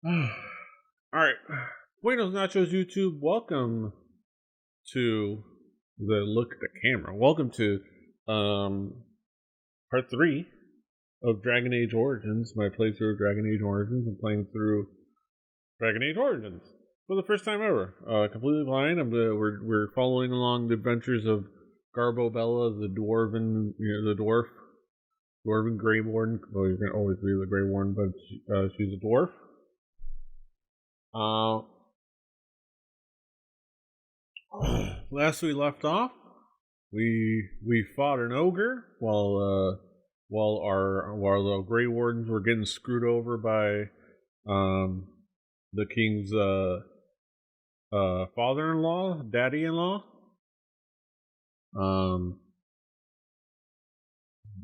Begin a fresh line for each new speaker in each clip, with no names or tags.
Alright. Buenos Nachos YouTube, welcome to the look at the camera. Welcome to part 3 of Dragon Age Origins, my playthrough of Dragon Age Origins. I'm playing through Dragon Age Origins for the first time ever. Completely blind. We're following along the adventures of Garbo Bella, the dwarven, dwarven Grey Warden. Well, you're gonna always be the Grey Warden, but she's a dwarf. Last we left off, we fought an ogre while the Grey Wardens were getting screwed over by the king's father-in-law, daddy-in-law.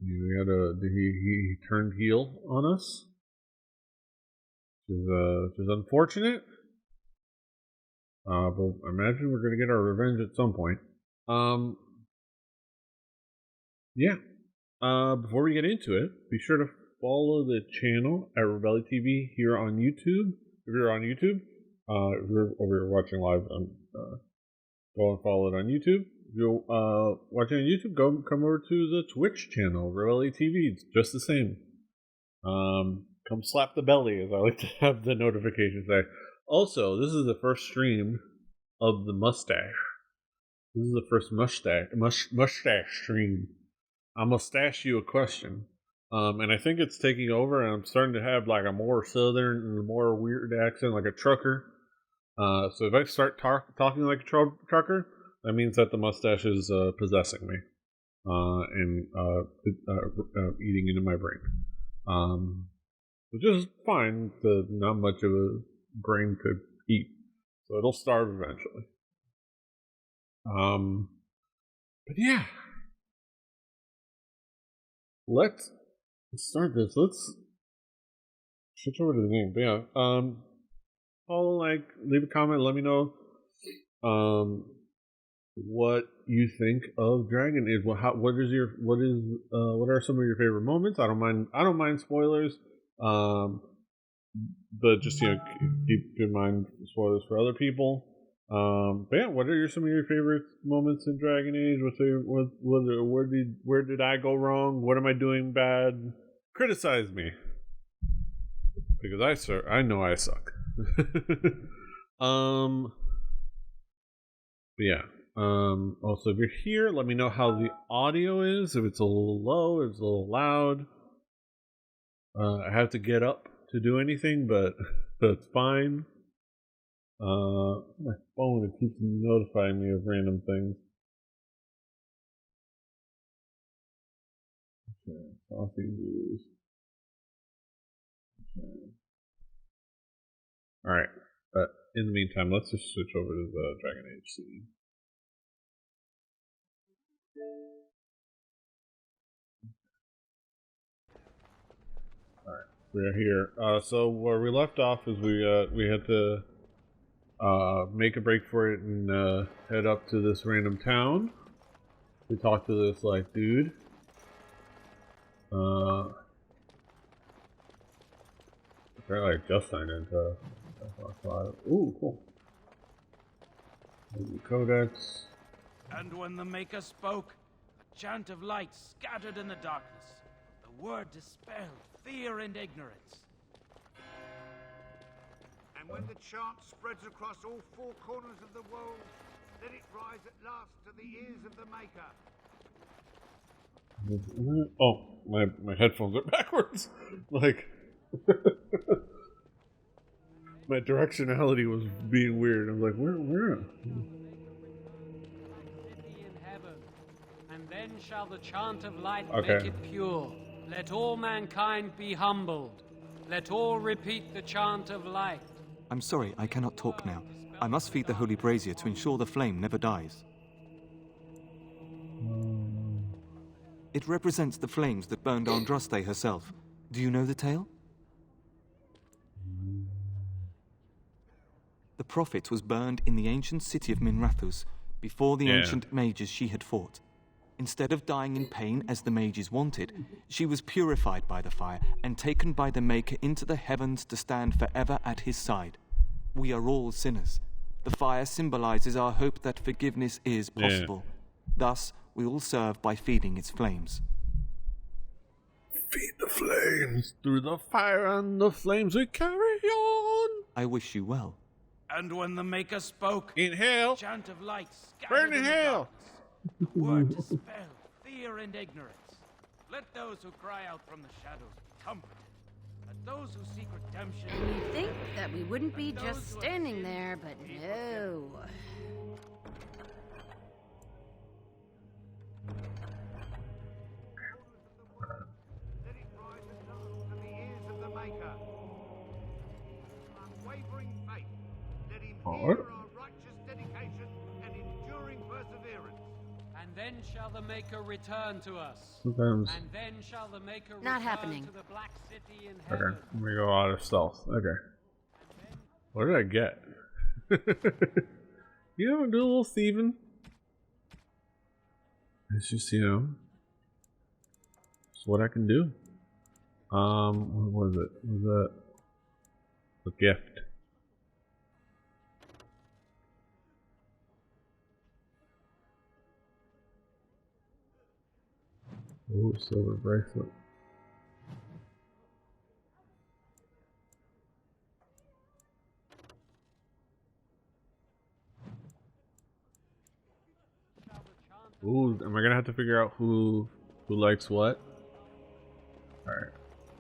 He turned heel on us, which is unfortunate. But I imagine we're going to get our revenge at some point. Before we get into it, be sure to follow the channel at Rebelli TV here on YouTube. If you're on YouTube, if you're over here watching live, go and follow it on YouTube. If you're watching on YouTube, come over to the Twitch channel, Rebelli TV. It's just the same. Come slap the belly, as I like to have the notification say. Also, this is the first stream of the mustache. This is the first mustache stream. I'm gonna stash you a question, and I think it's taking over. And I'm starting to have like a more southern and a more weird accent, like a trucker. So if I start talking like a trucker, that means that the mustache is possessing me and eating into my brain. Which is fine. Not much of a brain to eat, so it'll starve eventually. But yeah, let's start this. Let's switch over to the game. But yeah, leave a comment. Let me know what you think of Dragon Age. What are some of your favorite moments? I don't mind spoilers. But just keep in mind spoilers for other people. But yeah, what are some of your favorite moments in Dragon Age? Where did I go wrong? What am I doing bad? Criticize me, because I know I suck. But yeah. Also, if you're here, let me know how the audio is. If it's a little low, if it's a little loud. I have to get up to do anything, but it's fine. My phone, it keeps notifying me of random things. Okay, coffee news. Okay. Alright, but in the meantime, let's just switch over to the Dragon Age scene. Alright, we're here. So where we left off is we had to make a break for it and head up to this random town. We talked to this dude. Apparently I just signed into Ooh, cool. Codex.
And when the Maker spoke, a chant of light scattered in the darkness. The word dispelled fear and ignorance.
And when the chant spreads across all four corners of the world, let it rise at last to the ears of the Maker.
Oh, my headphones are backwards. My directionality was being weird. I'm like, where?
And then shall the chant of light
make
it pure. Let all mankind be humbled. Let all repeat the chant of light.
I'm sorry, I cannot talk now. I must feed the holy brazier to ensure the flame never dies. It represents the flames that burned Andraste herself. Do you know the tale? The prophet was burned in the ancient city of Minrathous before the ancient mages she had fought. Instead of dying in pain as the mages wanted, she was purified by the fire and taken by the Maker into the heavens to stand forever at his side. We are all sinners. The fire symbolizes our hope that forgiveness is possible. Thus, we all serve by feeding its flames.
Feed the flames. Through the fire and the flames we carry on.
I wish you well.
And when the Maker spoke,
Inhale.
a chant of light scattered
Burn in
in the
hell.
darkness. A word dispelled fear and ignorance. Let those who cry out from the shadows be comforted. Let those who seek redemption.
You'd think that we wouldn't be just standing there, but no.
Let it rise at last to the ears of the Maker. Unwavering faith. Let him hear our righteous dedication and enduring perseverance.
And then shall the Maker return to us.
Sometimes.
And then shall the Maker
Not
return
happening.
to the Black City in
Okay,
heaven.
let me go out of stealth. Okay. What did I get? You know, do a little thieving. It's just, you know, it's what I can do. What was it? Was that a gift? Ooh, silver bracelet. Ooh, am I gonna have to figure out who likes what? Alright.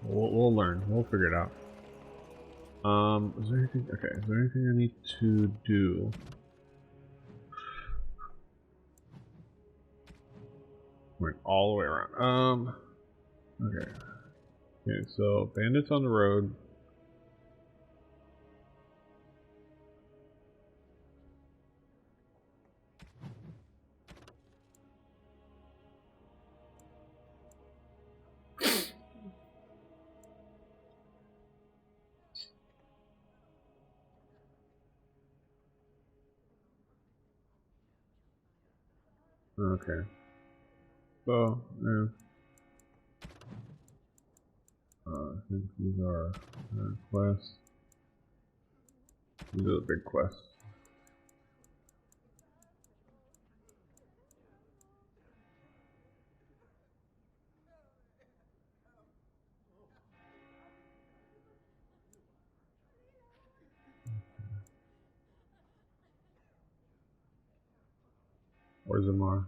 We'll learn. We'll figure it out. Is there anything okay, is there anything I need to do? Went all the way around. Okay. Okay, so bandits on the road. Okay. So, yeah. I think these are quests. These are the big quests. Where's Amar?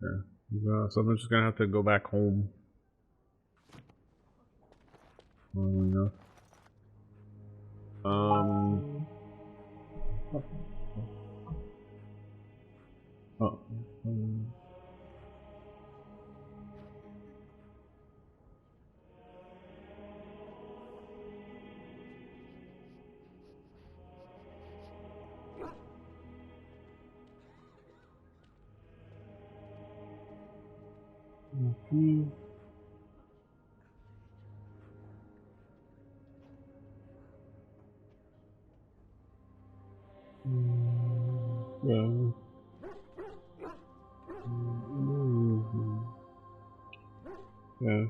Okay. So I'm just gonna have to go back home. Enough. Oh. Yeah. Yeah.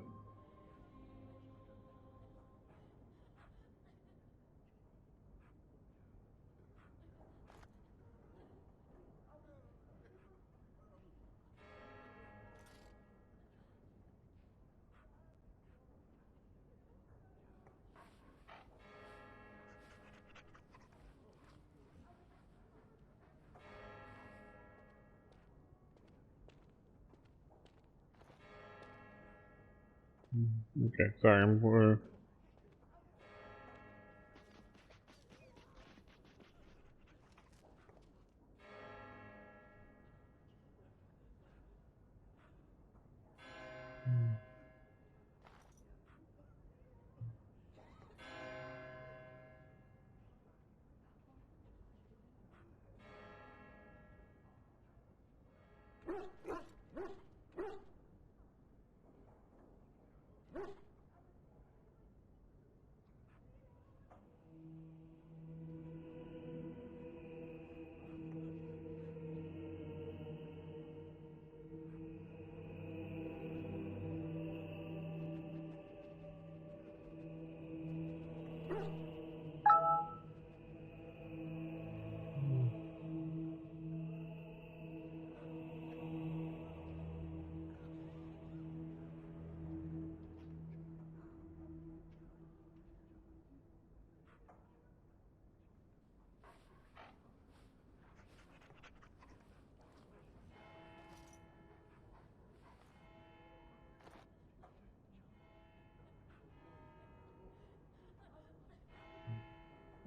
Okay, sorry, I'm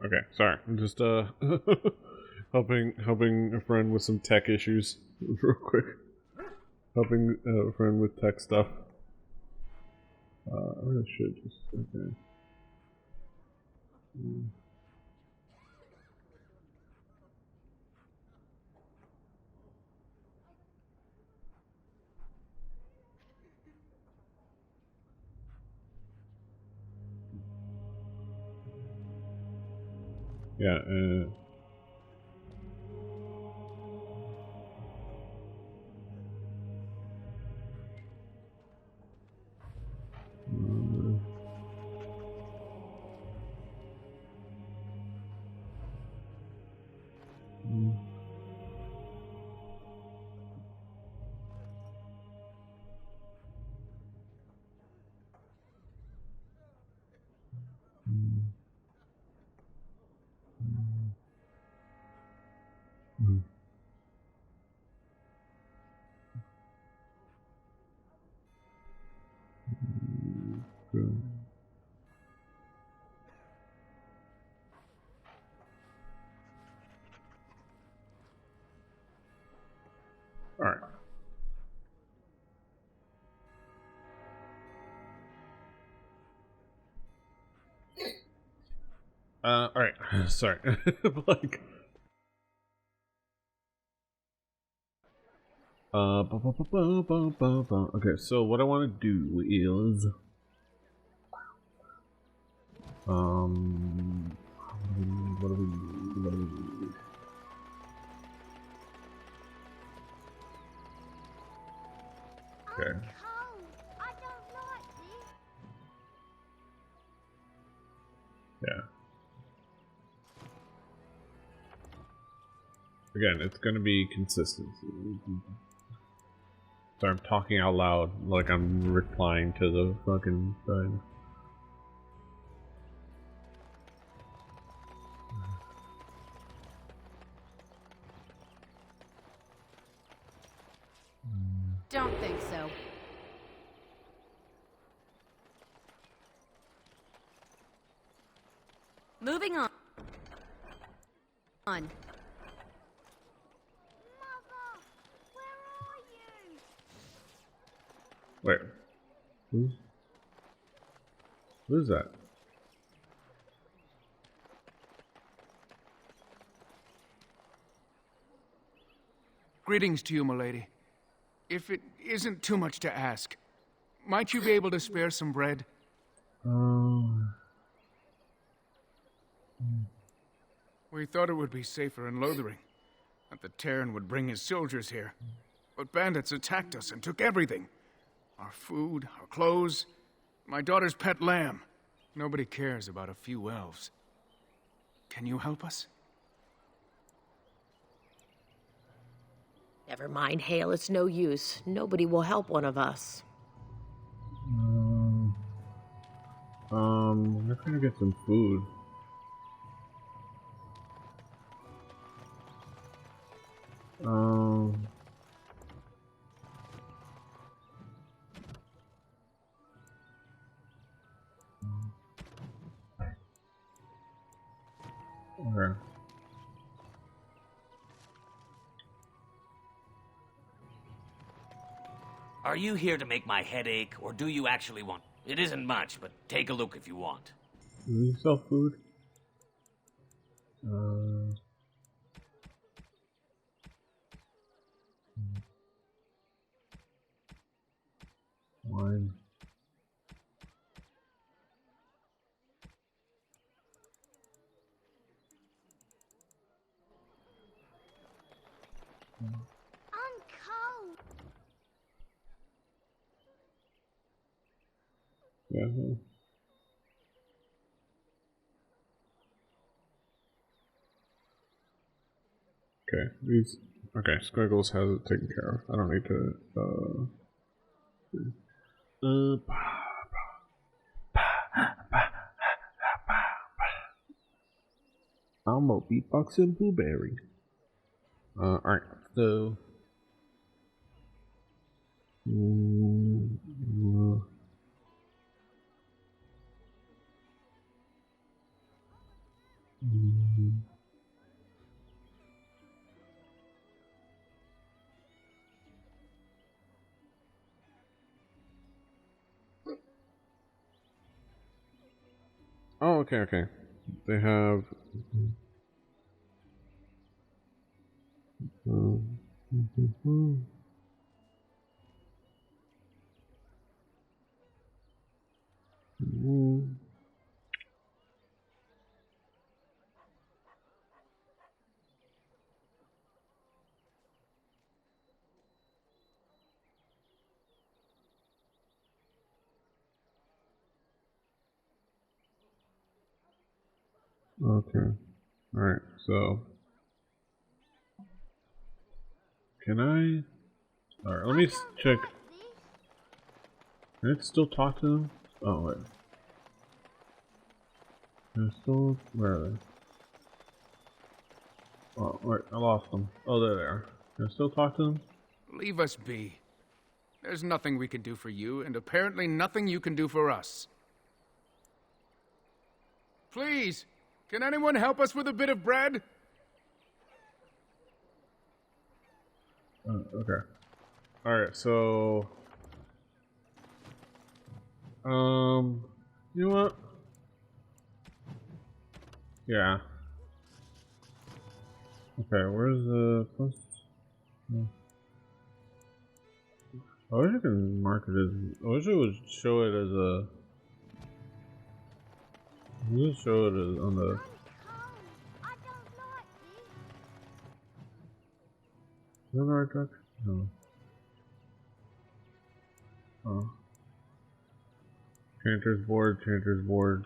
Okay, sorry. I'm just helping a friend with some tech issues real quick. Helping a friend with tech stuff. I should just okay. Yeah, good. All right. All right. Sorry. Like. Okay, so what I want to do is, what do we do? Okay.
I'm cold. I don't like this.
Yeah. Again, it's gonna be consistency. So I'm talking out loud like I'm replying to the fucking thing.
Don't think so. Moving on.
Mother, where are you?
Wait. Who's that?
Greetings to you, milady. If it isn't too much to ask, might you be able to spare some bread? We thought it would be safer in Lothering, that the Terran would bring his soldiers here. But bandits attacked us and took everything. Our food, our clothes, my daughter's pet lamb. Nobody cares about a few elves. Can you help us?
Never mind, Hale, it's no use. Nobody will help one of us.
I'm trying to get some food. Okay.
Are you here to make my head ache, or do you actually want... It isn't much, but take a look if you want.
Do you sell food? Wine.
I'm cold.
Yeah. Okay, these. Okay, Squiggles has it taken care of. I don't need to. I'm a beatboxing blueberry. Alright, so. Oh, okay, okay. They have. Okay. Alright, so. Can I? Alright, let me check. Can I still talk to them? Oh, wait. Can I still. Where are they? Oh, wait, I lost them. Oh, there they are. Can I still talk to them?
Leave us be. There's nothing we can do for you, and apparently nothing you can do for us. Please, can anyone help us with a bit of bread?
Okay. Alright, so... You know what? Yeah. Okay, where's the post? I wish I could mark it as... I wish it would show it as a... Just show it as on the...
I don't like this.
Is that the right direction? No. Oh. Chanter's board, Chanter's board.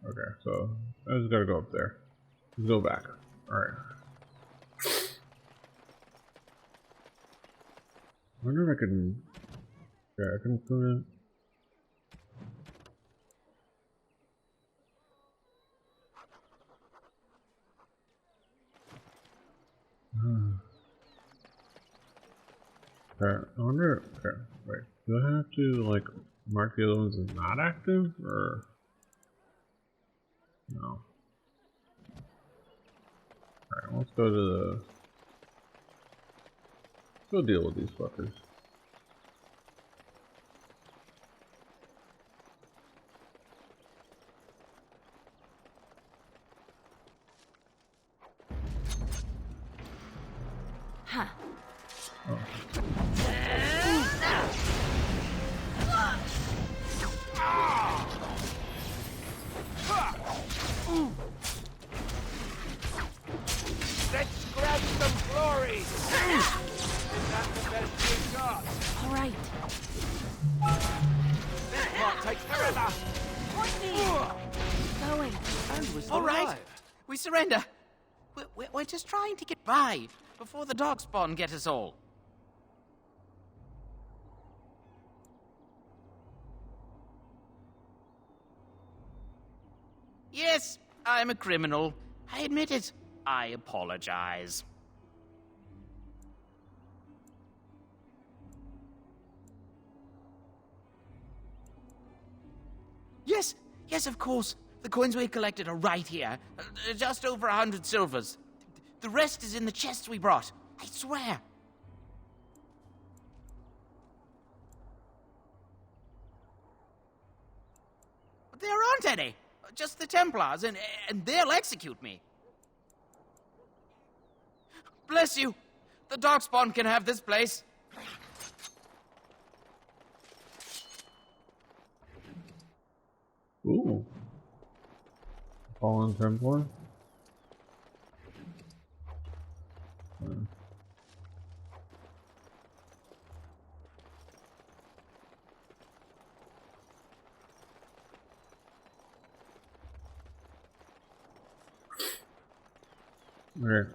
Okay, so I just gotta go up there. Let's go back. Alright. I wonder if I can... Yeah, I can put it... Okay, I wonder... Okay, wait. Do I have to, like, mark the other ones as not active, or... No. Alright, let's go to the... Let's go deal with these fuckers.
Huh.
Oh.
Let's grab some glory! Is that the best we got?
All right.
This part takes forever!
Going.
All right, we surrender. We're just trying to get by before the dog spawn get us all. Yes, I'm a criminal. I admit it. I apologize. Yes, of course. The coins we collected are right here. Just over 100 silvers. The rest is in the chests we brought. I swear. But there aren't any. Just the Templars, and they'll execute me. Bless you. The Darkspawn can have this place.
Ooh. Fallen Templar? Okay,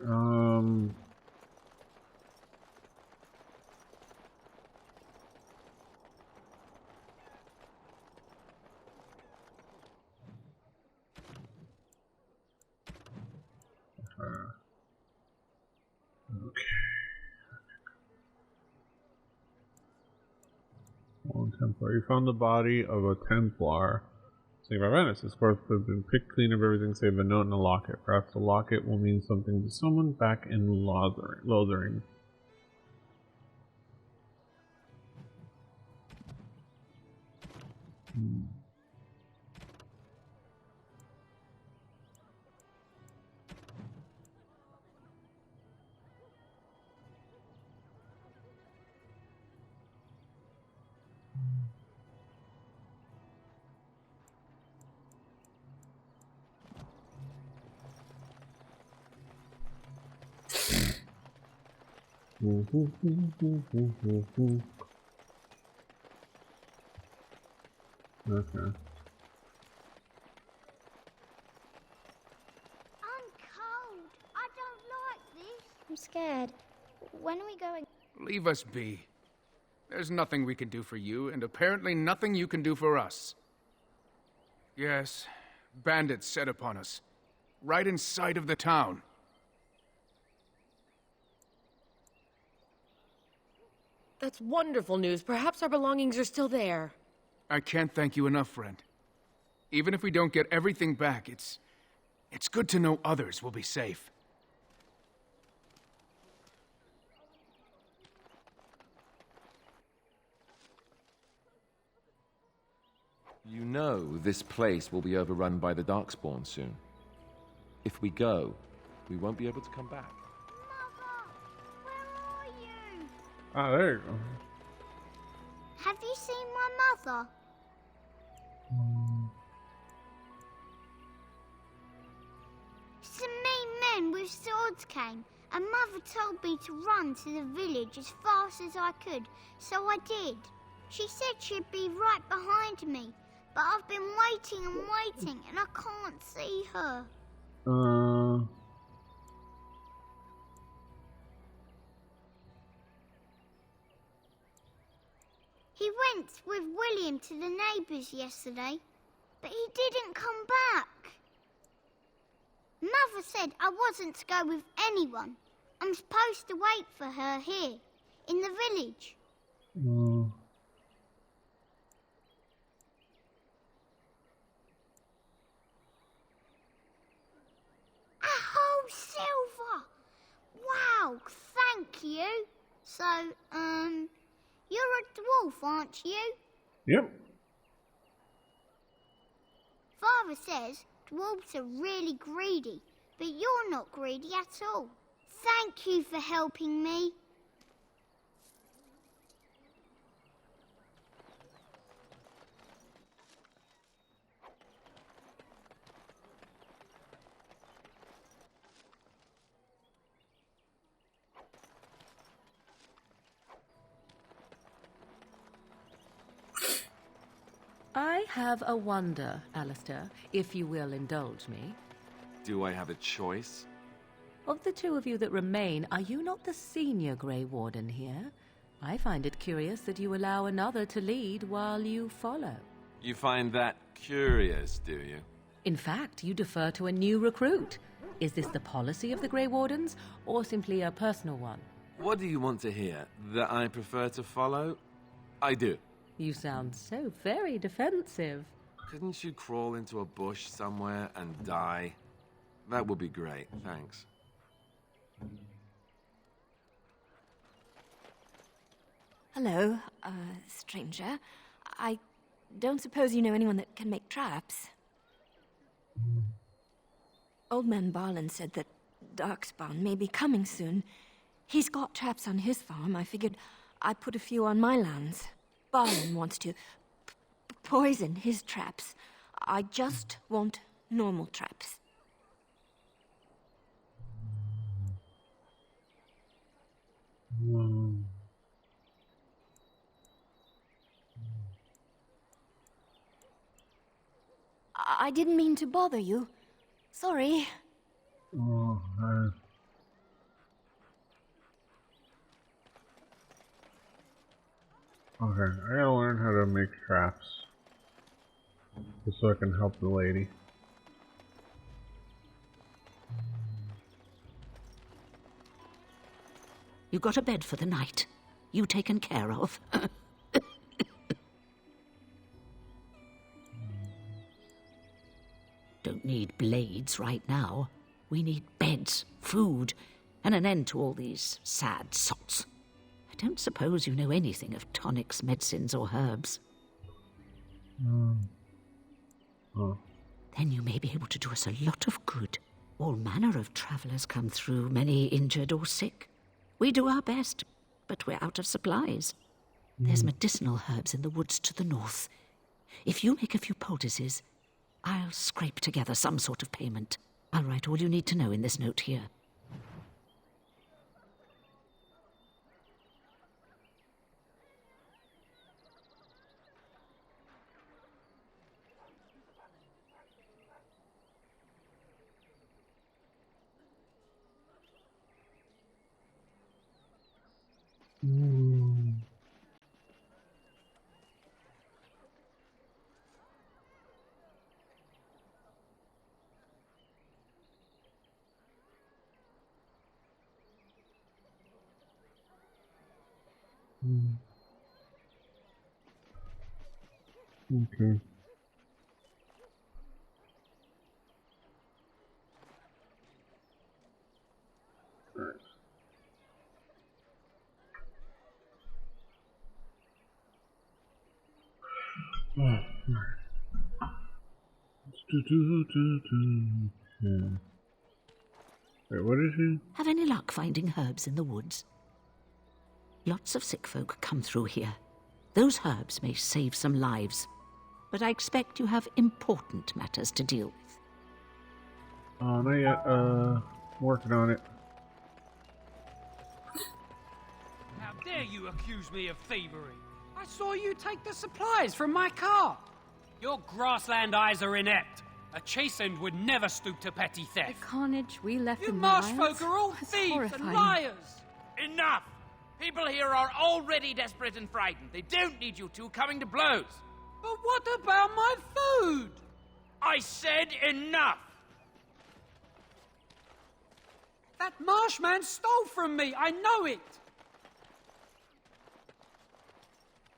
Templar. You found the body of a Templar Saved by bandits. The scarf has been picked clean of everything save a note and a locket. Perhaps the locket will mean something to someone back in Lothering. Okay.
I'm cold. I don't like this. I'm scared. When are we going?
Leave us be. There's nothing we can do for you, and apparently nothing you can do for us. Yes, bandits set upon us. Right in sight of the town.
That's wonderful news. Perhaps our belongings are still there.
I can't thank you enough, friend. Even if we don't get everything back, it's good to know others will be safe.
You know this place will be overrun by the Darkspawn soon. If we go, we won't be able to come back.
Mother, where are you?
Ah, there you go.
Have you seen my mother? Some mean men with swords came, and Mother told me to run to the village as fast as I could, so I did. She said she'd be right behind me, but I've been waiting and waiting, and I can't see her. He went with William to the neighbours yesterday, but he didn't come back. Mother said I wasn't to go with anyone. I'm supposed to wait for her here, in the village. A whole silver! Wow, thank you. So, you're a dwarf, aren't you?
Yep.
Father says dwarves are really greedy, but you're not greedy at all. Thank you for helping me.
I have a wonder, Alistair, if you will indulge me.
Do I have a choice?
Of the two of you that remain, are you not the senior Grey Warden here? I find it curious that you allow another to lead while you follow.
You find that curious, do you?
In fact, you defer to a new recruit. Is this the policy of the Grey Wardens, or simply a personal one?
What do you want to hear? That I prefer to follow? I do.
You sound so very defensive.
Couldn't you crawl into a bush somewhere and die? That would be great, thanks.
Hello, stranger. I don't suppose you know anyone that can make traps? Old man Barlin said that Darkspawn may be coming soon. He's got traps on his farm. I figured I'd put a few on my lands. Barlin wants to poison his traps. I just want normal traps. I didn't mean to bother you. Sorry.
Okay, I gotta learn how to make traps. Just so I can help the lady.
You got a bed for the night. You taken care of. need blades right now. We need beds, food, and an end to all these sad sots. I don't suppose you know anything of tonics, medicines, or herbs. Then you may be able to do us a lot of good. All manner of travellers come through, many injured or sick. We do our best, but we're out of supplies. There's medicinal herbs in the woods to the north. If you make a few poultices, I'll scrape together some sort of payment. I'll write all you need to know in this note here.
Okay. Wait, what is he?
Have any luck finding herbs in the woods? Lots of sick folk come through here. Those herbs may save some lives, but I expect you have important matters to deal with.
Not yet. Working on it.
How dare you accuse me of thievery? I saw you take the supplies from my car. Your grassland eyes are inept. A chastened would never stoop to petty theft.
The carnage we left
You
in the
marsh
wilds
folk are all
was
thieves
horrifying.
and liars.
Enough! People here are already desperate and frightened. They don't need you two coming to blows.
But what about my food?
I said enough!
That marshman stole from me. I know it.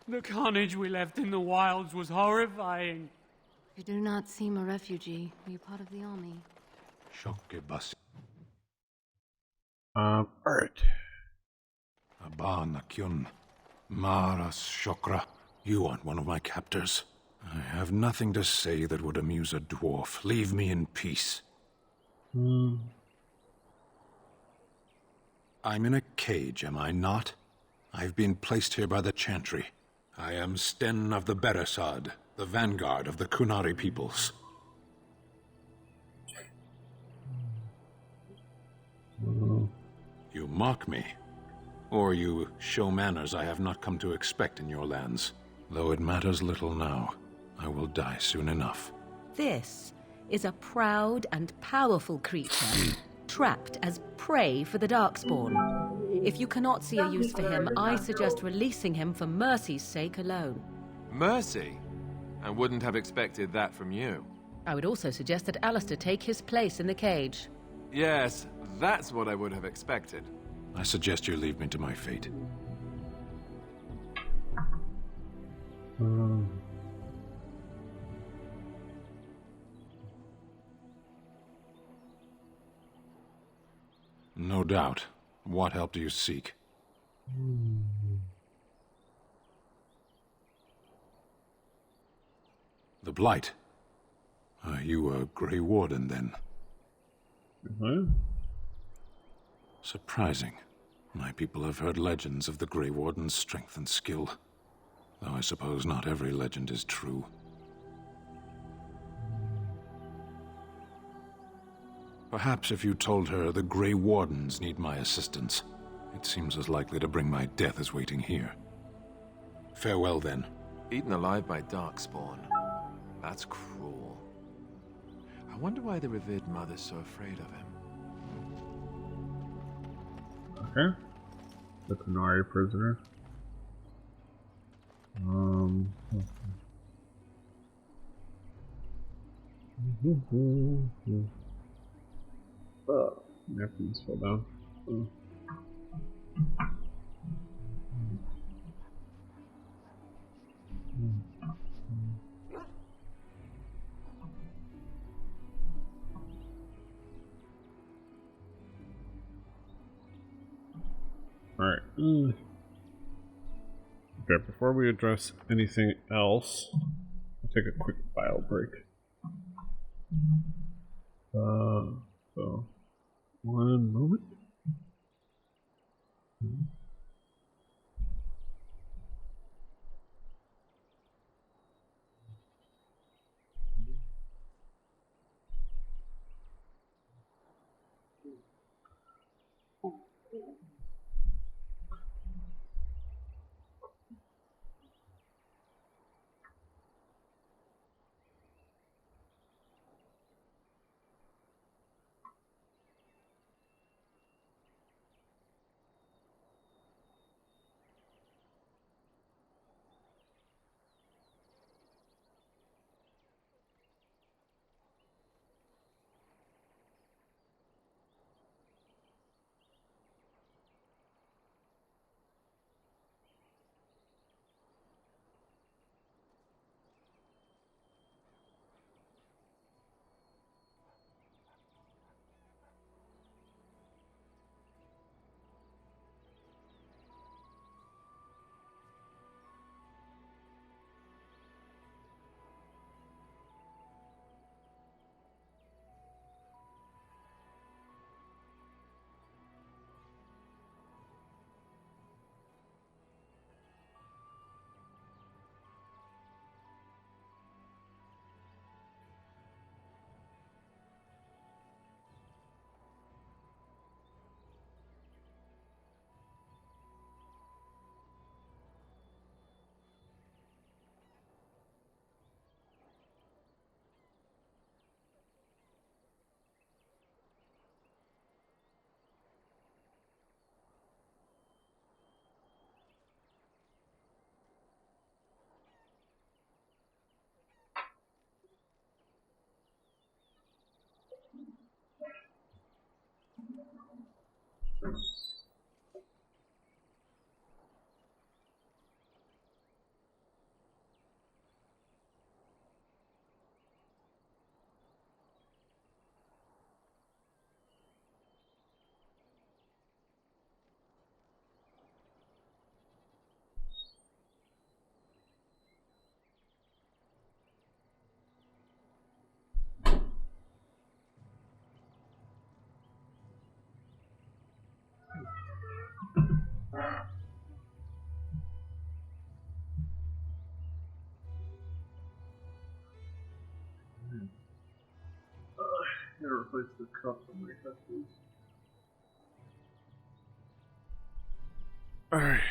The carnage we left in the wilds was horrifying.
You do not seem a refugee. Are you part of the army?
Alright.
Abana Kyun. Maras Shokra. You aren't one of my captors. I have nothing to say that would amuse a dwarf. Leave me in peace. I'm in a cage, am I not? I've been placed here by the Chantry. I am Sten of the Beresad, the vanguard of the Kunari peoples. You mock me, or you show manners I have not come to expect in your lands. Though it matters little now, I will die soon enough.
This is a proud and powerful creature, trapped as prey for the Darkspawn. If you cannot see a use for him, I suggest releasing him for mercy's sake alone.
Mercy? I wouldn't have expected that from you.
I would also suggest that Alistair take his place in the cage.
Yes, that's what I would have expected.
I suggest you leave me to my fate. No doubt. What help do you seek? The Blight. Are you a Grey Warden, then? Surprising. My people have heard legends of the Grey Warden's strength and skill. Though I suppose not every legend is true. Perhaps if you told her the Grey Wardens need my assistance, it seems as likely to bring my death as waiting here. Farewell, then.
Eaten alive by Darkspawn. That's cruel. I wonder why the revered mother's so afraid of him.
Okay. The Kunari prisoner. Oh, napkins fell down. Alright. Okay, before we address anything else, I'll take a quick file break. So, one moment. Gotta replace the cups on my customers. Alright.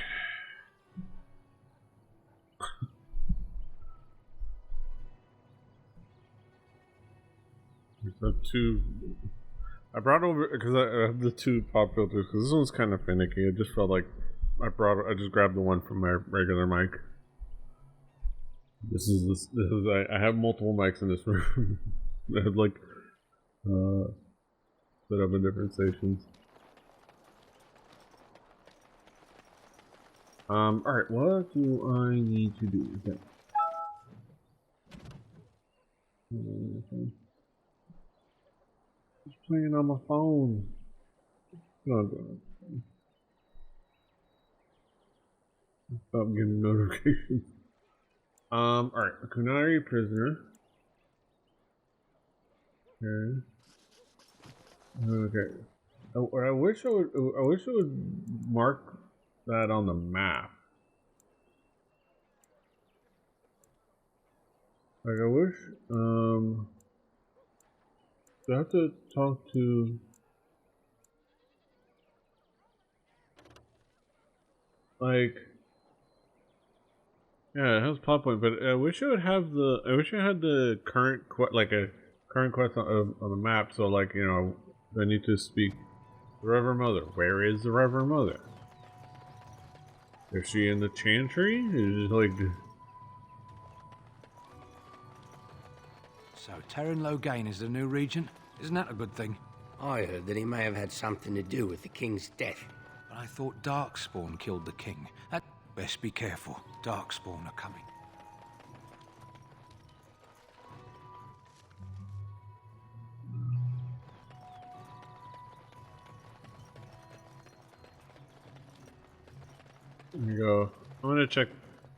The two. I brought over because I have the two pop filters because this one's kind of finicky. It just felt like I just grabbed the one from my regular mic. This is I have multiple mics in this room. I have like set up in different stations. Alright, what do I need to do? Okay. Just playing on my phone. No, stop getting notifications. Alright, a Kunari prisoner. Okay. Okay. I wish it would mark that on the map. Like I wish, do I have to talk to like, yeah, it has plot point, but I wish it would have the, I wish I had the current like a current quest on the map, so like, you know, I need to speak the Reverend Mother. Where is the Reverend Mother? Is she in the Chantry? Is like...
So Terran Logain is the new regent? Isn't that a good thing?
I heard that he may have had something to do with the king's death.
But I thought Darkspawn killed the king. Best be careful. Darkspawn are coming.
There you go. I'm gonna check.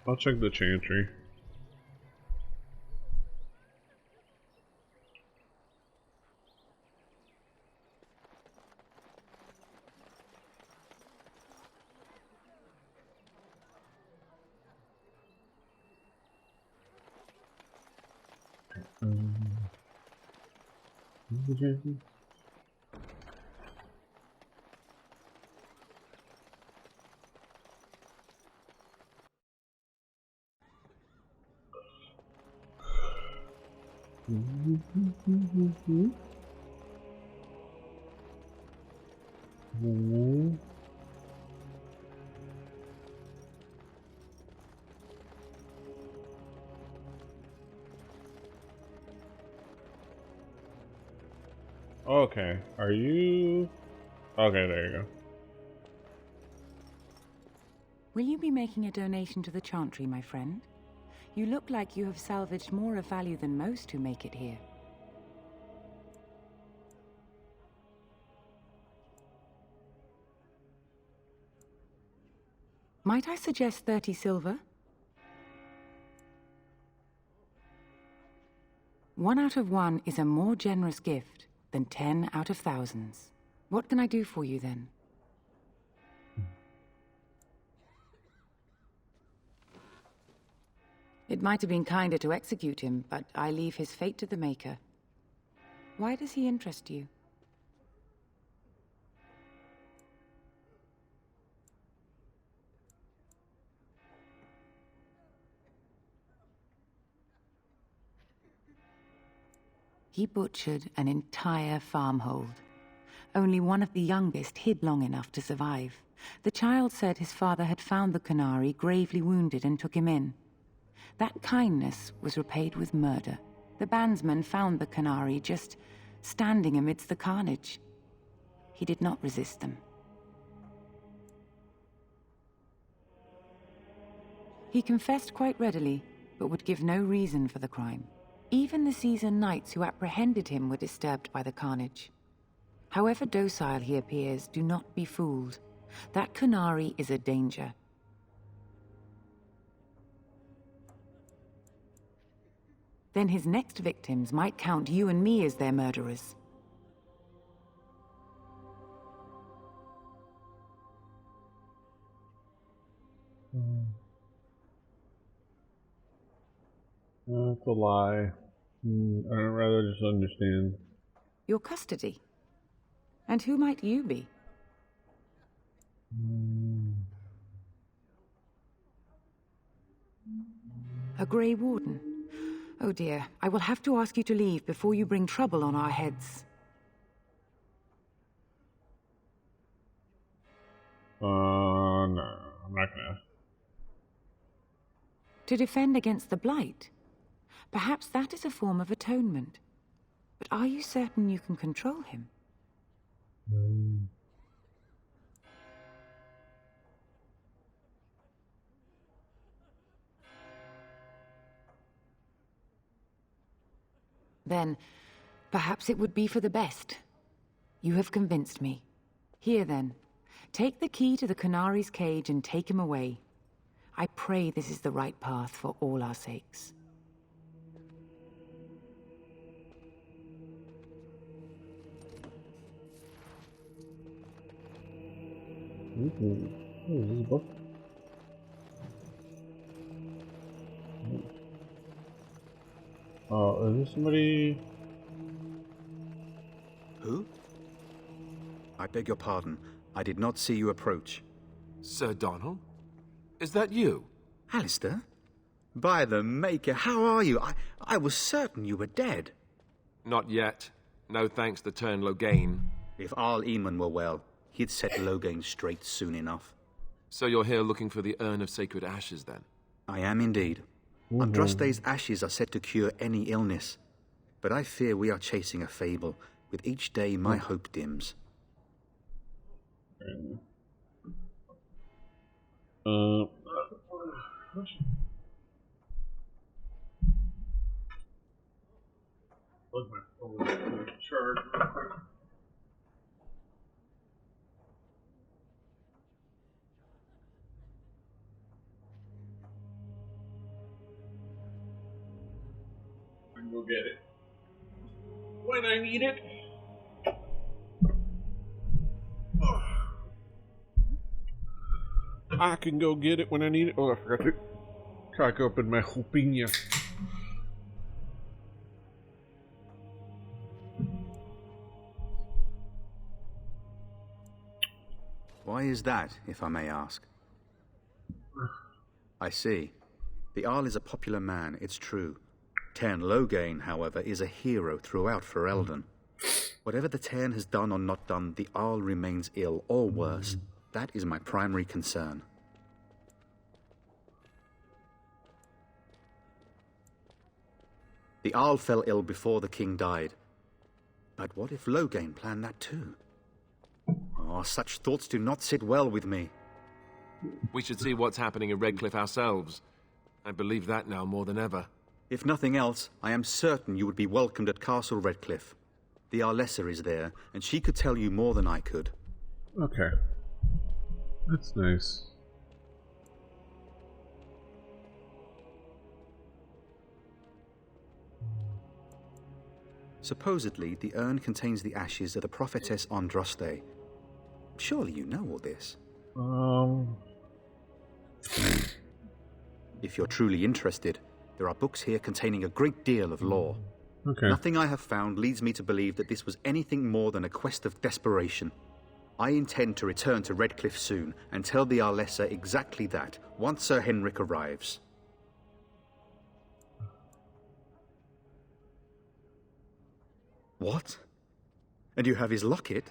I'll check the chantry. Okay, are you... Okay, there you go.
Will you be making a donation to the Chantry, my friend? You look like you have salvaged more of value than most who make it here. Might I suggest 30 silver? 1 out of 1 is a more generous gift than 10 out of thousands. What can I do for you then? It might have been kinder to execute him, but I leave his fate to the Maker. Why does he interest you? He butchered an entire farmhold. Only one of the youngest hid long enough to survive. The child said his father had found the Canary gravely wounded and took him in. That kindness was repaid with murder. The bandsman found the Canary just standing amidst the carnage. He did not resist them. He confessed quite readily, but would give no reason for the crime. Even the seasoned knights who apprehended him were disturbed by the carnage. However docile he appears, do not be fooled. That Canary is a danger. Then his next victims might count you and me as their murderers.
That's a lie. I'd rather just understand.
Your custody. And who might you be? A Grey Warden. Oh dear, I will have to ask you to leave before you bring trouble on our heads.
No, I'm not gonna.
To defend against the Blight? Perhaps that is a form of atonement. But are you certain you can control him? Then, perhaps it would be for the best. You have convinced me. Here then, take the key to the Canary's cage and take him away. I pray this is the right path for all our sakes.
Is this a book? Oh, is this somebody?
Who? I beg your pardon. I did not see you approach.
Sir Donald? Is that you?
Alistair? By the Maker, how are you? I was certain you were dead.
Not yet. No thanks to Turn Logain.
If Arl Eamon were well, he'd set Logain straight soon enough.
So you're here looking for the Urn of Sacred Ashes, then?
I am indeed. Andraste's ashes are said to cure any illness. But I fear we are chasing a fable. With each day, my hope dims.
Plug my phone to charge real quick. go get it when I need it. I can go get it when I need it. Oh, I forgot to crack open my jalapeno.
Why is that, if I may ask? I see. The Arl is a popular man, it's true. Tairn Loghain, however, is a hero throughout Ferelden. Whatever the Tairn has done or not done, the Arl remains ill, or worse. That is my primary concern. The Arl fell ill before the king died. But what if Loghain planned that too? Oh, such thoughts do not sit well with me.
We should see what's happening in Redcliffe ourselves. I believe that now more than ever.
If nothing else, I am certain you would be welcomed at Castle Redcliffe. The Arlessa is there, and she could tell you more than I could.
Okay. That's nice.
Supposedly, the urn contains the ashes of the prophetess Andraste. Surely you know all this. If you're truly interested, there are books here containing a great deal of lore.
Okay.
Nothing I have found leads me to believe that this was anything more than a quest of desperation. I intend to return to Redcliffe soon and tell the Arlessa exactly that, once Sir Henrik arrives. What? And you have his locket?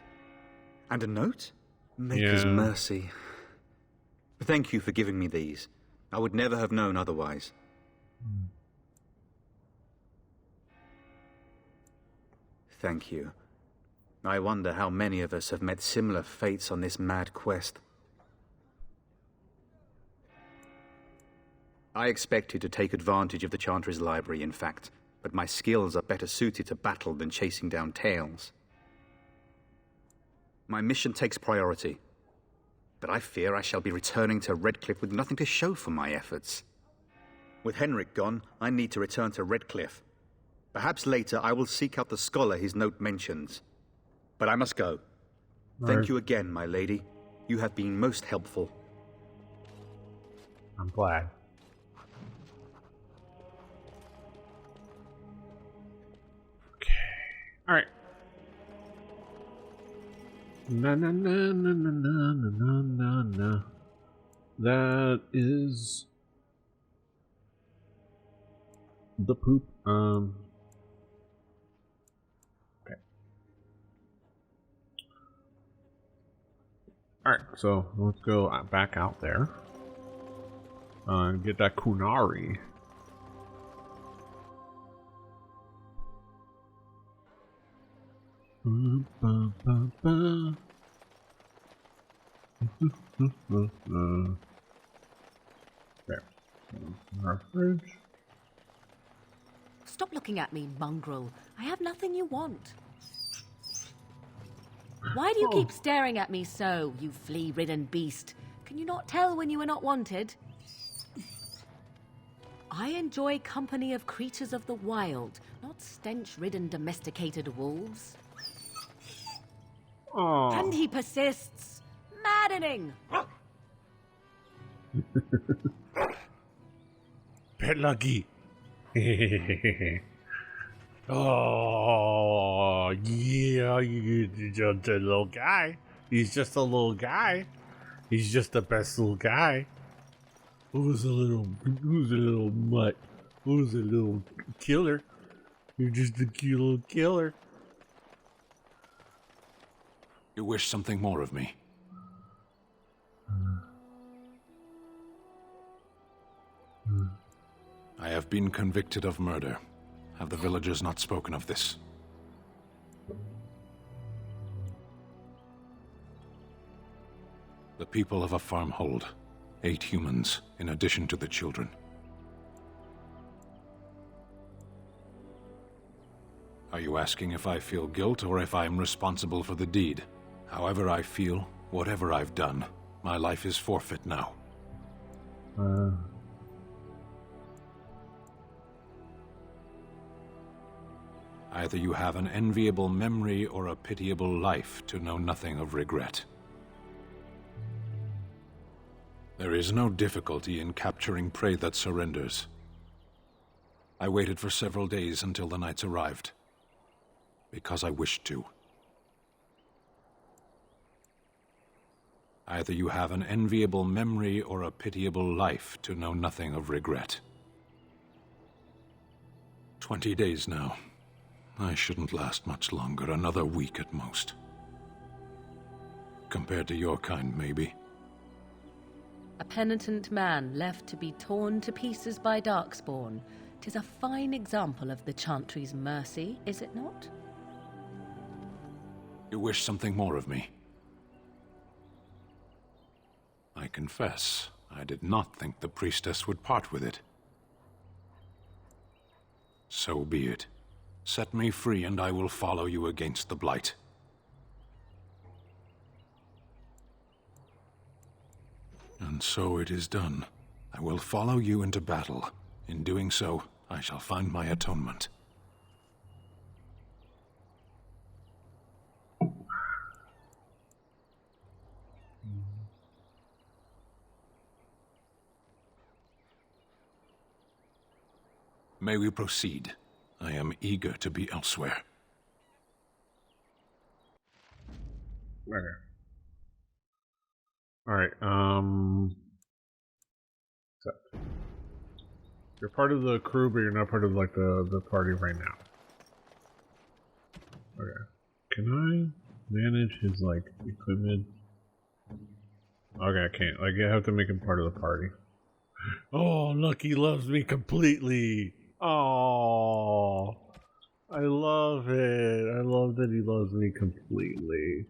And a note? Maker's mercy. Thank you for giving me these. I would never have known otherwise. Thank you. I wonder how many of us have met similar fates on this mad quest. I expected to take advantage of the Chantry's library, in fact, but my skills are better suited to battle than chasing down tales. My mission takes priority, but I fear I shall be returning to Redcliffe with nothing to show for my efforts. With Henrik gone, I need to return to Redcliffe. Perhaps later I will seek out the scholar his note mentions. But I must go. Thank you again, my lady. You have been most helpful.
I'm glad. Okay. Alright. Na na na na na na na na na. That is the poop. Okay. Alright, so let's go back out there. And get that Kunari. There. Our fridge.
Stop looking at me, mongrel. I have nothing you want. Why do you keep staring at me so, you flea-ridden beast? Can you not tell when you are not wanted? I enjoy company of creatures of the wild, not stench-ridden domesticated wolves.
Aww.
And he persists. Maddening!
Pet Lucky. Oh, yeah, he's just a little guy. He's just a little guy. He's just the best little guy. Who's a little mutt? Who's a little killer? You're just a cute little killer.
You wish something more of me? I have been convicted of murder. Have the villagers not spoken of this? The people of a farmhold. 8 humans, in addition to the children. Are you asking if I feel guilt or if I am responsible for the deed? However I feel, whatever I've done, my life is forfeit now. Either you have an enviable memory or a pitiable life to know nothing of regret. There is no difficulty in capturing prey that surrenders. I waited for several days until the knights arrived, because I wished to. Either you have an enviable memory or a pitiable life to know nothing of regret. 20 days now. I shouldn't last much longer, another week at most. Compared to your kind, maybe.
A penitent man left to be torn to pieces by Darkspawn. 'Tis a fine example of the Chantry's mercy, is it not?
You wish something more of me? I confess, I did not think the priestess would part with it. So be it. Set me free and I will follow you against the Blight. And so it is done. I will follow you into battle. In doing so, I shall find my atonement. May we proceed? I am eager to be elsewhere.
Okay. Alright, so you're part of the crew, but you're not part of, like, the party right now. Okay. Can I manage his, like, equipment? Okay, I can't. Like, I have to make him part of the party. Oh, look, he loves me completely. Oh, I love it. I love that he loves me completely.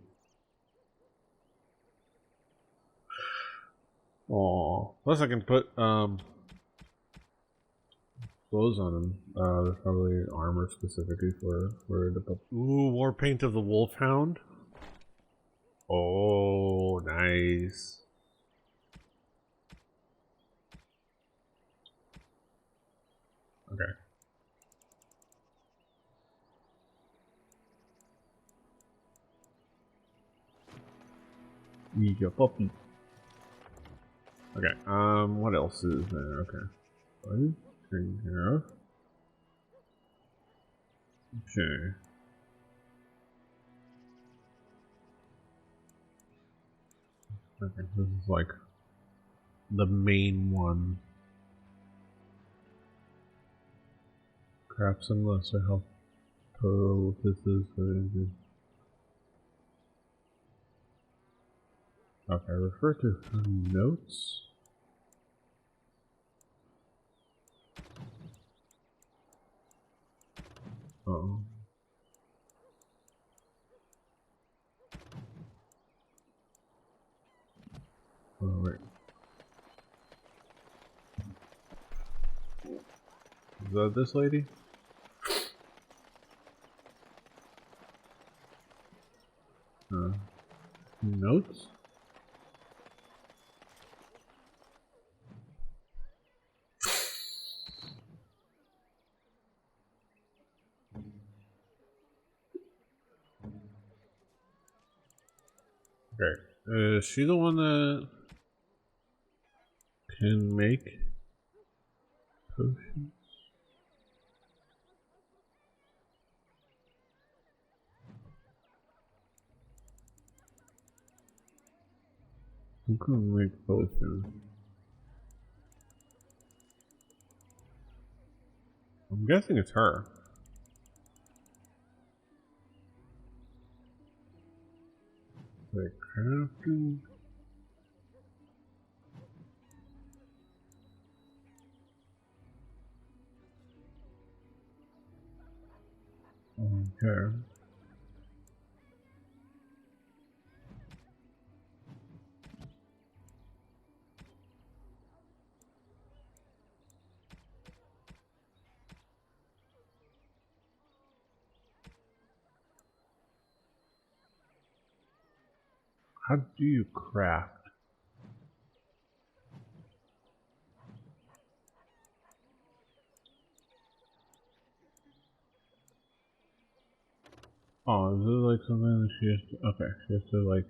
Oh, plus I can put clothes on him. There's probably armor specifically for the pup. Ooh, war paint of the Wolfhound. Oh, nice. Okay. Eat your puppy. Okay, what else is there? Okay. What? Taken care of. Okay. Okay, this is like the main one. Perhaps some lesser help. Total pieces. Okay, refer to her notes. Uh-oh. Oh, wait. Is that this lady? Notes? Okay. Is she the one that can make potions? Who can make potions? I'm guessing it's her. Like crafting. Okay. How do you craft? Oh, is it like something that she has to... Okay, she has to like...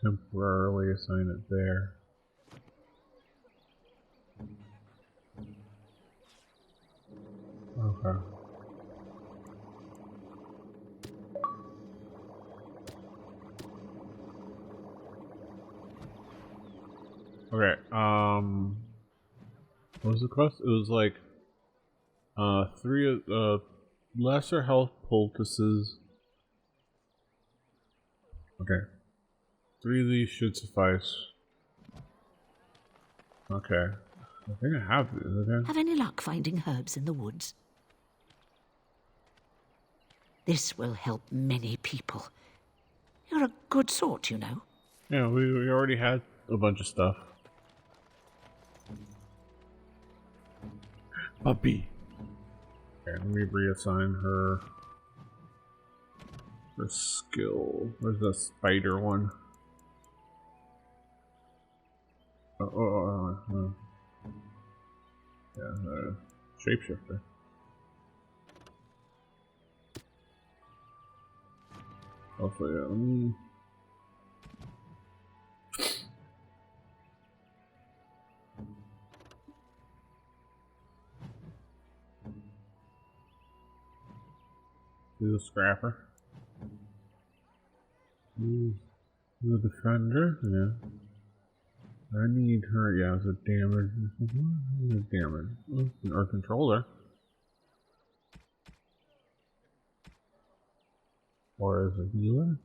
temporarily assign it there. Okay. Okay, what was the quest? It was like, 3, lesser health poultices. Okay. 3 of these should suffice. Okay. I think I have these, okay?
Have any luck finding herbs in the woods? This will help many people. You're a good sort, you know.
Yeah, we already had a bunch of stuff. Puppy. Okay, let me reassign her skill. Where's the spider one? Yeah, shapeshifter. Hopefully, let me... do the scrapper. The defender, yeah. I need her, yeah, as a damage. Damage. Or controller. Or as a healer.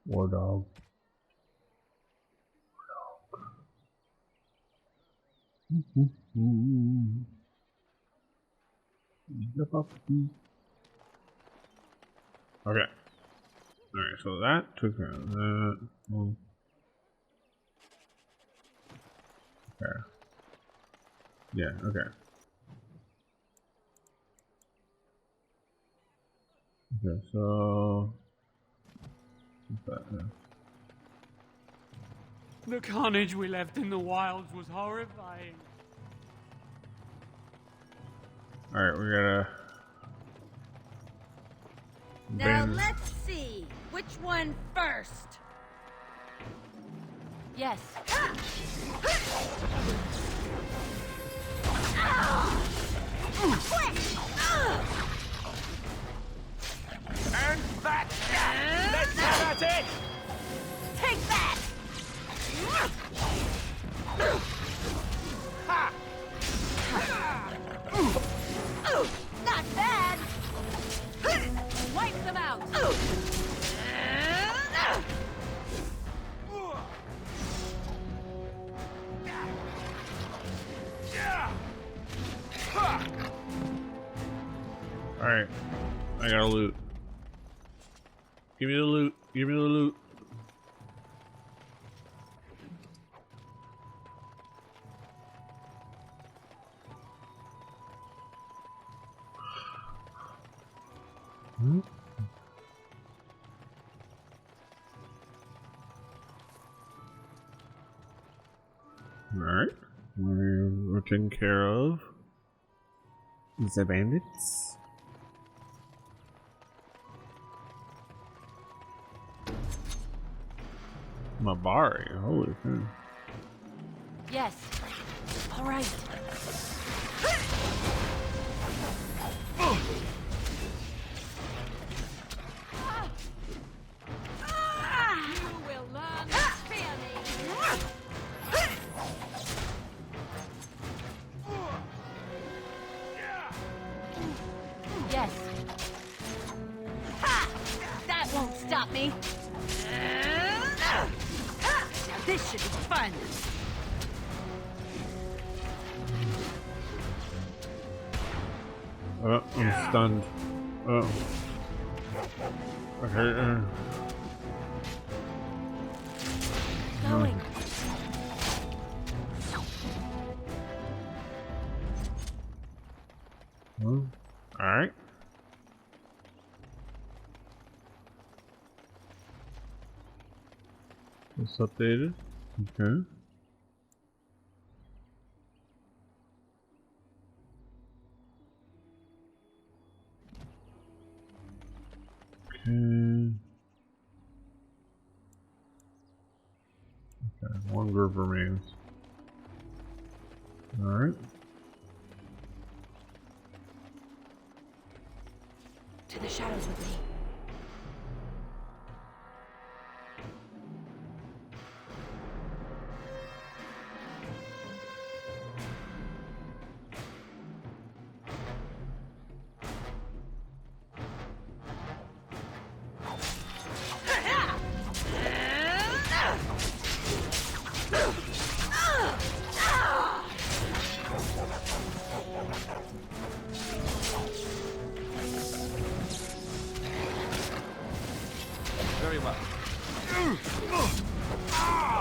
War dog. Okay. Alright, so that took care of that. Okay. Yeah, okay. Okay, so... what's that now?
The carnage we left in the wilds was horrifying.
Alright, we gotta...
Now let's see. Which one first?
Yes.
And that's that! Let's have at it!
Take that!
Ha!
Not bad!
Wipe them out!
Alright. I gotta loot. Give me the loot. Give me the loot. Alright. We're taking care of the bandits. Mabari, holy cow.
Yes. All right.
You will learn to fear me.
Yes.
Ha! That won't stop me. Now this should be fun.
Oh, I'm stunned. Oh. Okay.
Going.
It's updated. Okay. Okay, one group remains. Alright.
To the shadows with me.
Very well.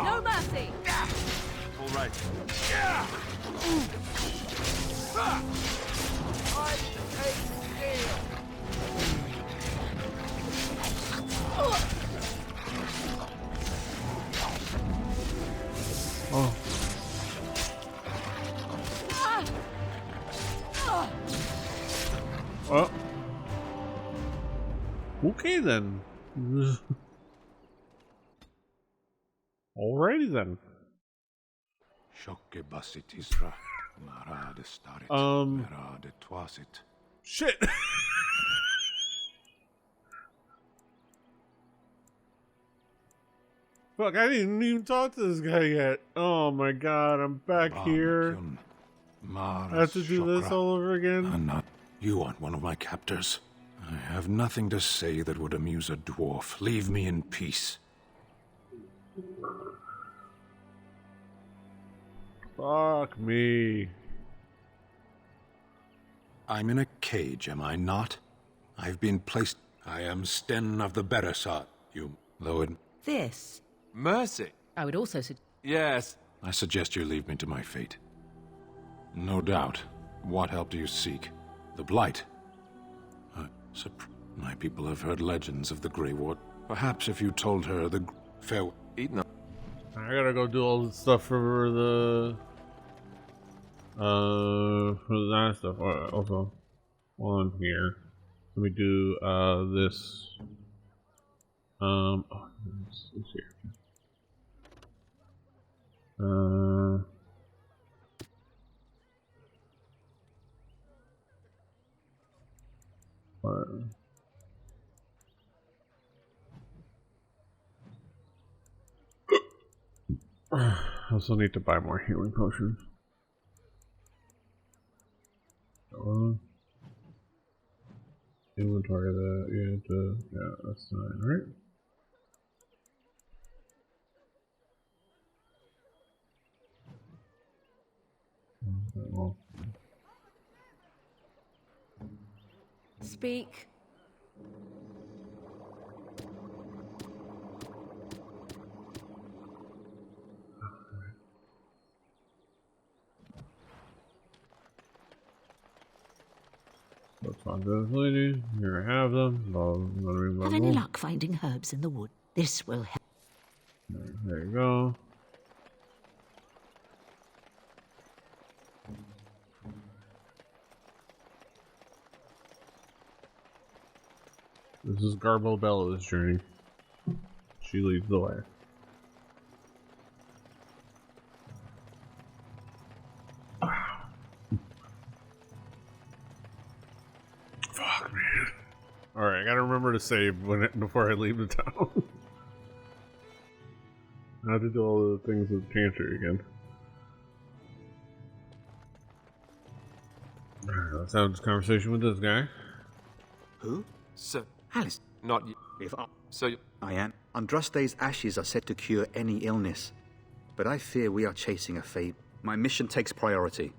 No mercy!
All right.
Oh. Oh. Okay then. Alrighty then.
Shokke basitisra, marade starit, merade twasit.
Shit. Fuck, I didn't even talk to this guy yet. Oh my god, I'm back here. I have to do this all over again.
Anna, you aren't one of my captors. I have nothing to say that would amuse a dwarf. Leave me in peace.
Fuck me.
I'm in a cage, am I not? I've been placed... I am Sten of the better sort, you... Though it...
This.
Mercy.
I would also suggest...
Yes.
I suggest you leave me to my fate. No doubt. What help do you seek? The Blight? My people have heard legends of the Grey Ward. Perhaps if you told her the... Farewell.
Eaten up.
I gotta go do all the stuff for the... for that stuff. Also, while I'm here, let me do, this. Oh, it's here. I also need to buy more healing potions. Inventory that, yeah, that's fine, right? Well.
Speak.
Lady, here I have them.
Have any luck finding herbs in the wood? This will help.
There you go. This is Garbo Bella's journey. She leads the way. Fuck, man. Alright, I gotta remember to save before I leave the town. I have to do all the things with Chantry again. Let's have this conversation with this guy.
Who?
So,
Alice.
not you.
If I...
So,
I am. Andraste's ashes are said to cure any illness. But I fear we are chasing a fate. My mission takes priority.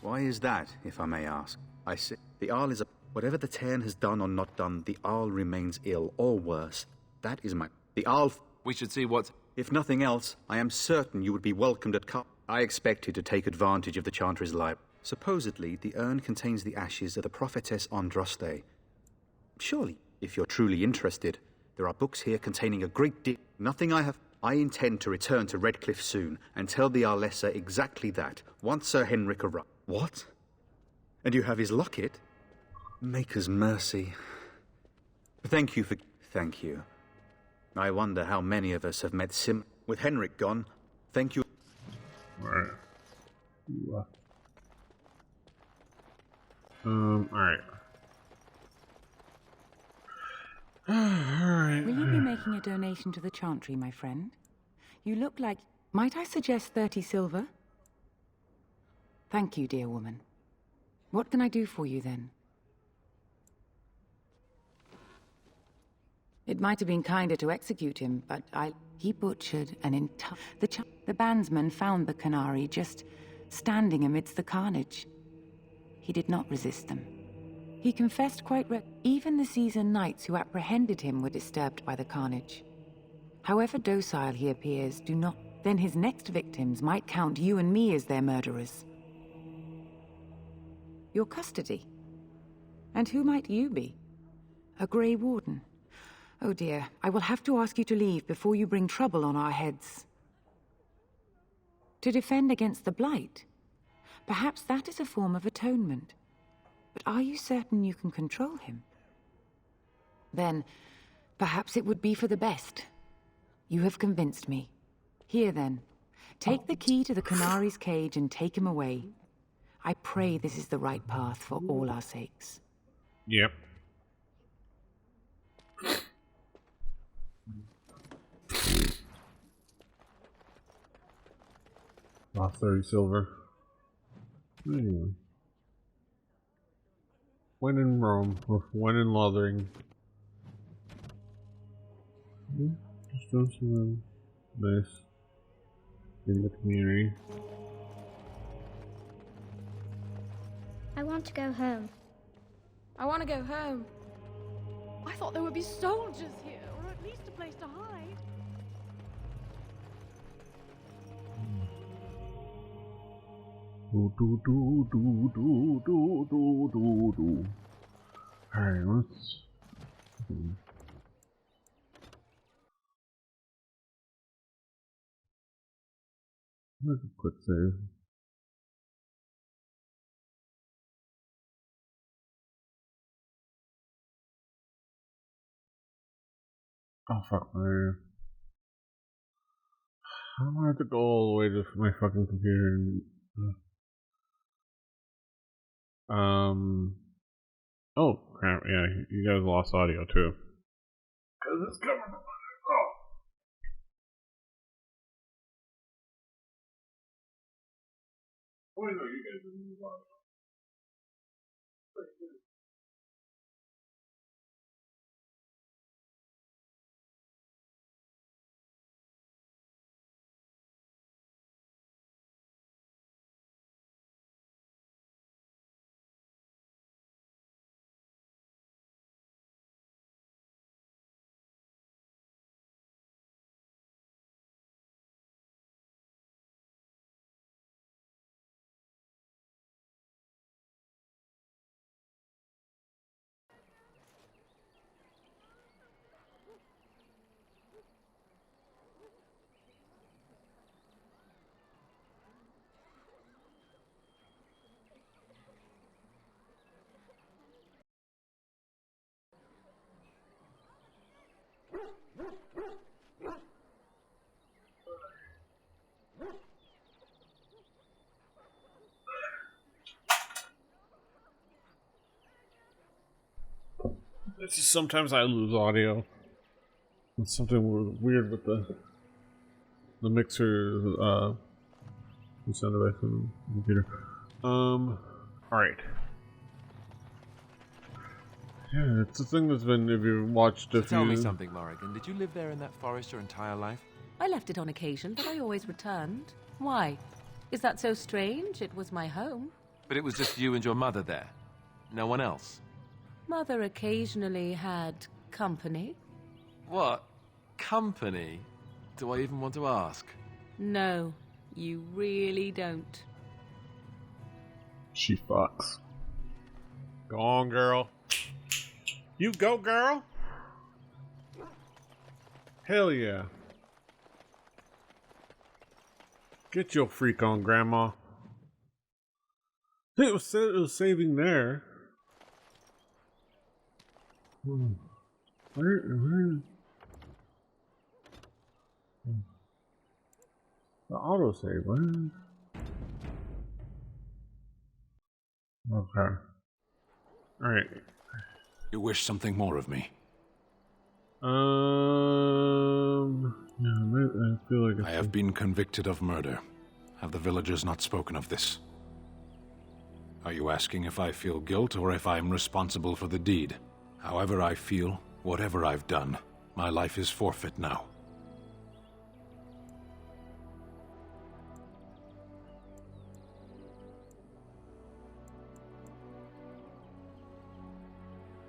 Why is that, if I may ask? I say, the Arl is a... Whatever the Tairn has done or not done, the Arl remains ill, or worse. That is my... The Arl...
We should see what's...
If nothing else, I am certain you would be welcomed at Cup. I expected to take advantage of the Chantry's life. Supposedly, the urn contains the ashes of the prophetess Andraste. Surely, if you're truly interested, there are books here containing a great deal. Nothing I have... I intend to return to Redcliffe soon and tell the Arlessa exactly that, once Sir Henrik arrives. What? And you have his locket? Maker's mercy. Thank you. I wonder how many of us have met With Henrik gone, thank you.
Alright. Alright. Alright.
Will you be making a donation to the Chantry, my friend? You look like... Might I suggest 30 silver? Thank you, dear woman. What can I do for you, then? It might have been kinder to execute him, but He butchered an entire... The bandsman found the Canary just standing amidst the carnage. He did not resist them. He confessed quite even the seasoned knights who apprehended him were disturbed by the carnage. However docile he appears, do not... Then his next victims might count you and me as their murderers. Your custody? And who might you be? A Grey Warden? Oh dear, I will have to ask you to leave before you bring trouble on our heads. To defend against the Blight? Perhaps that is a form of atonement. But are you certain you can control him? Then, perhaps it would be for the best. You have convinced me. Here then, take the key to the Canary's cage and take him away. I pray this is the right path for all our sakes.
Yep. Lost 30 silver. Anyway. When in Rome, or when in Lothering. Just doing some nice in the community.
I want to go home.
I want to go home. I thought there would be soldiers here, or at least a place to hide.
Do. Alright, let's... Let's quick save. Oh fuck, man. I don't have to go all the way to my fucking computer and... Oh, crap, yeah, you guys lost audio too. Because it's coming from... Oh! Oh, wait, no, you guys didn't lose audio. It's just sometimes I lose audio. It's something weird with the mixer, the sound device on the computer. Alright. Yeah, it's a thing that's been, if you watched a few...
Tell me something, Morrigan. Did you live there in that forest your entire life?
I left it on occasion, but I always returned. Why? Is that so strange? It was my home.
But it was just you and your mother there? No one else?
Mother occasionally had company.
What? Company? Do I even want to ask?
No, you really don't.
She fucks. Go on, girl. You go, girl. Hell yeah. Get your freak on, Grandma. It was saving there. Where? The autosave, where? Okay. Alright.
You wish something more of me?
Yeah, I feel like
I have been convicted of murder. Have the villagers not spoken of this? Are you asking if I feel guilt or if I am responsible for the deed? However I feel, whatever I've done, my life is forfeit now.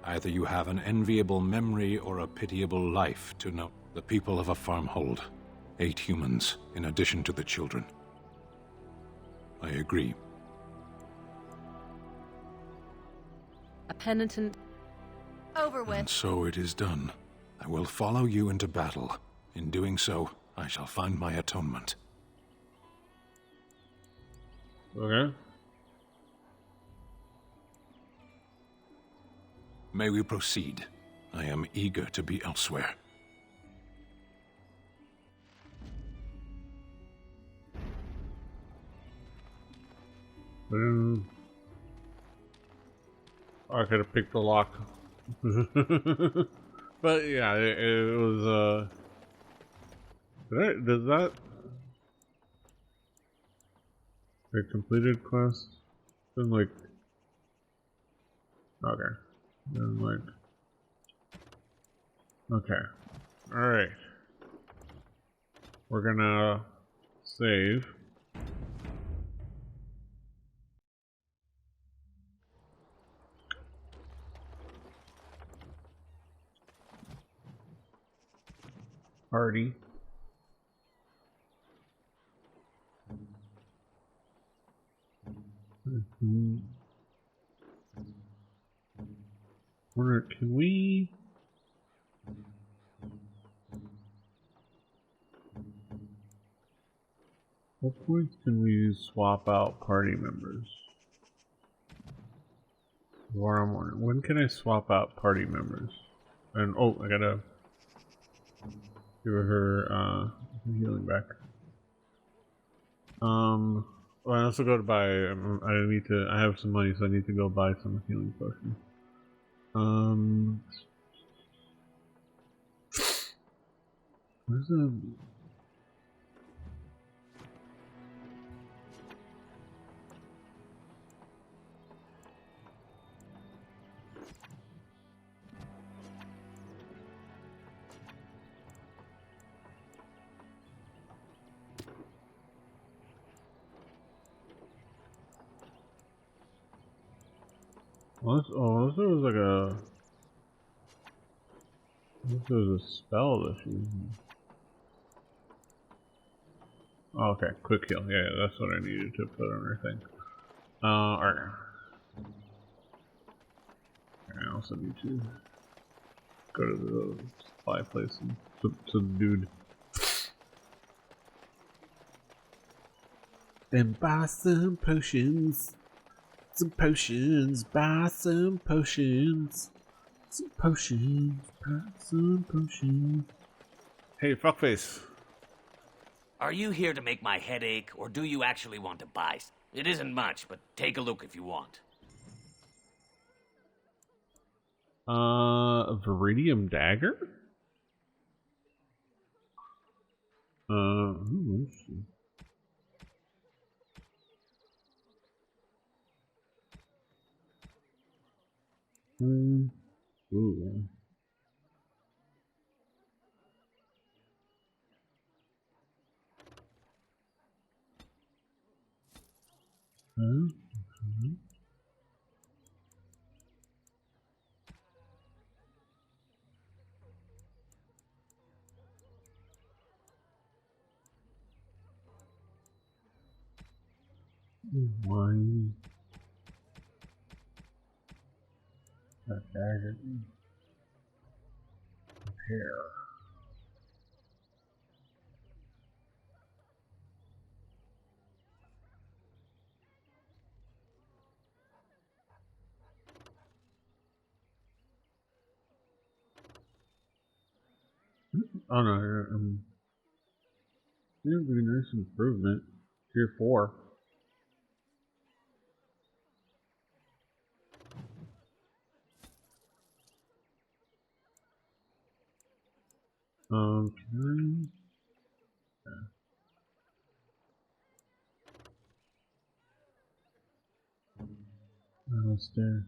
Either you have an enviable memory or a pitiable life to know. The people of a farmhold. 8 humans, in addition to the children. I agree.
A penitent.
Over with.
And so it is done. I will follow you into battle. In doing so, I shall find my atonement.
Okay.
May we proceed? I am eager to be elsewhere.
I could have picked the lock. But yeah, it was does that a completed quest? Then like okay. Then like okay. Alright. We're gonna save. Party. Can we? What points can we swap out party members? When can I swap out party members? And oh, I gotta give her healing back. Well, I also go to buy. I have some money, so I need to go buy some healing potions. Where's the? Unless there was like a. Unless there was a spell that she was. Oh, okay, quick heal. Yeah, that's what I needed to put on her thing. Alright. I also need to go to the supply place and to the dude. And buy some potions. Some potions. Buy some potions. Some potions. Buy some potions. Hey, fuckface.
Are you here to make my head ache, or do you actually want to buy? It isn't much, but take a look if you want.
A Viridium dagger? Let's see. Ooh. Wine. That dagger. Hair. Oh no, seems to be a nice improvement. Tier 4. Can I? Almost there.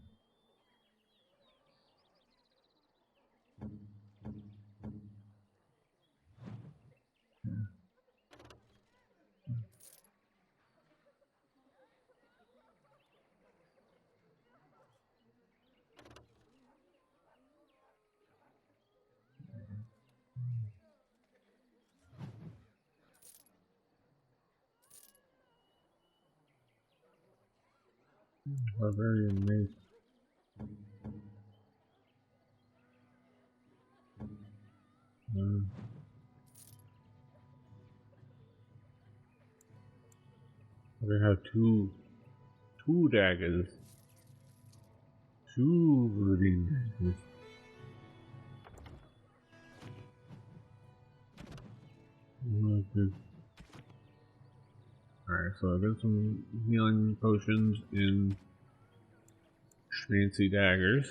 Barbarian mace. We have two daggers. Two rooting daggers. Alright, so I got some healing potions in fancy daggers.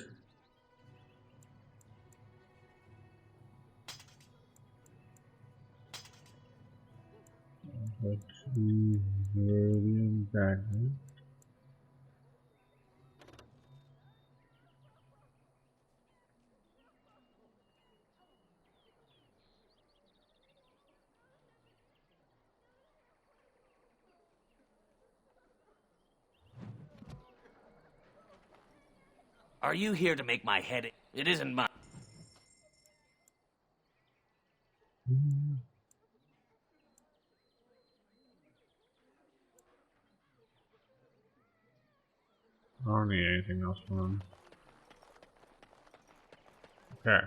Got two Viridian daggers.
Are you here to make my head? It isn't mine.
I don't need anything else from them. Okay.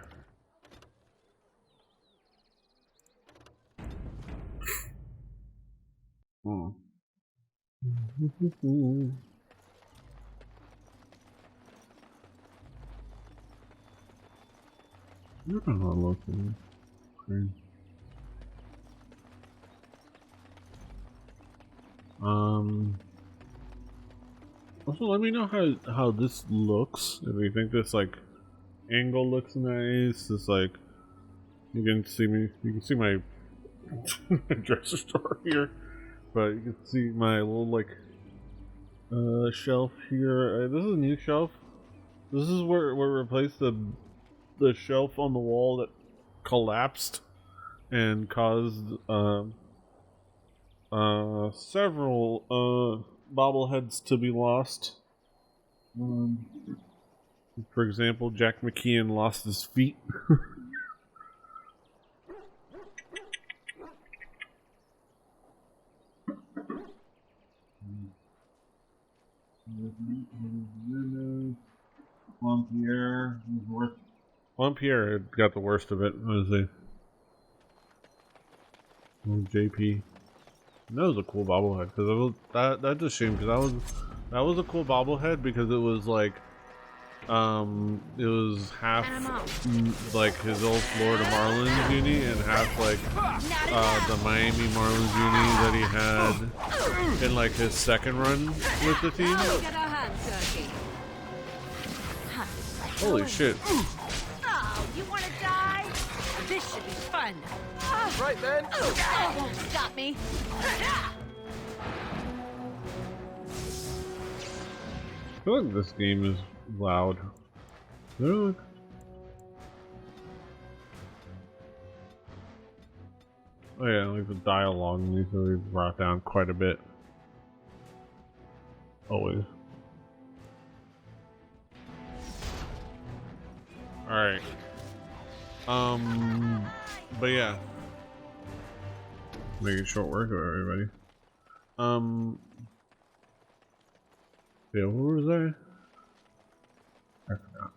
I don't know how to look at this screen. Also, let me know how this looks. If you think this like angle looks nice, it's like you can see me. You can see my dresser store here, but you can see my little like shelf here. This is a new shelf. This is where we replaced the shelf on the wall that collapsed and caused several bobbleheads to be lost. For example, Jack McKeon lost his feet. Juan Pierre got the worst of it. What is he? JP. That was a cool bobblehead because that's a shame because that was a cool bobblehead because it was like it was half like his old Florida Marlins uni and half like the Miami Marlins uni that he had in like his second run with the team. Holy shit.
Oh, you want to die? This should be fun.
Right then.
That won't stop me.
I feel like this game is loud. Really? Oh yeah, like the dialogue needs to be brought down quite a bit. Always. Alright. But yeah. Making short work of everybody. Yeah, what was I? I forgot.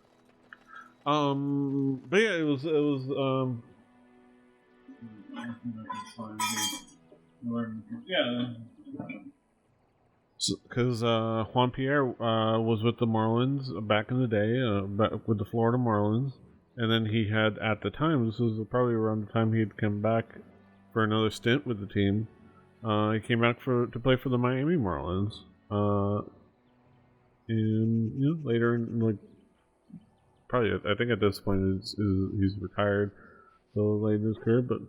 But yeah, it was yeah. Because Juan Pierre was with the Marlins back in the day, back with the Florida Marlins, And then he had, at the time, this was probably around the time he had come back for another stint with the team. He came back to play for the Miami Marlins. And later, like probably, I think at this point he's retired so late in his career, but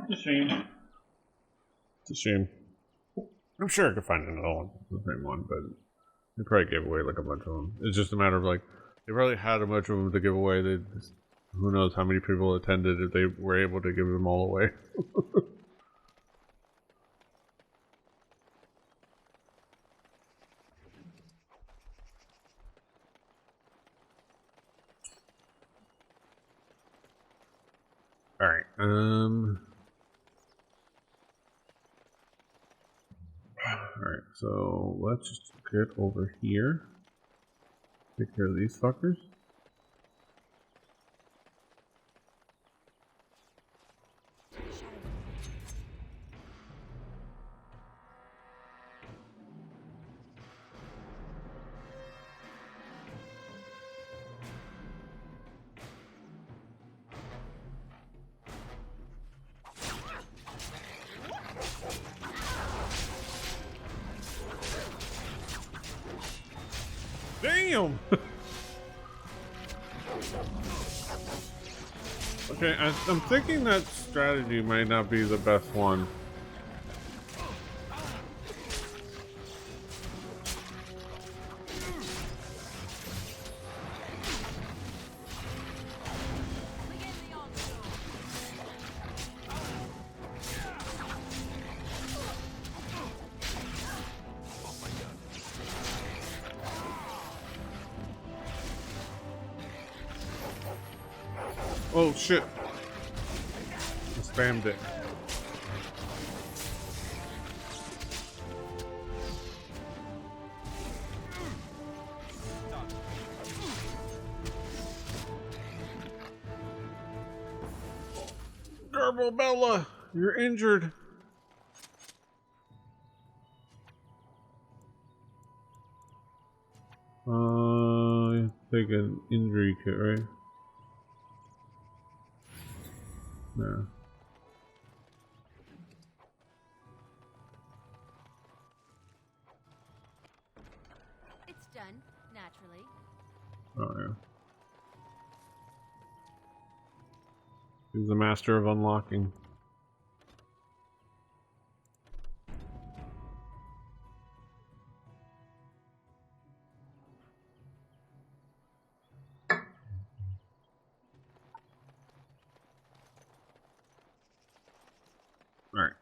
it's a shame. It's a shame. I'm sure I could find another one, the same one, but they probably gave away like a bunch of them. It's just a matter of like they probably had a bunch of them to give away. They just, who knows how many people attended if they were able to give them all away. Alright, alright, so let's just get over here. Take care of these fuckers. Damn! Okay, I'm thinking that strategy might not be the best one. Oh shit! I spammed it. Garbo Bella, you're injured. Take an injury kit, right? No.
It's done, naturally.
Oh yeah. He's the master of unlocking. Alright,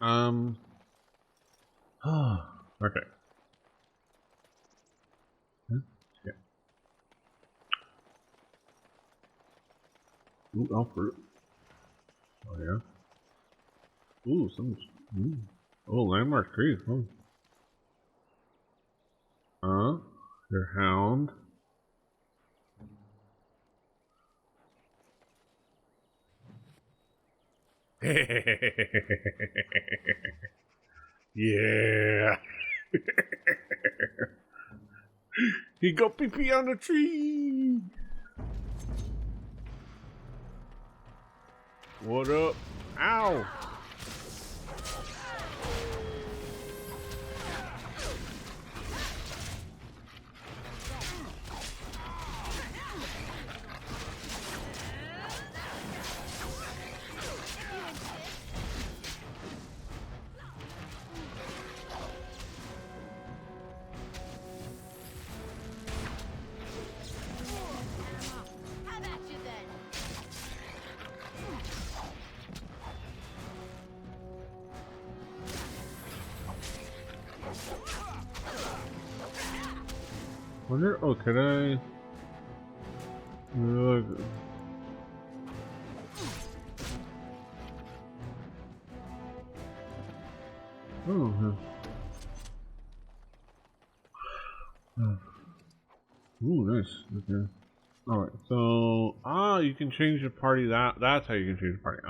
okay. Yeah. Ooh, elf fruit. Oh yeah. Ooh, some. Oh, landmark trees. Oh. Your hound. Yeah. He got pee-pee on the tree. What up? Ow. Wonder, oh, could I? Oh, ooh, nice. Okay. Alright, so you can change the party. That's how you can change the party.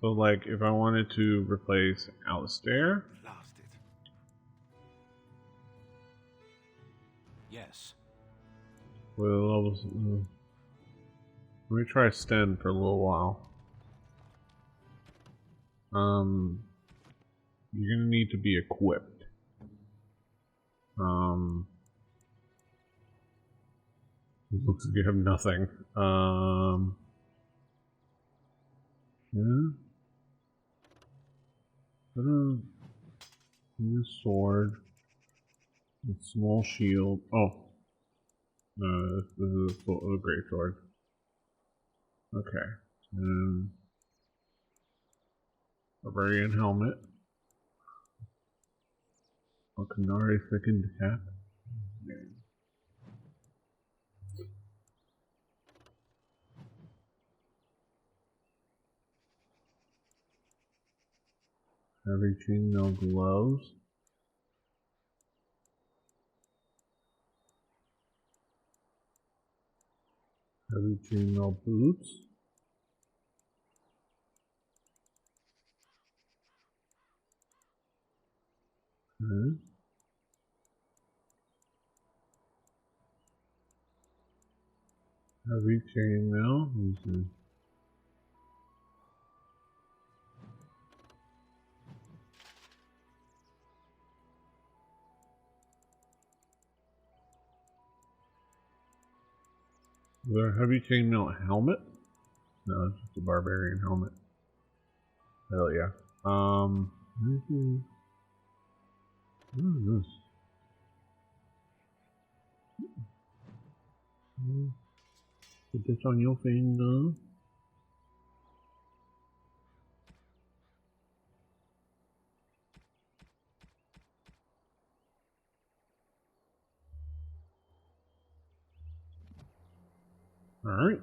So like if I wanted to replace Alistair.
Yes.
Well, let me try Sten for a little while. You're gonna need to be equipped. It looks like you have nothing. Yeah. Use sword. A small shield. Oh. No, this is a great sword. Okay. Barbarian helmet. A Canary thickened cap. Heavy chainmail gloves. Heavy chainmail boots. Okay. Heavy chainmail. Let me see. Is there a heavy chainmail helmet? No, it's just a barbarian helmet. Hell yeah. What is this? Put this on your finger. Alright.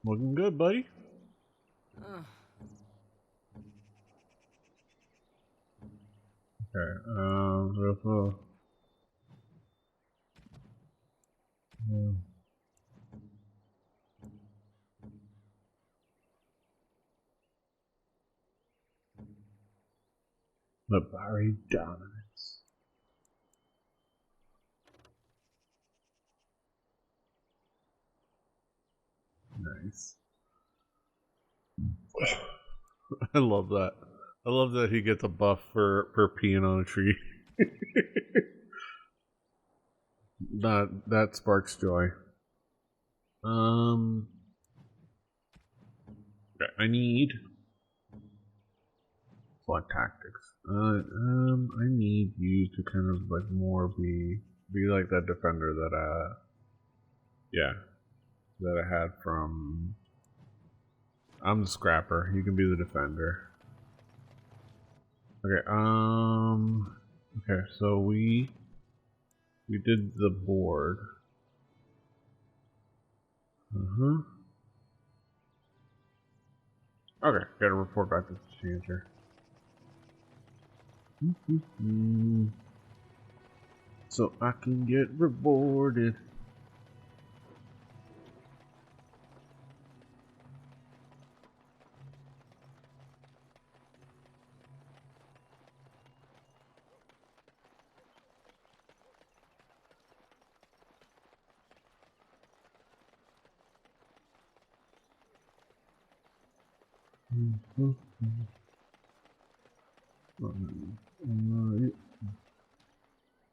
Looking good, buddy. Okay, the Barry Dominance. Nice. I love that. I love that he gets a buff for peeing on a tree. That sparks joy. Okay, I need select tactics. I need you to kind of like more be like that defender that yeah, that I had from. I'm the scrapper. You can be the defender. Okay. Okay. So we did the board. Okay. Gotta report back to the changer. So I can get rewarded.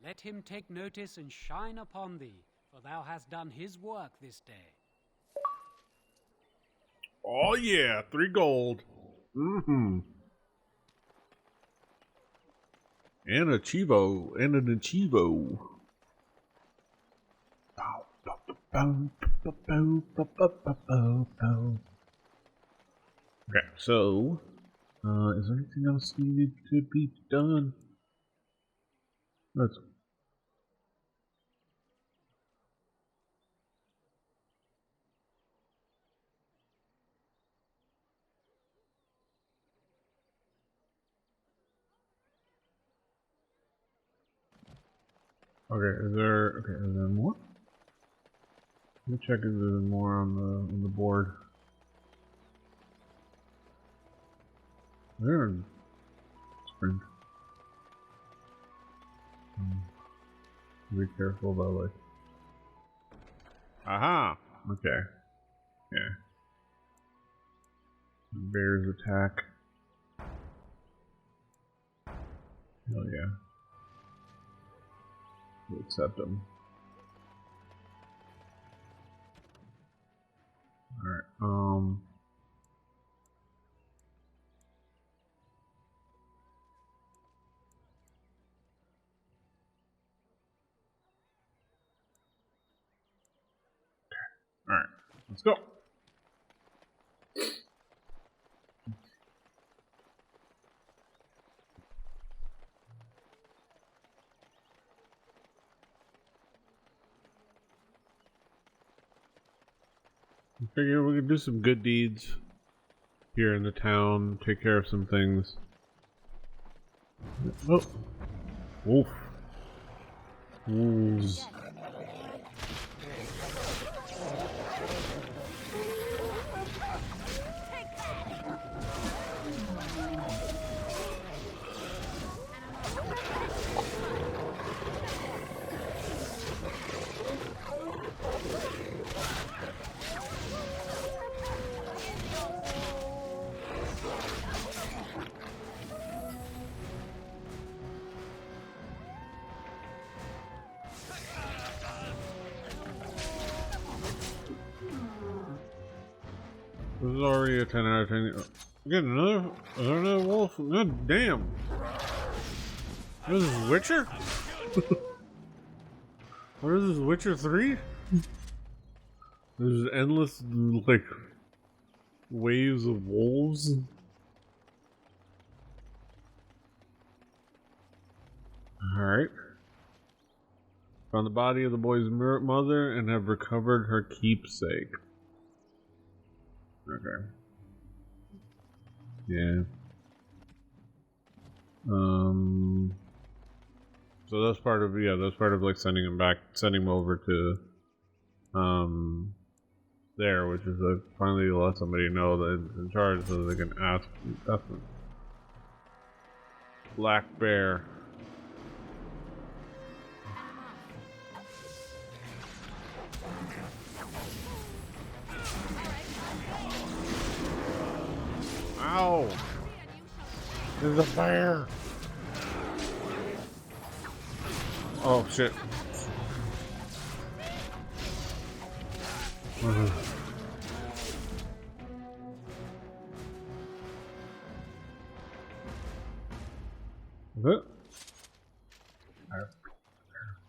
Let him take notice and shine upon thee, for thou hast done his work this day.
Oh yeah, 3 gold. And a Chivo. And an Achivo. Okay, so is there anything else needed to be done? That's okay. Is there more? Let me check if there's more on the board. There. Sprint. Be careful about like. Aha! Okay. Yeah. Bears attack. Hell yeah. We'll accept them. Alright, Alright, let's go. I figure we could do some good deeds here in the town, take care of some things. Oh! Wolf. Wolves. This is already a 10 out of 10. Again, another wolf. God damn. This is Witcher? What is this, Witcher 3? There's endless, like, waves of wolves. Alright. Found the body of the boy's mother and have recovered her keepsake. Okay. Yeah. So that's part of, yeah, that's part of like sending him over to there, which is like finally let somebody know that it's in charge so they can ask. Black Bear. Ow! There's a bear! Oh shit. Is it?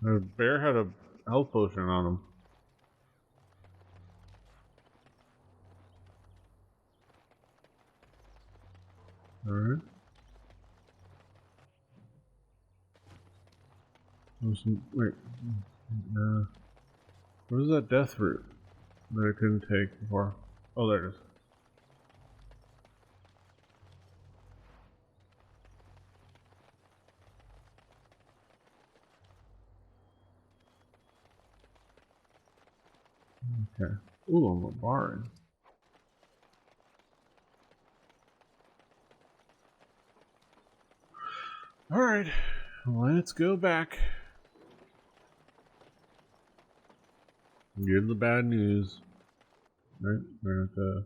The bear had a health potion on him. Alright. Wait. What is that death root that I couldn't take before? Oh, there it is. Okay. Ooh, I'm a bard. Alright, let's go back. Give the bad news. Right? We're at the...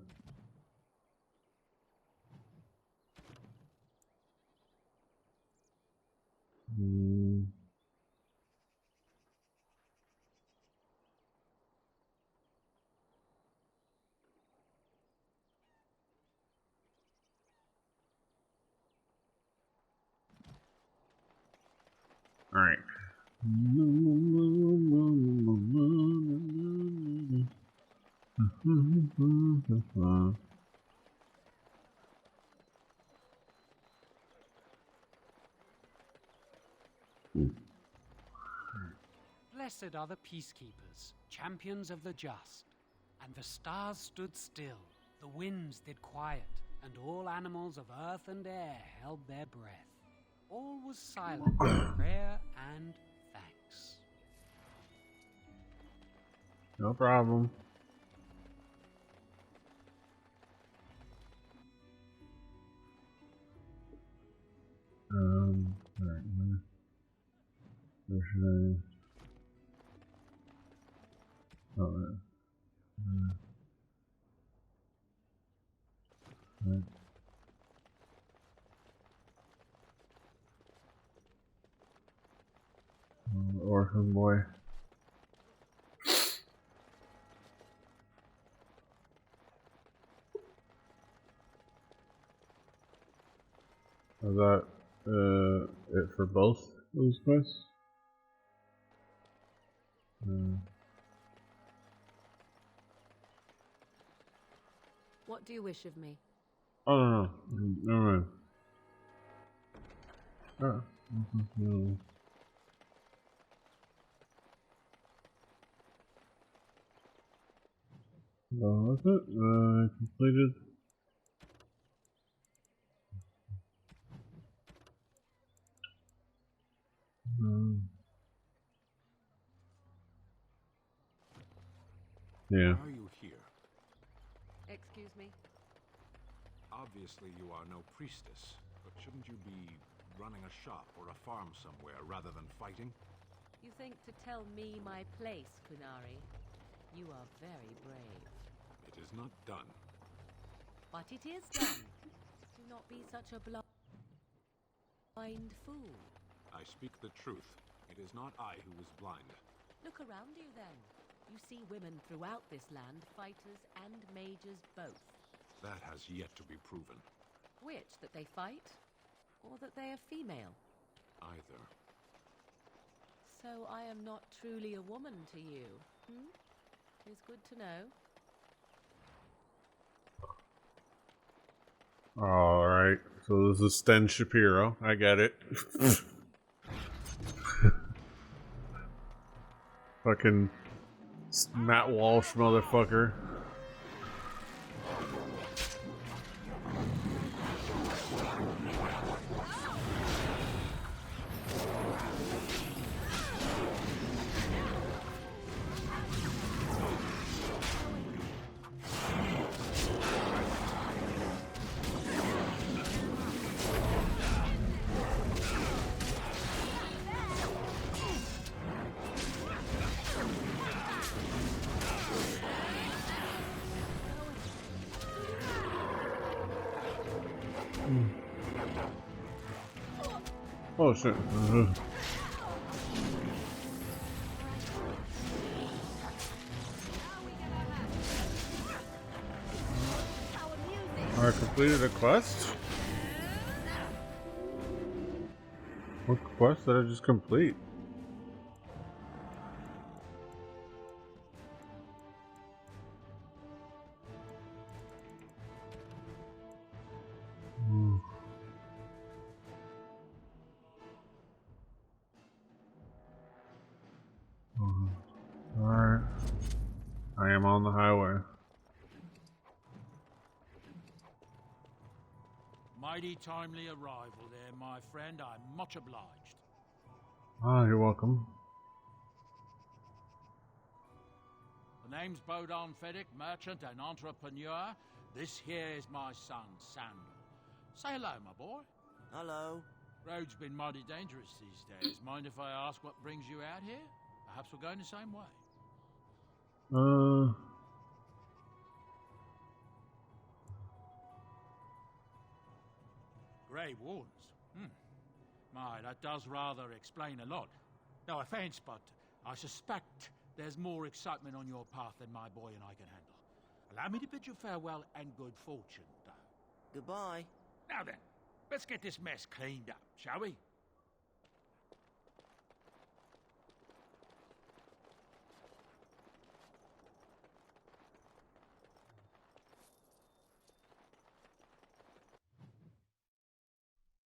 Alright.
Blessed are the peacekeepers, champions of the just. And the stars stood still, the winds did quiet, and all animals of earth and air held their breath. All was silent, prayer and thanks.
No problem. Alright, where should I... Alright. Right. Orphan boy. Is that it for both those quests?
What do you wish of me?
Oh no, never mind. Oh, no. Oh, that's it. Completed. Yeah.
Why are you here?
Excuse me?
Obviously you are no priestess, but shouldn't you be running a shop or a farm somewhere rather than fighting?
You think to tell me my place, Kunari? You are very brave.
It is not done.
But it is done. Do not be such a blind fool.
I speak the truth. It is not I who is blind.
Look around you then. You see women throughout this land, fighters and mages both.
That has yet to be proven.
Which, that they fight, or that they are female?
Either.
So I am not truly a woman to you, hmm? It's good to know.
Alright, so this is Sten Shapiro. I get it. Fucking Matt Walsh motherfucker. Oh shit. I completed a quest? What quest did I just complete? Alright. I am on the highway.
Mighty timely arrival there, my friend. I'm much obliged.
Ah, you're welcome.
The name's Bodon Fedek, merchant and entrepreneur. This here is my son, Sandal. Say hello, my boy.
Hello.
Road's been mighty dangerous these days. Mind if I ask what brings you out here? Perhaps we're going the same way. Grey Wardens. My, that does rather explain a lot. No offense, but I suspect there's more excitement on your path than my boy and I can handle. Allow me to bid you farewell and good fortune, though.
Goodbye.
Now then, let's get this mess cleaned up, shall we?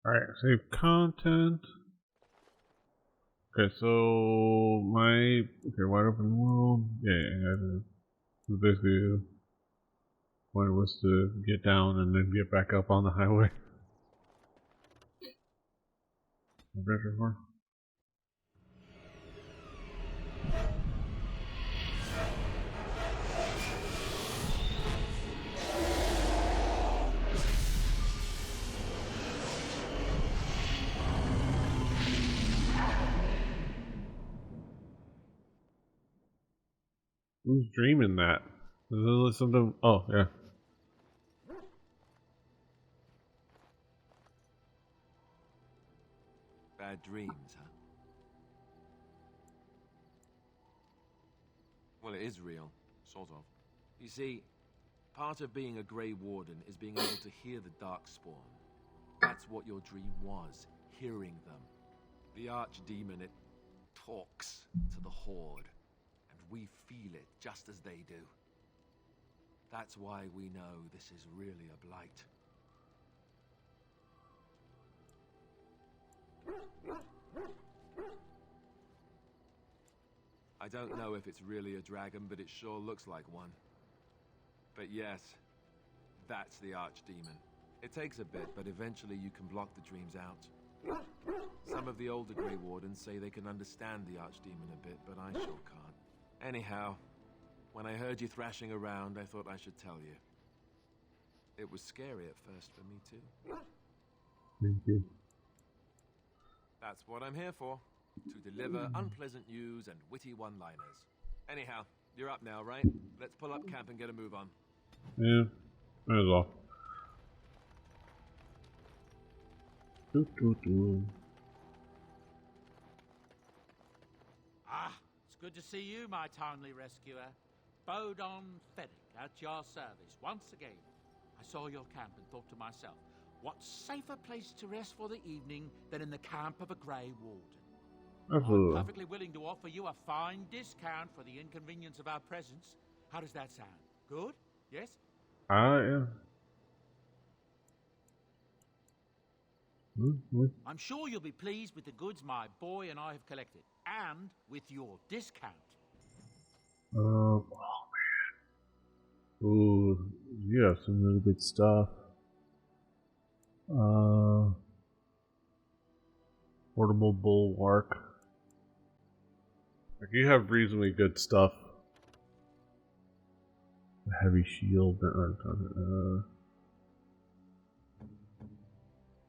Alright, save content. Okay, so wide open world. Yeah, so basically point was to get down and then get back up on the highway. Adventure 4. Who's dreaming that? Is this something? Oh, yeah.
Bad dreams, huh? Well, it is real, sort of. You see, part of being a Grey Warden is being able to hear the Darkspawn. That's what your dream was, hearing them. The Archdemon, it talks to the Horde, and we feel it just as they do. That's why we know this is really a blight. I don't know if it's really a dragon, but it sure looks like one. But yes, that's the Archdemon. It takes a bit, but eventually you can block the dreams out. Some of the older Grey Wardens say they can understand the Archdemon a bit, but I sure can't. Anyhow, when I heard you thrashing around, I thought I should tell you. It was scary at first for me, too.
Thank you.
That's what I'm here for. To deliver unpleasant news and witty one-liners. Anyhow, you're up now, right? Let's pull up camp and get a move on.
Yeah, might as well.
Ah, it's good to see you, my timely rescuer. Bodon Feddick, at your service once again. I saw your camp and thought to myself, what safer place to rest for the evening than in the camp of a Grey Warden?
Absolutely.
I'm perfectly willing to offer you a fine discount for the inconvenience of our presence. How does that sound? Good? Yes?
Yeah.
I'm sure you'll be pleased with the goods my boy and I have collected, and with your discount.
Oh man. Ooh, you have some really good stuff. Portable bulwark. Like, you have reasonably good stuff. A heavy shield.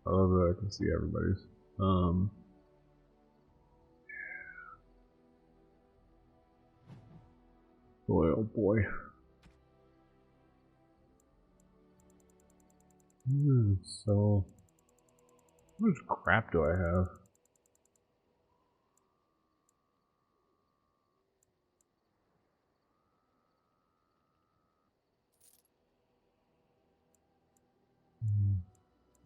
I love that I can see everybody's. Boy, oh boy. So, how much crap do I have?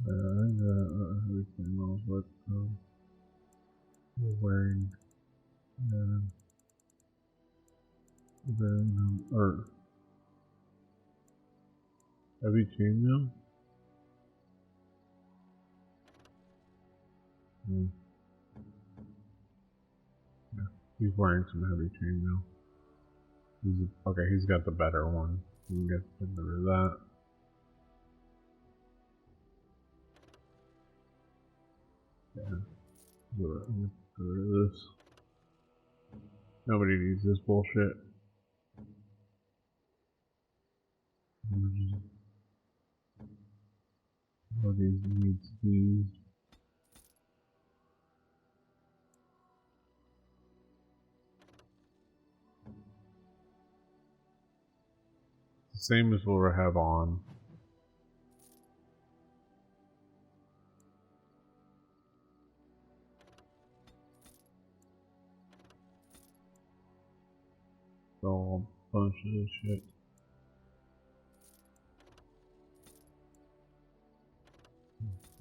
I got everything else, but we're wearing or heavy chainmail. Yeah, he's wearing some heavy chainmail. Okay, he's got the better one. We can get rid of that. Yeah, get rid of this. Nobody needs this bullshit. Nobody needs these. Same as what I have on. So, a bunch of this shit.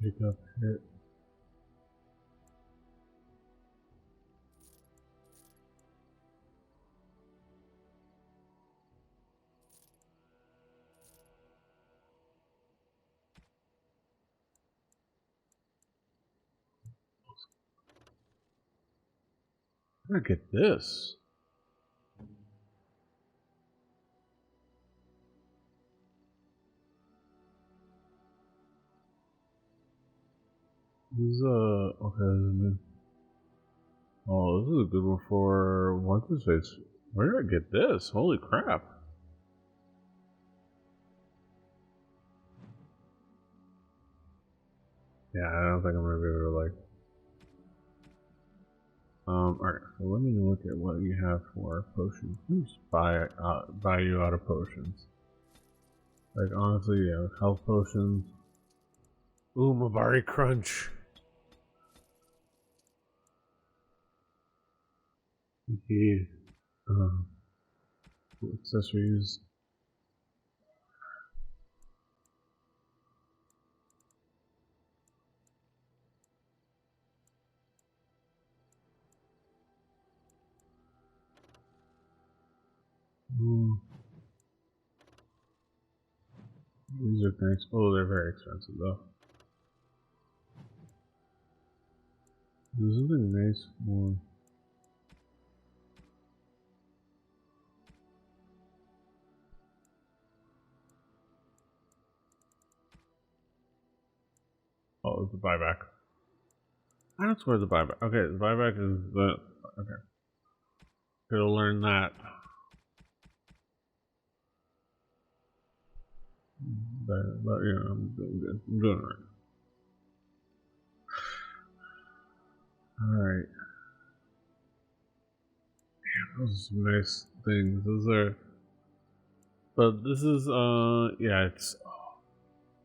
Pick up hit. Look at this. This is okay. Oh, this is a good one for what's his face. Where did I get this? Holy crap! Yeah, I don't think I'm gonna be able to Alright, so let me look at what you have for potions. Let me just buy you out of potions. Like, honestly, yeah, health potions. Ooh, Mabari Crunch. Yeah. Accessories. These are things. Oh, they're very expensive though. There's something nice more. Oh, it's a buyback. I don't swear the buyback. Okay, the buyback is the. Okay. Gotta learn that. But you know, I'm doing good. I'm doing alright. Alright. Those are some nice things. Those are. But this is, yeah, it's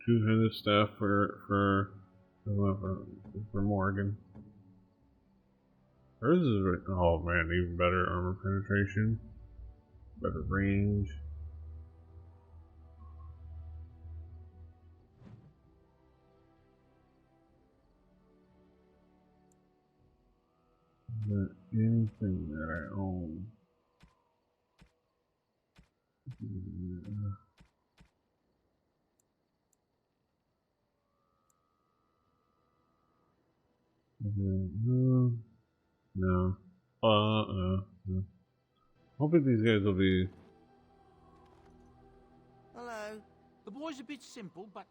200 staff for Morgan. Hers is, oh man, even better armor penetration, better range. Is there anything that I own? No. No. No. Hoping these guys will be.
Hello. The boy's a bit simple, but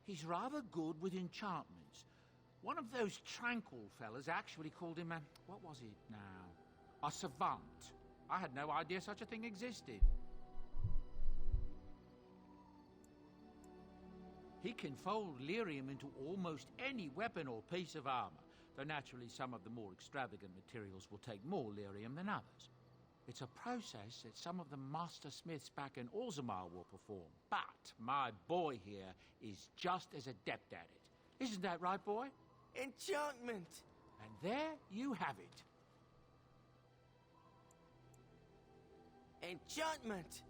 he's rather good with enchantments. One of those tranquil fellas actually called him a... what was it now? A savant. I had no idea such a thing existed. He can fold lyrium into almost any weapon or piece of armor, though naturally some of the more extravagant materials will take more lyrium than others. It's a process that some of the master smiths back in Orzammar will perform, but my boy here is just as adept at it. Isn't that right, boy?
Enchantment!
And there you have it.
Enchantment!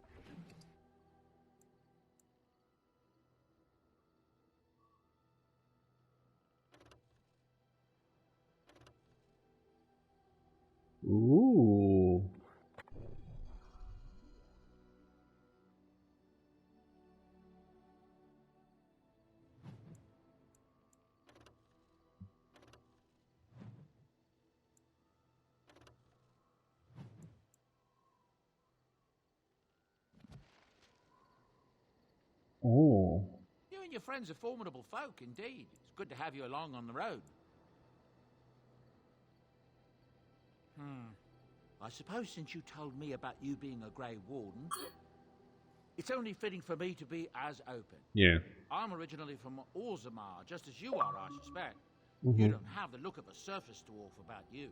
Ooh. Oh.
You and your friends are formidable folk, indeed. It's good to have you along on the road. I suppose since you told me about you being a Grey Warden, it's only fitting for me to be as open.
Yeah.
I'm originally from Orzammar, just as you are, I suspect.
Mm-hmm.
You don't have the look of a surface dwarf about you.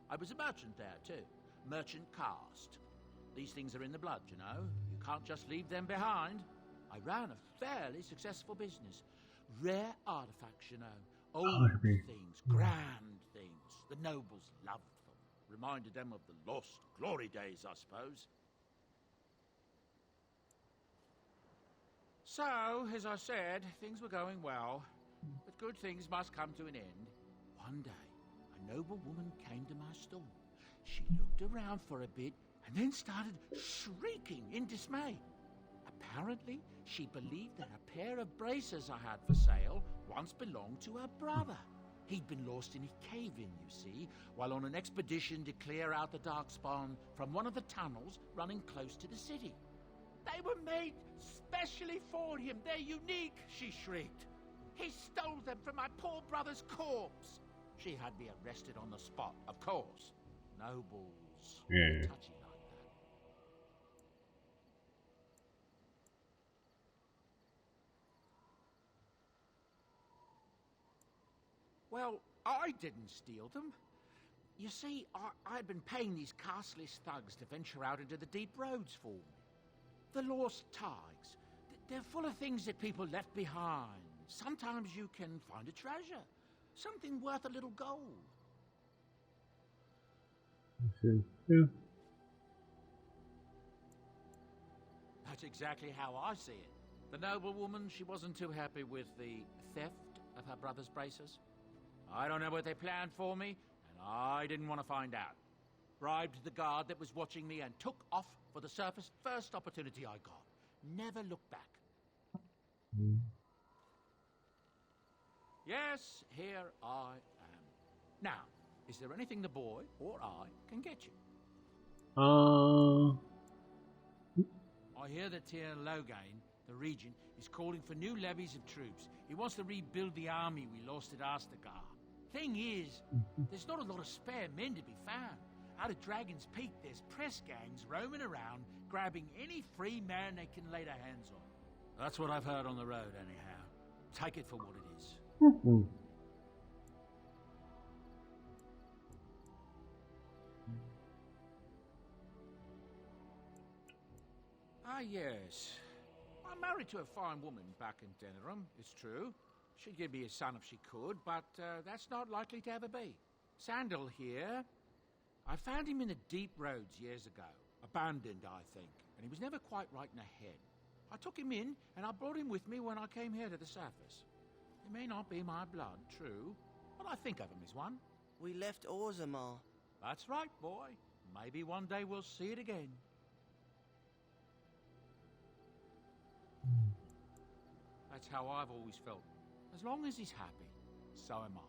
I was a merchant there, too. Merchant caste. These things are in the blood, you know. You can't just leave them behind. I ran a fairly successful business. Rare artifacts, you know. Old things, grand things. The nobles loved them. Reminded them of the lost glory days, I suppose. So, as I said, things were going well. But good things must come to an end. One day, a noble woman came to my stall. She looked around for a bit and then started shrieking in dismay. Apparently, she believed that a pair of braces I had for sale once belonged to her brother. He'd been lost in a cave-in, you see, while on an expedition to clear out the Darkspawn from one of the tunnels running close to the city. They were made specially for him. They're unique, she shrieked. He stole them from my poor brother's corpse. She had me arrested on the spot, of course. Nobles.
Yeah.
Touchy like that. Well, I didn't steal them. You see, I'd been paying these castless thugs to venture out into the deep roads for me. The lost tides. They're full of things that people left behind. Sometimes you can find a treasure. Something worth a little gold.
I see. Yeah.
That's exactly how I see it. The noblewoman, she wasn't too happy with the theft of her brother's braces. I don't know what they planned for me, and I didn't want to find out. Bribed the guard that was watching me and took off for the surface first opportunity I got. Never looked back. Yes, here I am. Now, is there anything the boy or I can get you? I hear that Tyr Loghain, the regent, is calling for new levies of troops. He wants to rebuild the army we lost at Astagar. Thing is, there's not a lot of spare men to be found. Out of Dragon's Peak, there's press gangs roaming around, grabbing any free man they can lay their hands on. That's what I've heard on the road, anyhow. Take it for what it is. Ah, yes. I'm married to a fine woman back in Denerim, it's true. She'd give me a son if she could, but that's not likely to ever be. Sandal here. I found him in the deep roads years ago. Abandoned, I think, and he was never quite right in the head. I took him in, and I brought him with me when I came here to the surface. He may not be my blood, true, but I think of him as one.
We left Orzammar.
That's right, boy. Maybe one day we'll see it again. That's how I've always felt. As long as he's happy, so am I.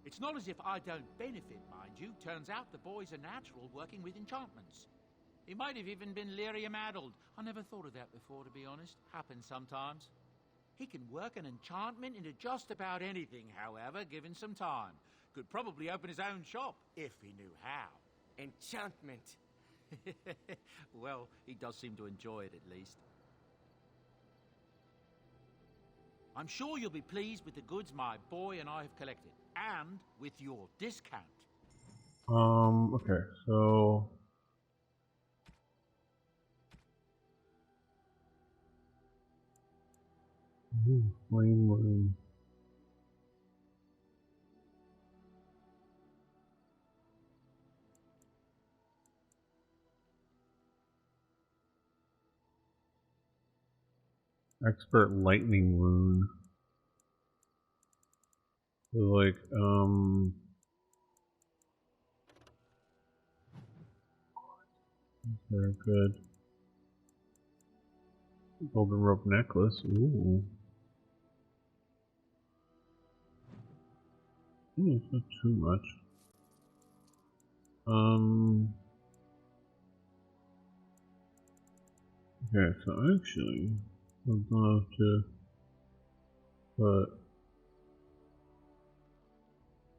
It's not as if I don't benefit, mind you. Turns out the boy's a natural working with enchantments. He might have even been lyrium-addled. I never thought of that before, to be honest. Happens sometimes. He can work an enchantment into just about anything, however, given some time. Could probably open his own shop, if he knew how.
Enchantment.
Well, he does seem to enjoy it, at least. I'm sure you'll be pleased with the goods my boy and I have collected, and with your discount.
Okay, so... Flame room. Expert lightning rune. So like, very good. Golden rope necklace. Ooh. It's not too much. Okay, so actually, I'm gonna have to put,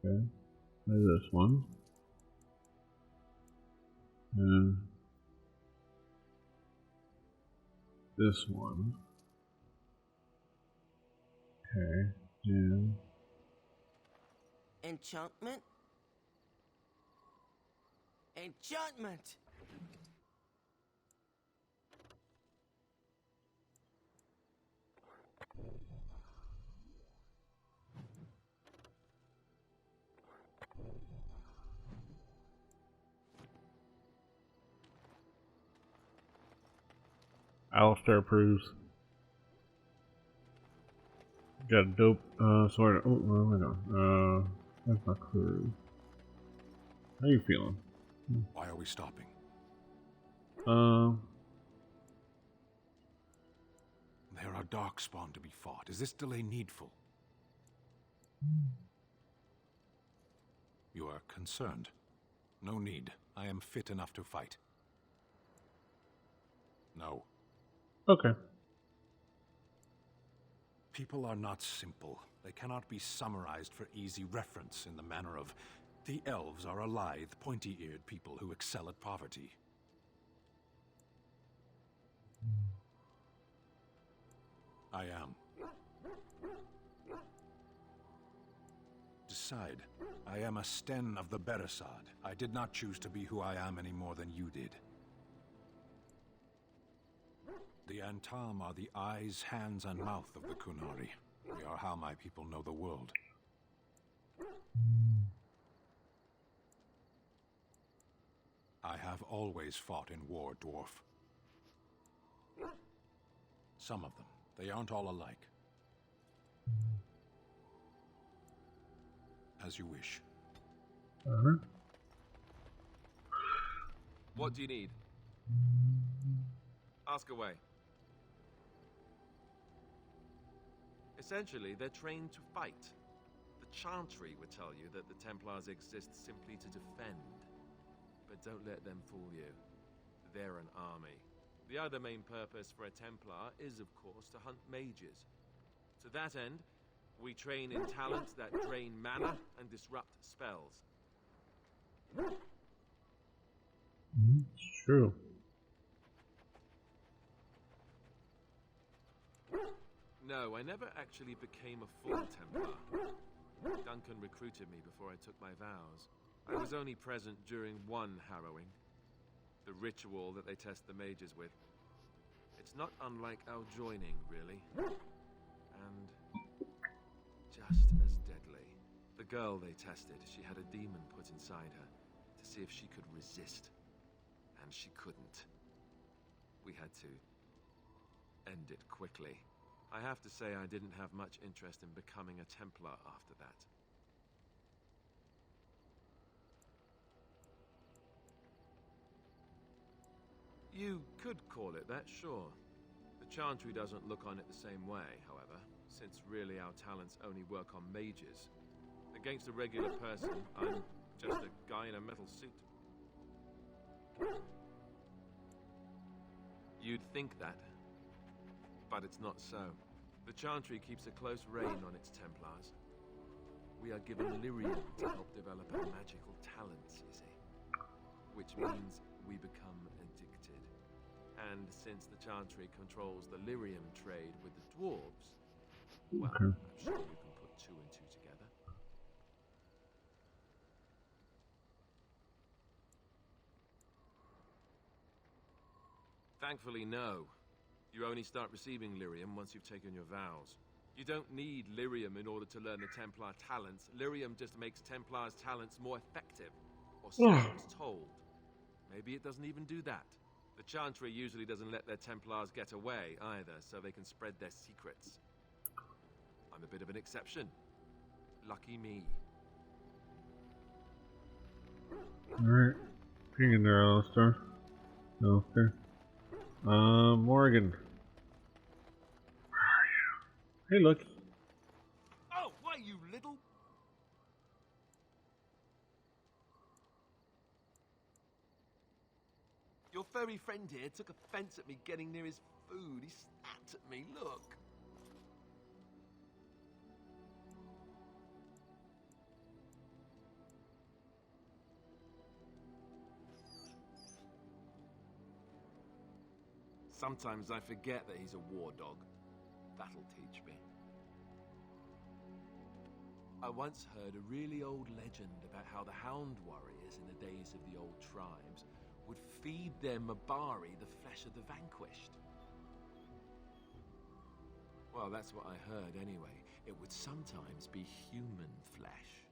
okay, there's this one, and this one, okay, and
Enchantment? Enchantment!
Alistair approves. Got a dope sort of. Oh, where am I going? That's my crew. How you feeling?
Why are we stopping? There are darkspawn to be fought. Is this delay needful? You are concerned. No need. I am fit enough to fight. No.
Okay.
People are not simple. They cannot be summarized for easy reference in the manner of the elves are a lithe, pointy-eared people who excel at poverty. I am. aside. I am a Sten of the Beresad. I did not choose to be who I am any more than you did. The Antam are the eyes, hands, and mouth of the Kunari. We are how my people know the world. I have always fought in war, dwarf. Some of them. They aren't all alike. As you wish.
What do you need? Ask away. Essentially, they're trained to fight. The Chantry would tell you that the Templars exist simply to defend. But don't let them fool you. They're an army. The other main purpose for a Templar is, of course, to hunt mages. To that end, we train in talents that drain mana and disrupt spells.
It's true.
No, I never actually became a full Templar. Duncan recruited me before I took my vows. I was only present during one harrowing. The ritual that they test the mages with. It's not unlike our joining, really. And just as deadly. The girl they tested, she had a demon put inside her to see if she could resist. And she couldn't. We had to end it quickly. I have to say I didn't have much interest in becoming a Templar after that. You could call it that, sure. The Chantry doesn't look on it the same way, however, since really our talents only work on mages. Against a regular person, I'm just a guy in a metal suit. You'd think that, but it's not so. The Chantry keeps a close rein on its Templars. We are given lyrium to help develop our magical talents, you see. Which means we become addicted. And since the Chantry controls the lyrium trade with the dwarves, well, I'm sure you can put two and two together. Thankfully, no. You only start receiving lyrium once you've taken your vows. You don't need lyrium in order to learn the Templar talents. Lyrium just makes Templars' talents more effective. Or so I was told. Maybe it doesn't even do that. The Chantry usually doesn't let their Templars get away either, so they can spread their secrets. I'm a bit of an exception. Lucky me.
Alright. Hang in there, Alistair. Okay. Morgan. Where are you? Hey, look.
Oh, why, you little... Your furry friend here took offense at me getting near his food. He snapped at me, look. Sometimes I forget that he's a war dog. That'll teach me. I once heard a really old legend about how the Hound warriors in the days of the old tribes would feed their Mabari the flesh of the vanquished. Well, that's what I heard anyway. It would sometimes be human flesh.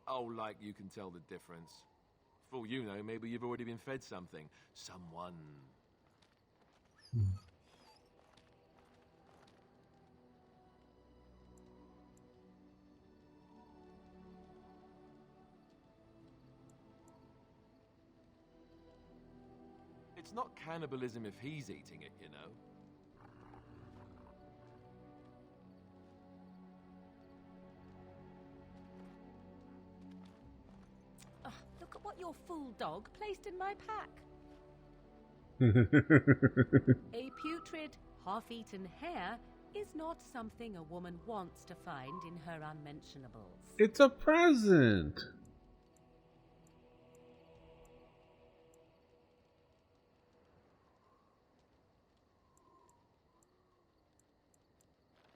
Oh, like you can tell the difference. For all you know, maybe you've already been fed something. Someone. It's not cannibalism if he's eating it, you know.
Look at what your fool dog placed in my pack. A putrid, half-eaten hare is not something a woman wants to find in her unmentionables.
It's a present.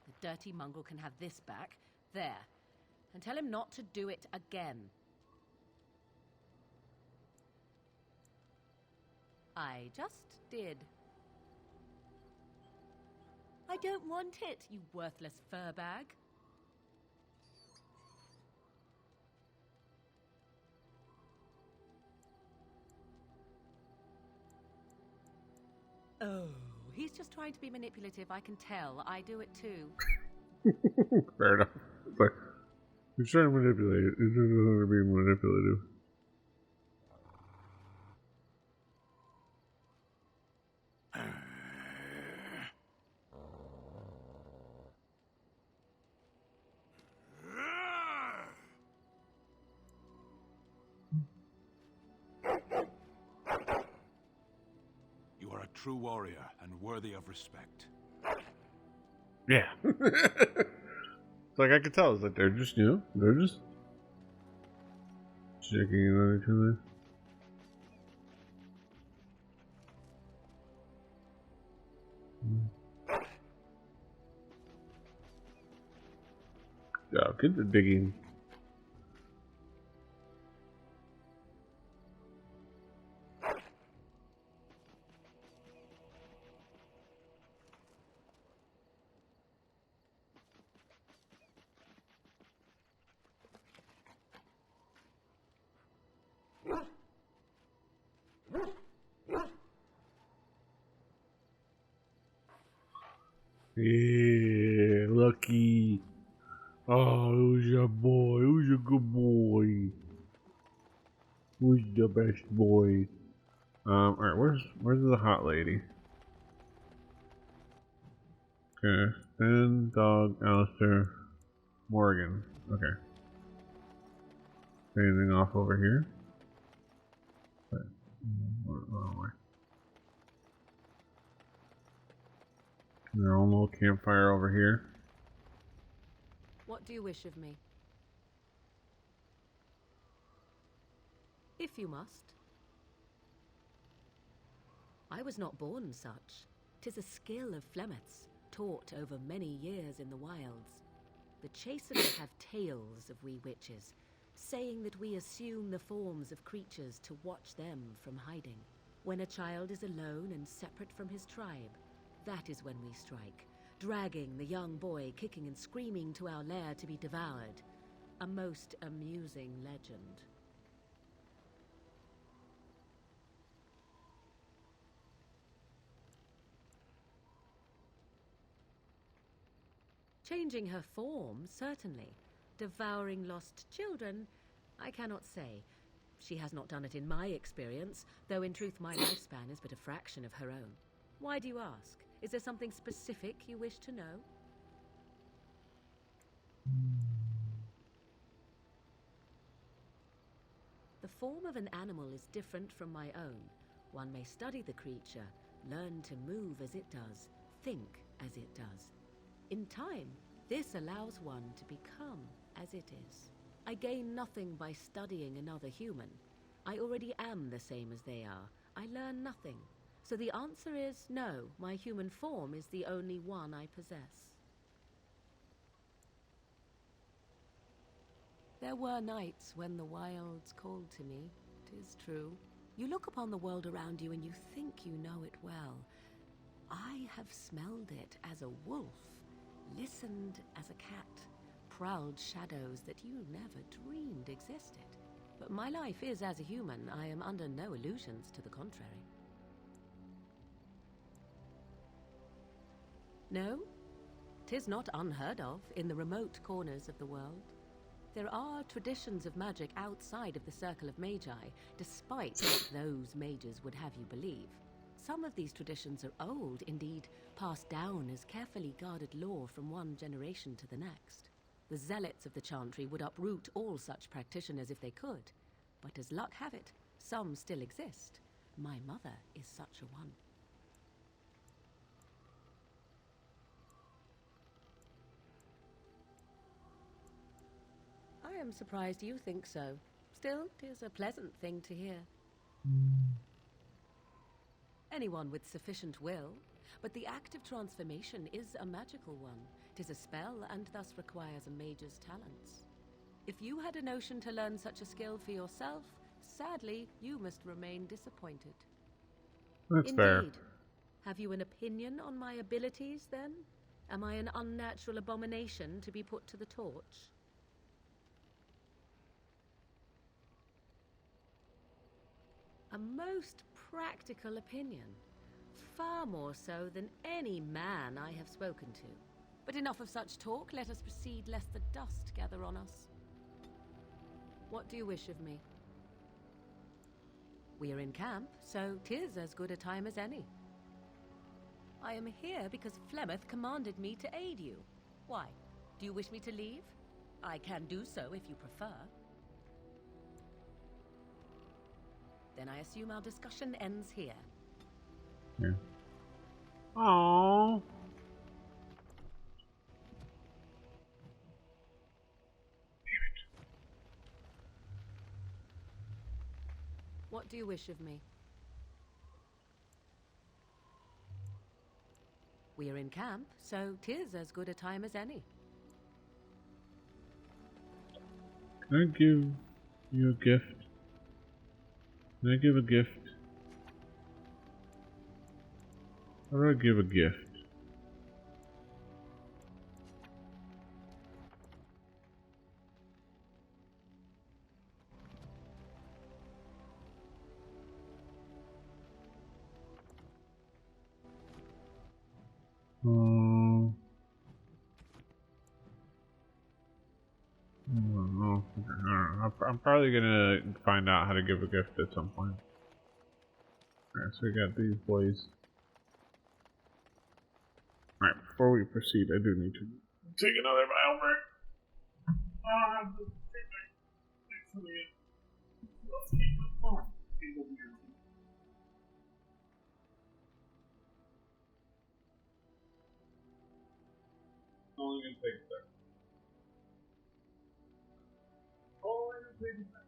The that dirty mongrel can have this back. There. And tell him not to do it again. I just did. I don't want it, you worthless fur bag. Oh, he's just trying to be manipulative, I can tell. I do it too.
Fair enough. It's like, he's trying to manipulate it. He's just trying to be manipulative.
You are a true warrior and worthy of respect.
Yeah. It's like I could tell. It's like they're just, they're just checking in on each other. Yeah, get the digging. Yeah, lucky. Oh, who's your boy? Who's your good boy? Who's the best boy? Alright, where's the hot lady? Okay, Stan, Dog, Alistair, Morgan. Okay. Anything off over here? Wrong way. Their own little campfire over here.
What do you wish of me? If you must. I was not born such. 'Tis a skill of Flemeth's, taught over many years in the wilds. The Chastened have tales of we witches, saying that we assume the forms of creatures to watch them from hiding. When a child is alone and separate from his tribe, that is when we strike, dragging the young boy kicking and screaming to our lair to be devoured. A most amusing legend. Changing her form, certainly. Devouring lost children, I cannot say. She has not done it in my experience, though in truth my lifespan is but a fraction of her own. Why do you ask? Is there something specific you wish to know? The form of an animal is different from my own. One may study the creature, learn to move as it does, think as it does. In time, this allows one to become as it is. I gain nothing by studying another human. I already am the same as they are. I learn nothing. So the answer is no, my human form is the only one I possess. There were nights when the wilds called to me, 'tis true. You look upon the world around you and you think you know it well. I have smelled it as a wolf, listened as a cat, prowled shadows that you never dreamed existed. But my life is as a human. I am under no illusions to the contrary. No, 'tis not unheard of in the remote corners of the world. There are traditions of magic outside of the circle of magi, despite what those mages would have you believe. Some of these traditions are old, indeed, passed down as carefully guarded lore from one generation to the next. The zealots of the chantry would uproot all such practitioners if they could. But as luck have it, some still exist. My mother is such a one. I am surprised you think so. Still, 'tis a pleasant thing to hear. Anyone with sufficient will, but the act of transformation is a magical one. 'Tis a spell, and thus requires a mage's talents. If you had a notion to learn such a skill for yourself, sadly, you must remain disappointed.
That's
Indeed.
fair.
Have you an opinion on my abilities, then? Am I an unnatural abomination to be put to the torch? A most practical opinion. Far more so than any man I have spoken to. But enough of such talk, let us proceed lest the dust gather on us. What do you wish of me? We are in camp, so 'tis as good a time as any. I am here because Flemeth commanded me to aid you. Why? Do you wish me to leave? I can do so if you prefer. Then I assume our discussion ends here.
Yeah. Aww.
What do you wish of me? We are in camp, so 'tis as good a time as any.
Can I give you a gift? Can I give a gift? How do I give a gift? I don't know. I'm probably gonna find out how to give a gift at some point. Alright, so we got these boys. Alright, before we proceed, I do need to take another bio break. I don't have the thing next to me. Let's keep it going. It's only gonna take a second. Only gonna take a second.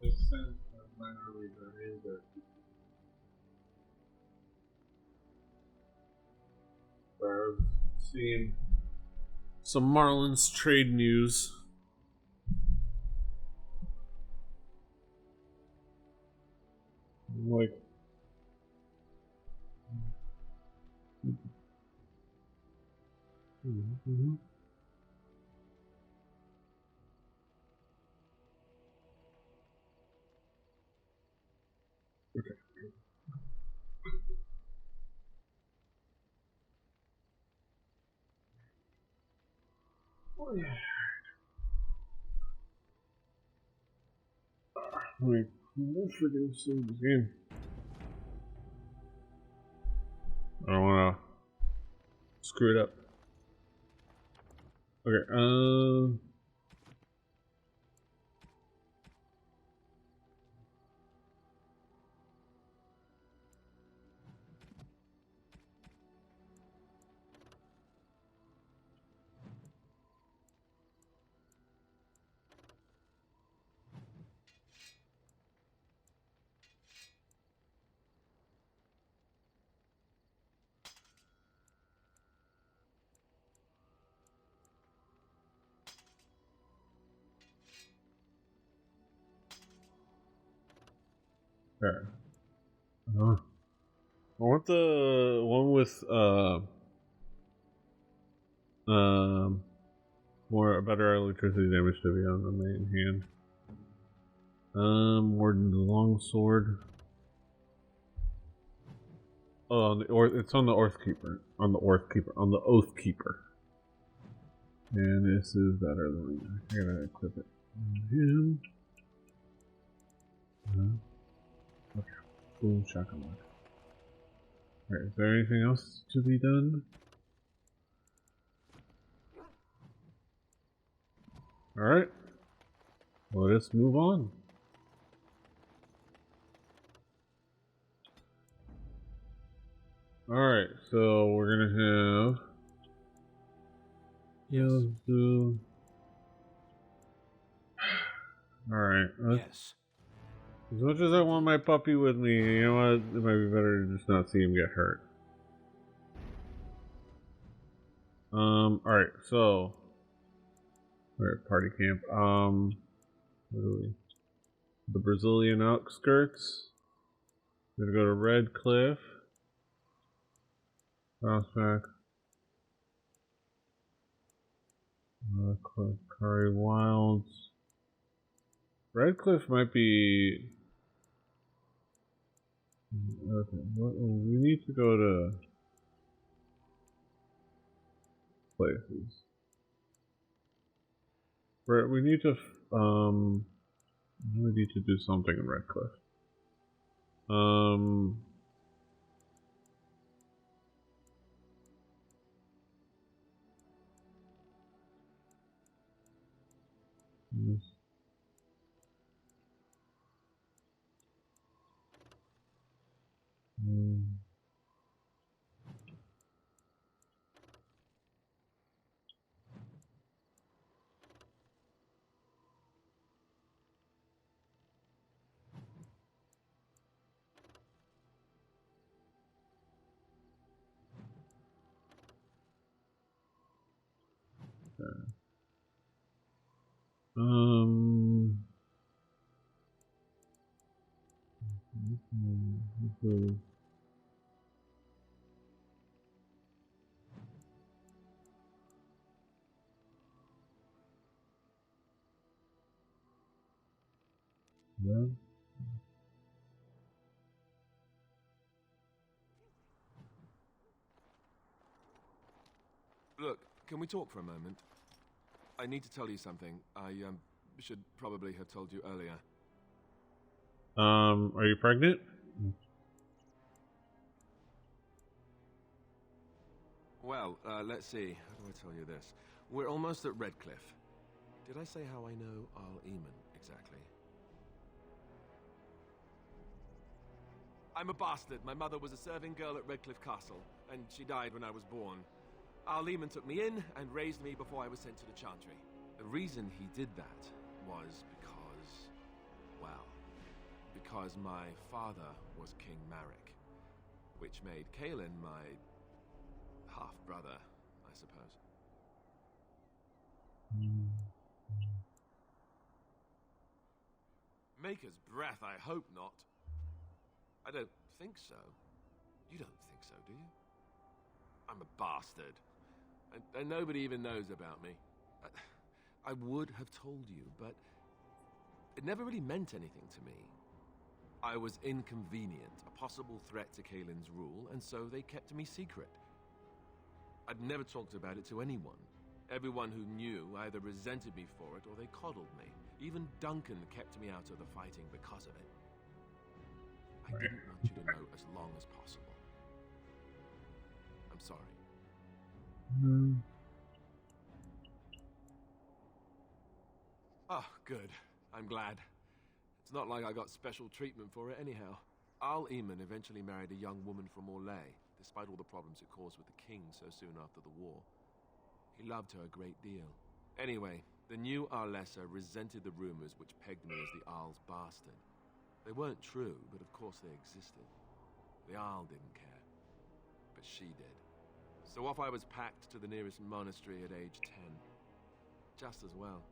This sense of memory there is there. Where I've seen some Marlins trade news. Like, Mm-hmm. Okay. Oh, yeah. Let me freaking save this game. I don't wanna screw it up. Okay, okay. I want the one with more better electricity damage to be on the main hand. More than the long sword. Oh, it's on the Oath Keeper. On the Oath Keeper. And this is better than I gotta equip it. Okay. Boom shakalaka. Alright, is there anything else to be done? Alright. Let us move on. Alright, so we're gonna have Alright,
yes.
As much as I want my puppy with me, you know what? It might be better to just not see him get hurt. Alright, so alright, party camp. What do we? The Brazilian outskirts. We're gonna go to Red Cliff. Prospect. Curry Wilds. Red Cliff might be. Okay, we need to go to places. We need to. We need to do something in Red Cliff. Yes. Yeah.
Look, can we talk for a moment? I need to tell you something. I should probably have told you earlier.
Are you pregnant?
Well, let's see. How do I tell you this? We're almost at Redcliffe. Did I say how I know Arl Eamon exactly? I'm a bastard. My mother was a serving girl at Redcliffe Castle, and she died when I was born. Arl Eamon took me in and raised me before I was sent to the Chantry. The reason he did that was because my father was King Marek, which made Kaelin my half-brother, I suppose. Maker's breath, I hope not. I don't think so. You don't think so, do you? I'm a bastard. And nobody even knows about me. I would have told you, but it never really meant anything to me. I was inconvenient, a possible threat to Kaelin's rule, and so they kept me secret. I'd never talked about it to anyone. Everyone who knew either resented me for it or they coddled me. Even Duncan kept me out of the fighting because of it. I didn't want you to know as long as possible. I'm sorry. Oh, good. I'm glad. It's not like I got special treatment for it anyhow. Arl Eamon eventually married a young woman from Orlais, despite all the problems it caused with the king so soon after the war. He loved her a great deal. Anyway, the new Arlessa resented the rumors which pegged me as the Arl's bastard. They weren't true, but of course they existed. The Arl didn't care, but she did. So off I was packed to the nearest monastery at age 10. Just as well.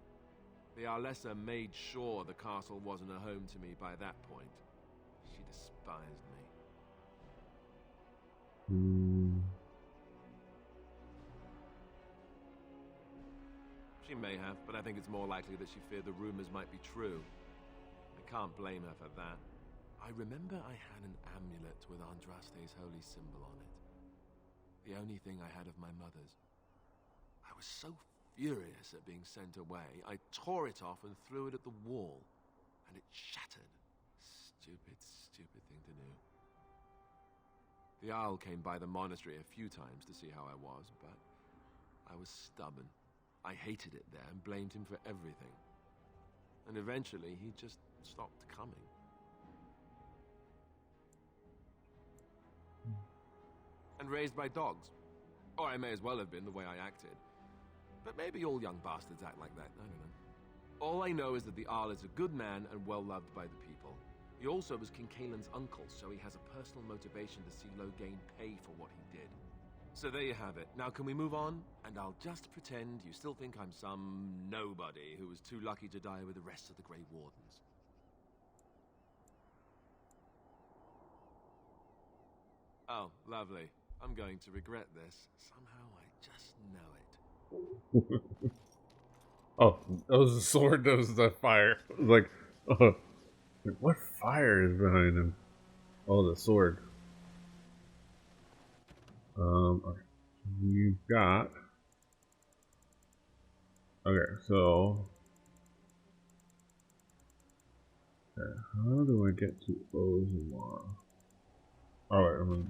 The Arlessa made sure the castle wasn't a home to me by that point. She despised me. She may have, but I think it's more likely that she feared the rumors might be true. I can't blame her for that. I remember I had an amulet with Andraste's holy symbol on it. The only thing I had of my mother's. I was so furious at being sent away, I tore it off and threw it at the wall, and it shattered. Stupid, stupid thing to do. The Owl came by the monastery a few times to see how I was, but I was stubborn. I hated it there and blamed him for everything. And eventually, he just stopped coming. And raised by dogs. Or I may as well have been the way I acted. But maybe all young bastards act like that, I don't know. All I know is that the Arl is a good man and well-loved by the people. He also was King Kaelin's uncle, so he has a personal motivation to see Loghain pay for what he did. So there you have it. Now can we move on? And I'll just pretend you still think I'm some nobody who was too lucky to die with the rest of the Grey Wardens. Oh, lovely. I'm going to regret this. Somehow I just know it.
Oh, that was the sword, that was the fire. I was like, oh, what fire is behind him? Oh, the sword. Okay. You've got... Okay, so... Okay, how do I get to Ozamar? Alright, I'm gonna...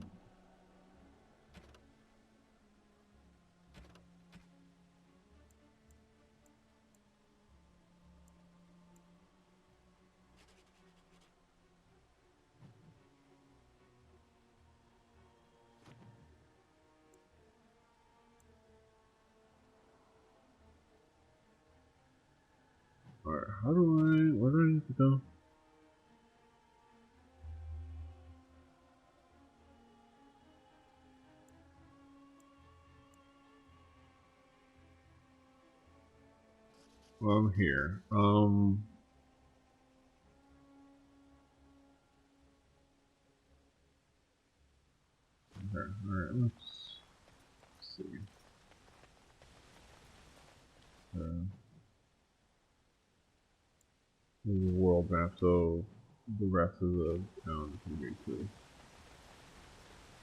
Alright, where do I need to go? Well, I'm here. Okay, alright, let's see. This is a world map, so the rest of the town can be too.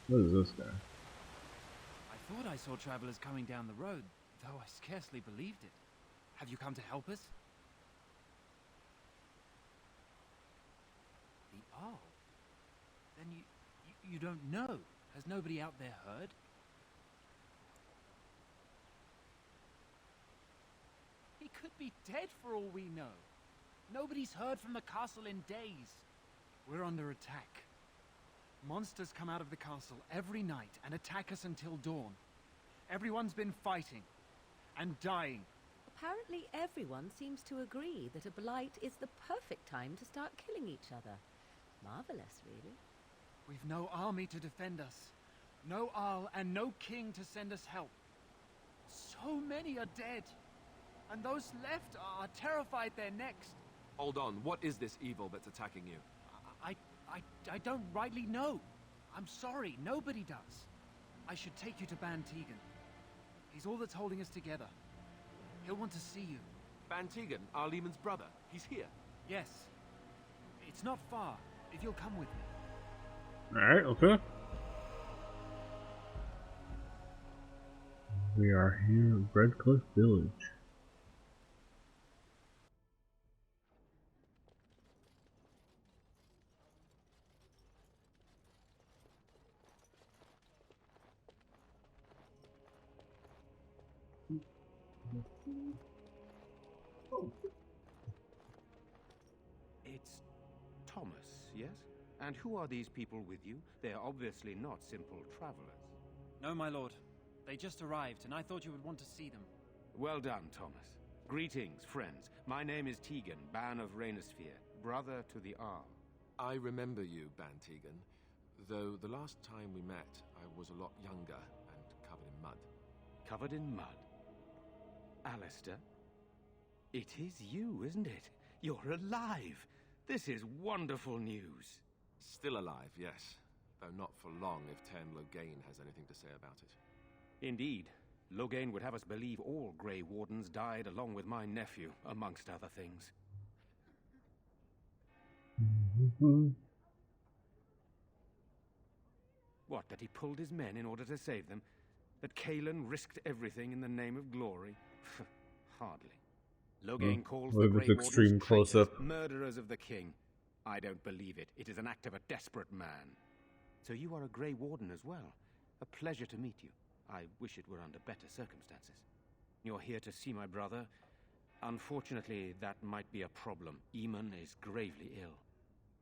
What is this guy?
I thought I saw travelers coming down the road, though I scarcely believed it. Have you come to help us? The Arl? Then you don't know. Has nobody out there heard? He could be dead for all we know. Nobody's heard from the castle in days. We're under attack. Monsters come out of the castle every night and attack us until dawn. Everyone's been fighting and dying.
Apparently everyone seems to agree that a blight is the perfect time to start killing each other. Marvelous, really.
We've no army to defend us. No Arl and no king to send us help. So many are dead. And those left are terrified they're next.
Hold on, what is this evil that's attacking you?
I don't rightly know. I'm sorry, nobody does. I should take you to Ban Tegan. He's all that's holding us together. He'll want to see you.
Van Tegan, Arlemon's brother. He's here.
Yes. It's not far, if you'll come with me.
Alright, okay. We are here at Redcliffe Village.
It's Thomas, yes? And who are these people with you? They are obviously not simple travelers.
No, my lord. They just arrived, and I thought you would want to see them.
Well done, Thomas. Greetings, friends. My name is Tegan, Ban of Rainersphere, brother to the Arl.
I remember you, Van Tegan, though the last time we met, I was a lot younger and covered in mud.
Covered in mud? Alistair? It is you, isn't it? You're alive! This is wonderful news.
Still alive, yes. Though not for long if Tern Loghain has anything to say about it.
Indeed. Loghain would have us believe all Grey Wardens died along with my nephew, amongst other things. What, that he pulled his men in order to save them? That Cailan risked everything in the name of glory? Hardly. Loghain calls the Grey
extreme
Wardens
close-up.
traitors, murderers of the king. I don't believe it. It is an act of a desperate man. So you are a Grey Warden as well. A pleasure to meet you. I wish it were under better circumstances. You're here to see my brother. Unfortunately, that might be a problem. Eamon is gravely ill.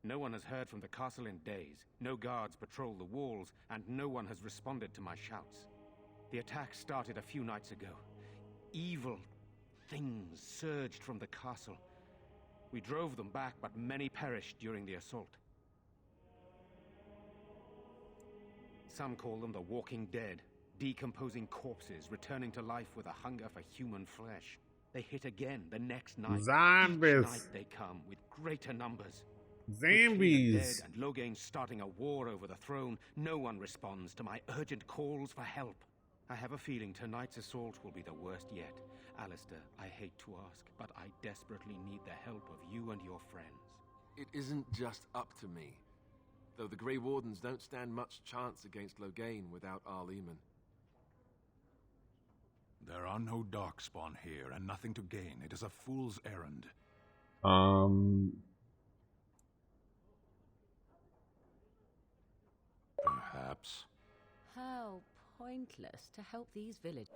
No one has heard from the castle in days. No guards patrol the walls, and no one has responded to my shouts. The attack started a few nights ago. Evil things surged from the castle. We drove them back, but many perished during the assault. Some call them the Walking Dead, decomposing corpses returning to life with a hunger for human flesh. They hit again the next night.
Zombies.
Each night they come with greater numbers.
Zombies.
Dead and Loghain starting a war over the throne, no one responds to my urgent calls for help. I have a feeling tonight's assault will be the worst yet. Alistair, I hate to ask, but I desperately need the help of you and your friends.
It isn't just up to me. Though the Grey Wardens don't stand much chance against Loghain without Arleman.
There are no darkspawn here, and nothing to gain. It is a fool's errand. Perhaps.
How pointless to help these villagers.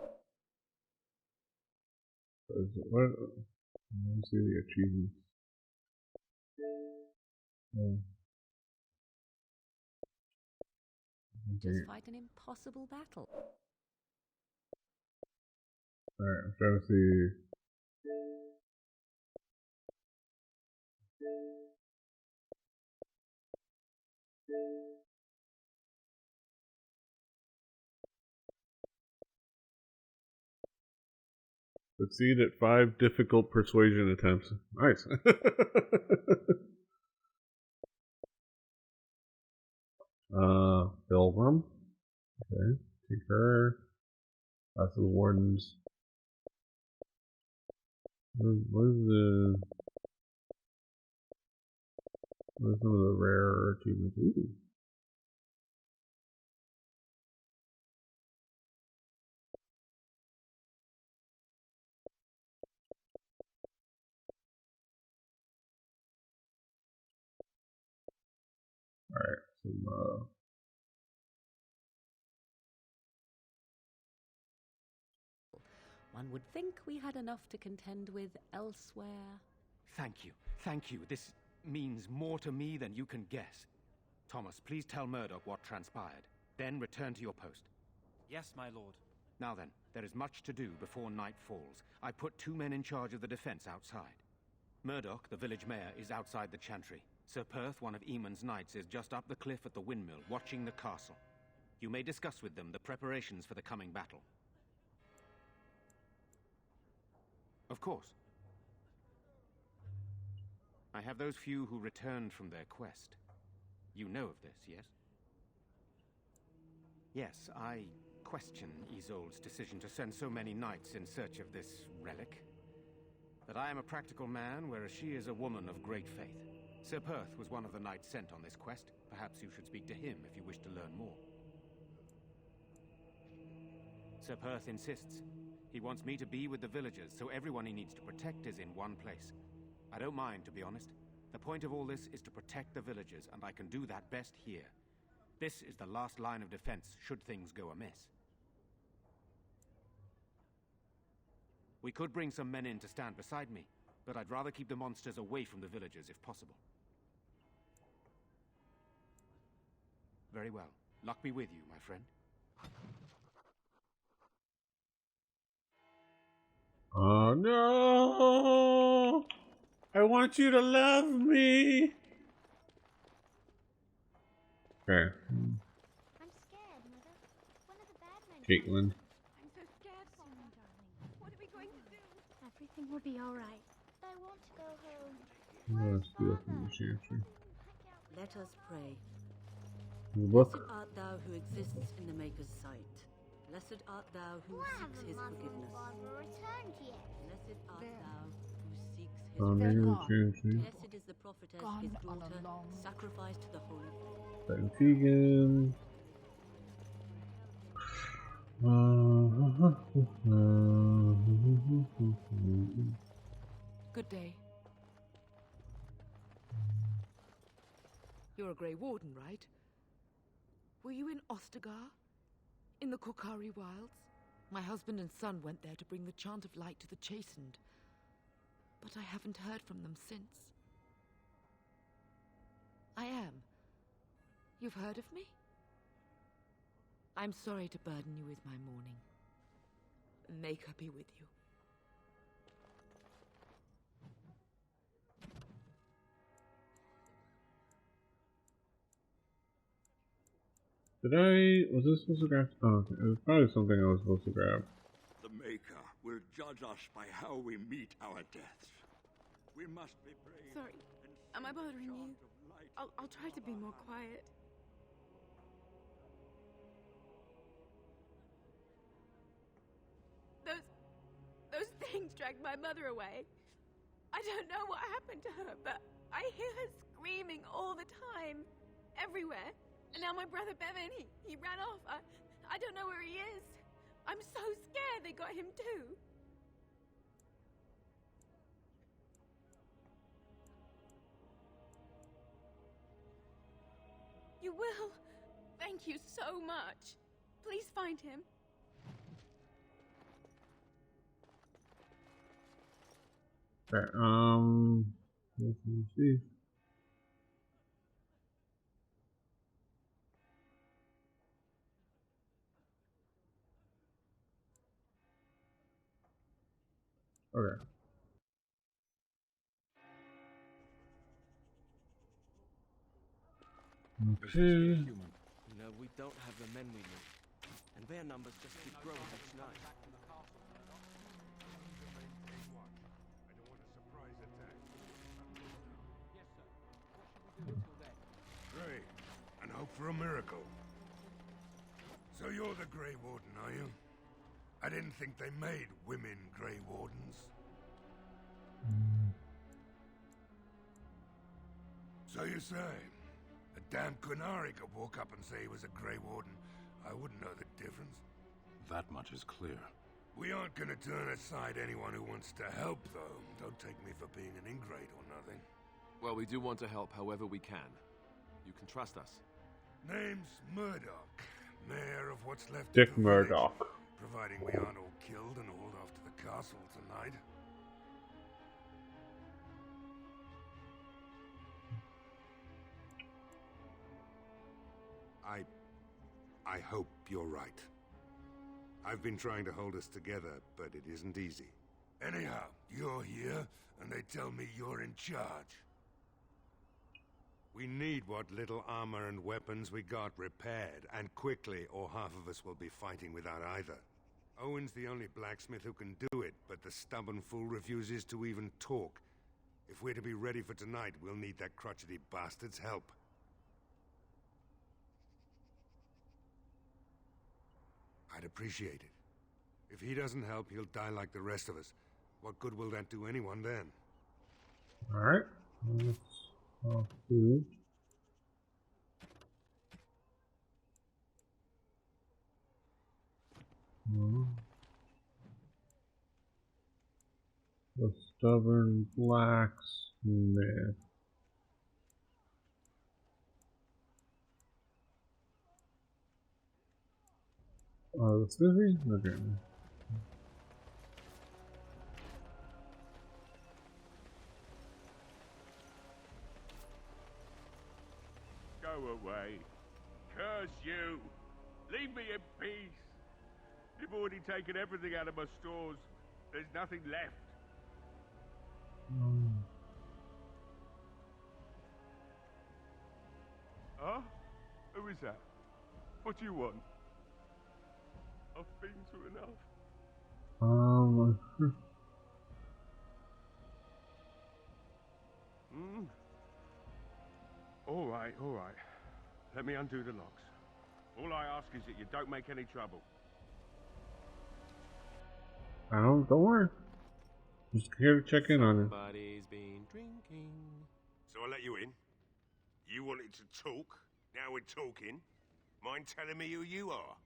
What? Let me see the achievements.
Just fight an impossible battle.
Alright, I'm trying to see. Succeed at 5 difficult persuasion attempts. Nice. Pilgrim. Okay, take her. That's the wardens. What is some of the rare achievements? Ooh. Alright, some
One would think we had enough to contend with elsewhere.
Thank you. Thank you. This means more to me than you can guess. Thomas, please tell Murdoch what transpired. Then return to your post.
Yes, my lord.
Now then, there is much to do before night falls. I put 2 men in charge of the defense outside. Murdoch, the village mayor, is outside the chantry. Sir Perth, one of Eamon's knights, is just up the cliff at the windmill, watching the castle. You may discuss with them the preparations for the coming battle. Of course. I have those few who returned from their quest. You know of this, yes? Yes, I question Isolde's decision to send so many knights in search of this relic. That I am a practical man, whereas she is a woman of great faith. Sir Perth was one of the knights sent on this quest. Perhaps you should speak to him if you wish to learn more. Sir Perth insists. He wants me to be with the villagers, so everyone he needs to protect is in one place. I don't mind, to be honest. The point of all this is to protect the villagers, and I can do that best here. This is the last line of defense, should things go amiss. We could bring some men in to stand beside me, but I'd rather keep the monsters away from the villagers if possible. Very well. Luck be with you, my friend.
Oh no! I want you to love me! Okay.
I'm scared, Mother. One of the bad men.
Caitlin.
I'm so scared for me, darling. What are we going to do?
Everything will be alright. I want to go home.
I'm gonna steal from the chantry.
Let us pray.
The
Blessed
book.
art thou who exists in the Maker's sight. Blessed art thou who
Why
seeks
haven't
his
Mother and
forgiveness.
Father returned yet?
Blessed art thou who seeks his
Found in the chantry.
Blessed is the prophetess, his daughter, sacrificed to the holy faith.
That Tegan.
Good day. You're a Grey Warden, right? Were you in Ostagar? In the Korkari Wilds? My husband and son went there to bring the chant of light to the chastened. But I haven't heard from them since. I am. You've heard of me? I'm sorry to burden you with my mourning. May her be with you.
Was this supposed to grab? Oh, okay. It was probably something I was supposed to grab.
The Maker will judge us by how we meet our deaths. We must be brave.
Sorry. Am I bothering you? I'll try to be more quiet. Those things dragged my mother away. I don't know what happened to her, but I hear her screaming all the time. Everywhere. And now my brother Bevan, he ran off. I don't know where he is. I'm so scared they got him too. You will. Thank you so much. Please find him.
Okay, let's see. Okay. Okay.
You know, we don't have the men we need. And their numbers just keep growing each night.
Great. And hope for a miracle. So you're the Grey Warden, are you? I didn't think they made women Grey Wardens. So you say? A damn Qunari could walk up and say he was a Grey Warden. I wouldn't know the difference.
That much is clear.
We aren't gonna turn aside anyone who wants to help, though. Don't take me for being an ingrate or nothing.
Well, we do want to help however we can. You can trust us.
Name's Murdoch. Mayor of what's left
Dick
of the village,
Murdoch.
providing we aren't all killed and hauled off to the castle tonight.
I hope you're right. I've been trying to hold us together, but it isn't easy.
Anyhow, you're here, and they tell me you're in charge.
We need what little armor and weapons we got repaired, and quickly, or half of us will be fighting without either. Owen's the only blacksmith who can do it, but the stubborn fool refuses to even talk. If we're to be ready for tonight, we'll need that crotchety bastard's help.
I'd appreciate it. If he doesn't help, he'll die like the rest of us. What good will that do anyone then?
Alright. Let's food. The stubborn blacksmith. Oh, the smithy? Okay.
Go away. Curse you. Leave me in peace. You've already taken everything out of my stores. There's nothing left. Huh? Who is that? What do you want? I've been through enough. All right. Let me undo the locks. All I ask is that you don't make any trouble.
Don't worry. Just here to check in on her.
Somebody's been drinking.
So I let you in. You wanted to talk. Now we're talking. Mind telling me who you are?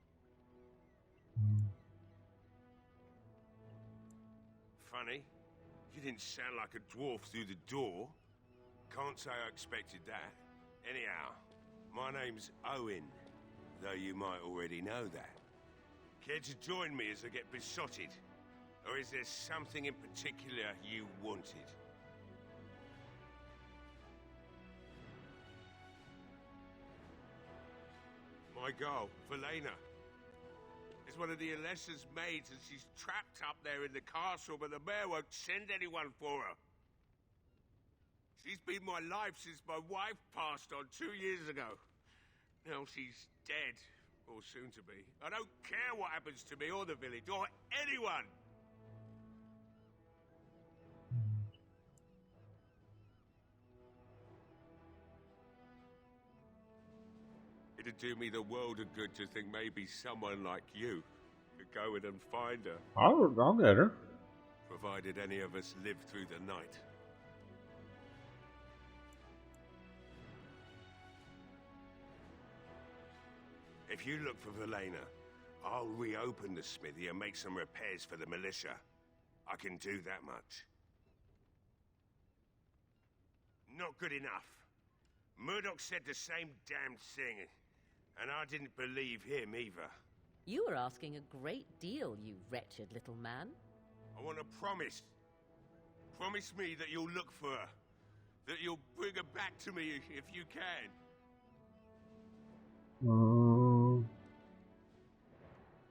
Funny. You didn't sound like a dwarf through the door. Can't say I expected that. Anyhow, my name's Owen, though you might already know that. Care to join me as I get besotted? Or is there something in particular you wanted? My girl, Valena, is one of the Alessa's maids, and she's trapped up there in the castle, but the mayor won't send anyone for her. She's been my life since my wife passed on 2 years ago. Now she's dead, or soon to be. I don't care what happens to me or the village, or anyone! It'd do me the world of good to think maybe someone like you could go in and find her.
I'll get her.
Provided any of us live through the night. If you look for Valena, I'll reopen the smithy and make some repairs for the militia. I can do that much. Not good enough. Murdoch said the same damn thing, and I didn't believe him either.
You were asking a great deal, you wretched little man.
I want a promise. Promise me that you'll look for her. That you'll bring her back to me if you can.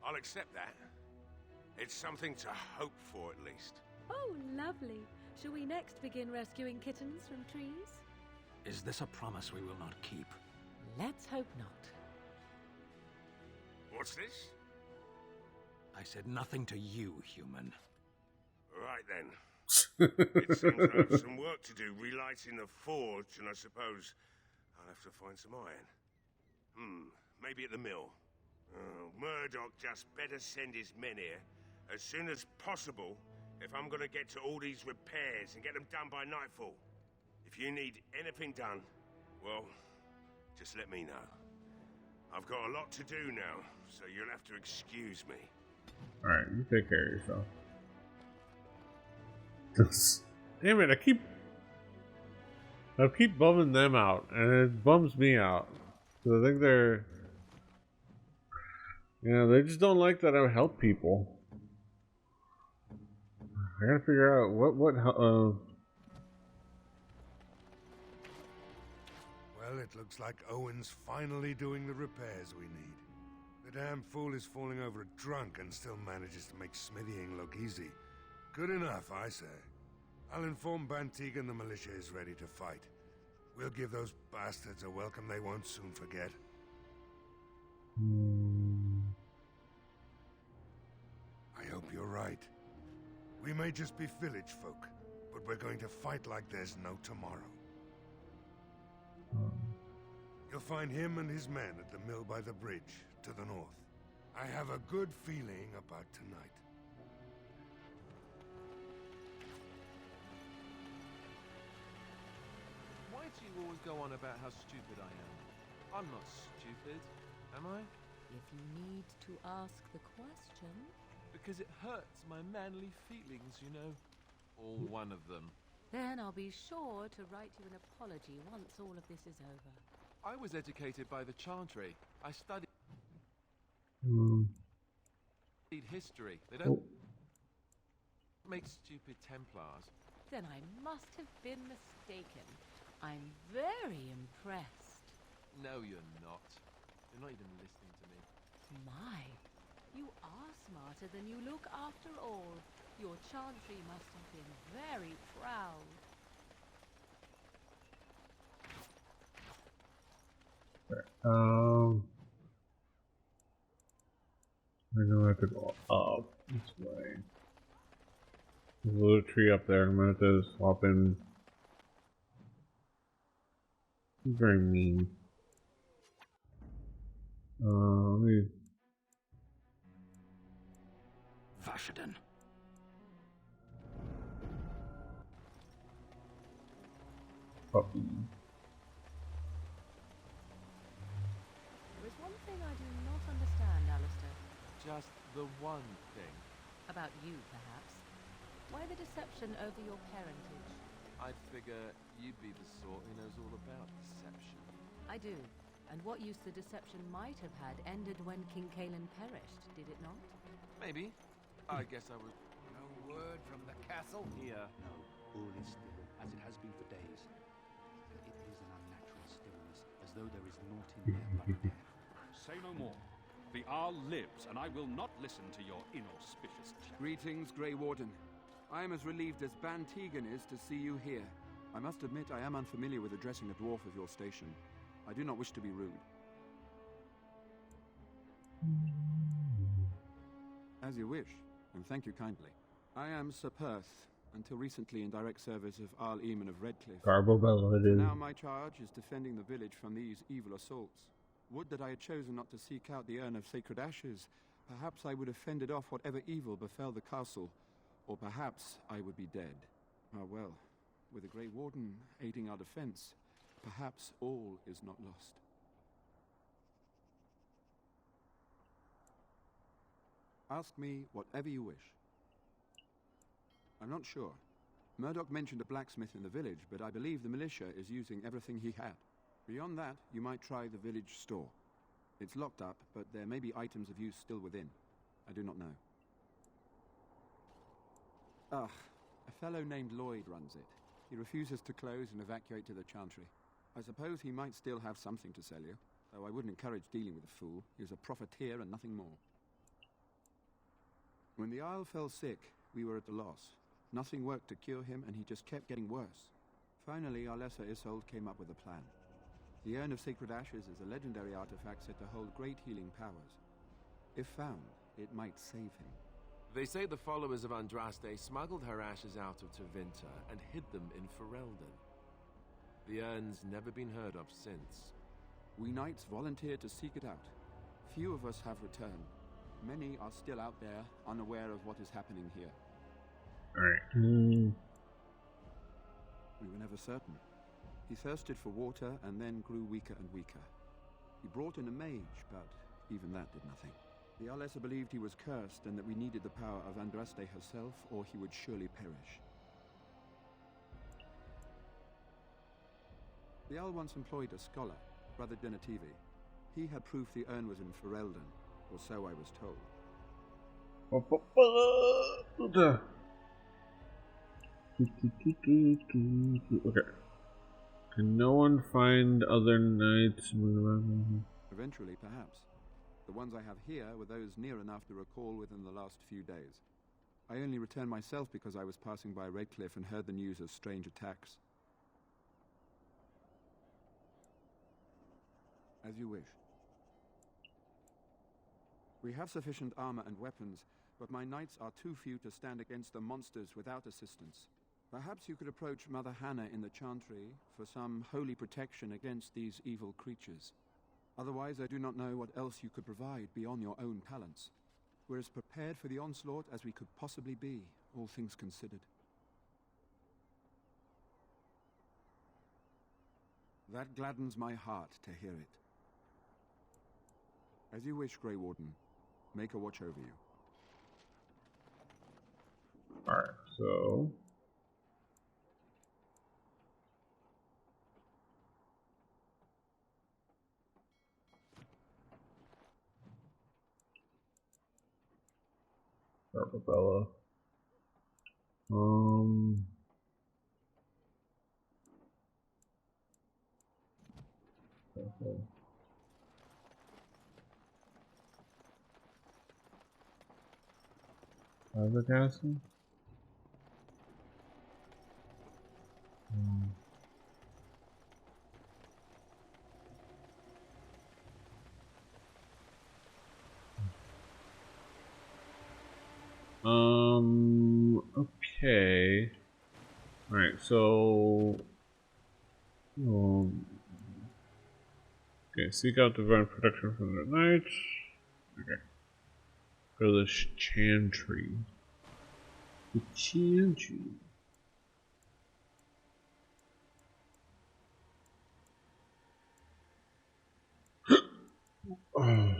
I'll accept that. It's something to hope for, at least.
Oh, lovely. Shall we next begin rescuing kittens from trees?
Is this a promise we will not keep?
Let's hope not.
What's this?
I said nothing to you, human.
Right then. It seems I have some work to do relighting the forge, and I suppose I'll have to find some iron. Maybe at the mill. Murdoch just better send his men here as soon as possible if I'm gonna get to all these repairs and get them done by nightfall. If you need anything done, well, just let me know. I've got a lot to do now, so you'll have to excuse me.
Alright, you take care of yourself. Damn it, I keep bumming them out, and it bums me out. So I think they're... Yeah, they just don't like that I help people. I gotta figure out what
Well, it looks like Owen's finally doing the repairs we need. The damn fool is falling over drunk and still manages to make smithying look easy. Good enough, I say. I'll inform Bantigan the militia is ready to fight. We'll give those bastards a welcome they won't soon forget. I hope you're right. We may just be village folk, but we're going to fight like there's no tomorrow. You'll find him and his men at the mill by the bridge, to the north.
I have a good feeling about tonight.
Why do you always go on about how stupid I am? I'm not stupid, am I?
If you need to ask the question...
Because it hurts my manly feelings, you know. All one of them.
Then I'll be sure to write you an apology once all of this is over.
I was educated by the Chantry. I studied history. They don't make stupid Templars.
Then I must have been mistaken. I'm very impressed.
No, you're not. You're not even listening to me.
My, you are smarter than you look after all. Your Chantry must have been very proud.
We're gonna have to go up this way. There's a little tree up there. I'm gonna have to swap in. He's very mean. Let me.
Vashaden.
Puppy.
There is one thing I do not understand, Alistair.
Just the one thing.
About you, perhaps. Why the deception over your parentage?
I'd figure you'd be the sort who knows all about deception.
I do. And what use the deception might have had ended when King Caelan perished, did it not?
Maybe. I guess I would...
No word from the castle?
Here.
No, all is still, as it has been for days. It is an unnatural stillness, as though there is naught in their blood there.
Say no more. The Arl lives, and I will not listen to your inauspicious chat.
Greetings, Grey Warden. I am as relieved as Ban Tegan is to see you here. I must admit I am unfamiliar with addressing a dwarf of your station. I do not wish to be rude. As you wish, and thank you kindly. I am Sir Perth, until recently in direct service of Arl Eamon of Redcliffe.
Garbo Belladin.
Now my charge is defending the village from these evil assaults. Would that I had chosen not to seek out the urn of sacred ashes. Perhaps I would have fended off whatever evil befell the castle, or perhaps I would be dead. Ah well, with the Grey Warden aiding our defense, perhaps all is not lost. Ask me whatever you wish. I'm not sure. Murdoch mentioned a blacksmith in the village, but I believe the militia is using everything he had. Beyond that, you might try the village store. It's locked up, but there may be items of use still within. I do not know. Ah, a fellow named Lloyd runs it. He refuses to close and evacuate to the Chantry. I suppose he might still have something to sell you, though I wouldn't encourage dealing with a fool. He was a profiteer and nothing more. When the Isle fell sick, we were at a loss. Nothing worked to cure him, and he just kept getting worse. Finally, our lesser Isolde came up with a plan. The Urn of Sacred Ashes is a legendary artifact said to hold great healing powers. If found, it might save him.
They say the followers of Andraste smuggled her ashes out of Tevinter and hid them in Ferelden. The urn's never been heard of since.
We knights volunteered to seek it out. Few of us have returned. Many are still out there, unaware of what is happening here.
Alright.
We were never certain. He thirsted for water and then grew weaker and weaker. He brought in a mage, but even that did nothing. The Arlessa believed he was cursed and that we needed the power of Andraste herself, or he would surely perish. The Arl once employed a scholar, Brother Denativi. He had proof the urn was in Ferelden, or so I was told.
Okay. Can no one find other knights?
Eventually, perhaps. The ones I have here were those near enough to recall within the last few days. I only returned myself because I was passing by Redcliffe and heard the news of strange attacks. As you wish. We have sufficient armor and weapons, but my knights are too few to stand against the monsters without assistance. Perhaps you could approach Mother Hannah in the Chantry for some holy protection against these evil creatures. Otherwise, I do not know what else you could provide beyond your own talents. We're as prepared for the onslaught as we could possibly be, all things considered. That gladdens my heart to hear it. As you wish, Grey Warden. Make a watch over you.
Alright, so... Bella. Okay. Other castle? Okay. Alright, so... okay, seek out divine protection from the night. Okay. Go to the Chantry. The Chantry. Oh.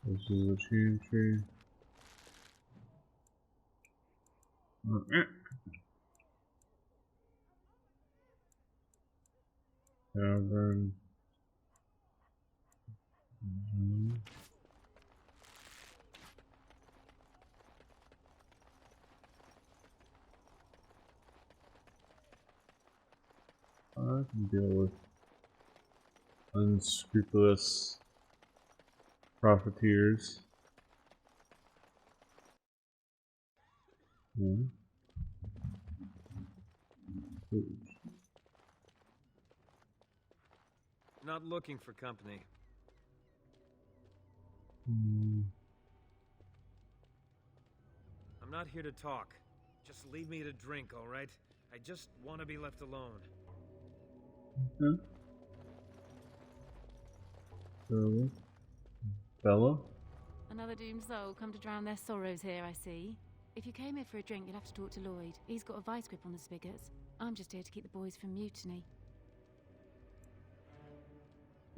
This is a Chantry. Tavern. I can deal with unscrupulous profiteers.
Not looking for company.
Mm.
I'm not here to talk. Just leave me to drink, all right? I just want to be left alone.
Okay. So, Bella?
Another doomed soul come to drown their sorrows here, I see. If you came here for a drink, you'll have to talk to Lloyd. He's got a vice grip on the spigots. I'm just here to keep the boys from mutiny.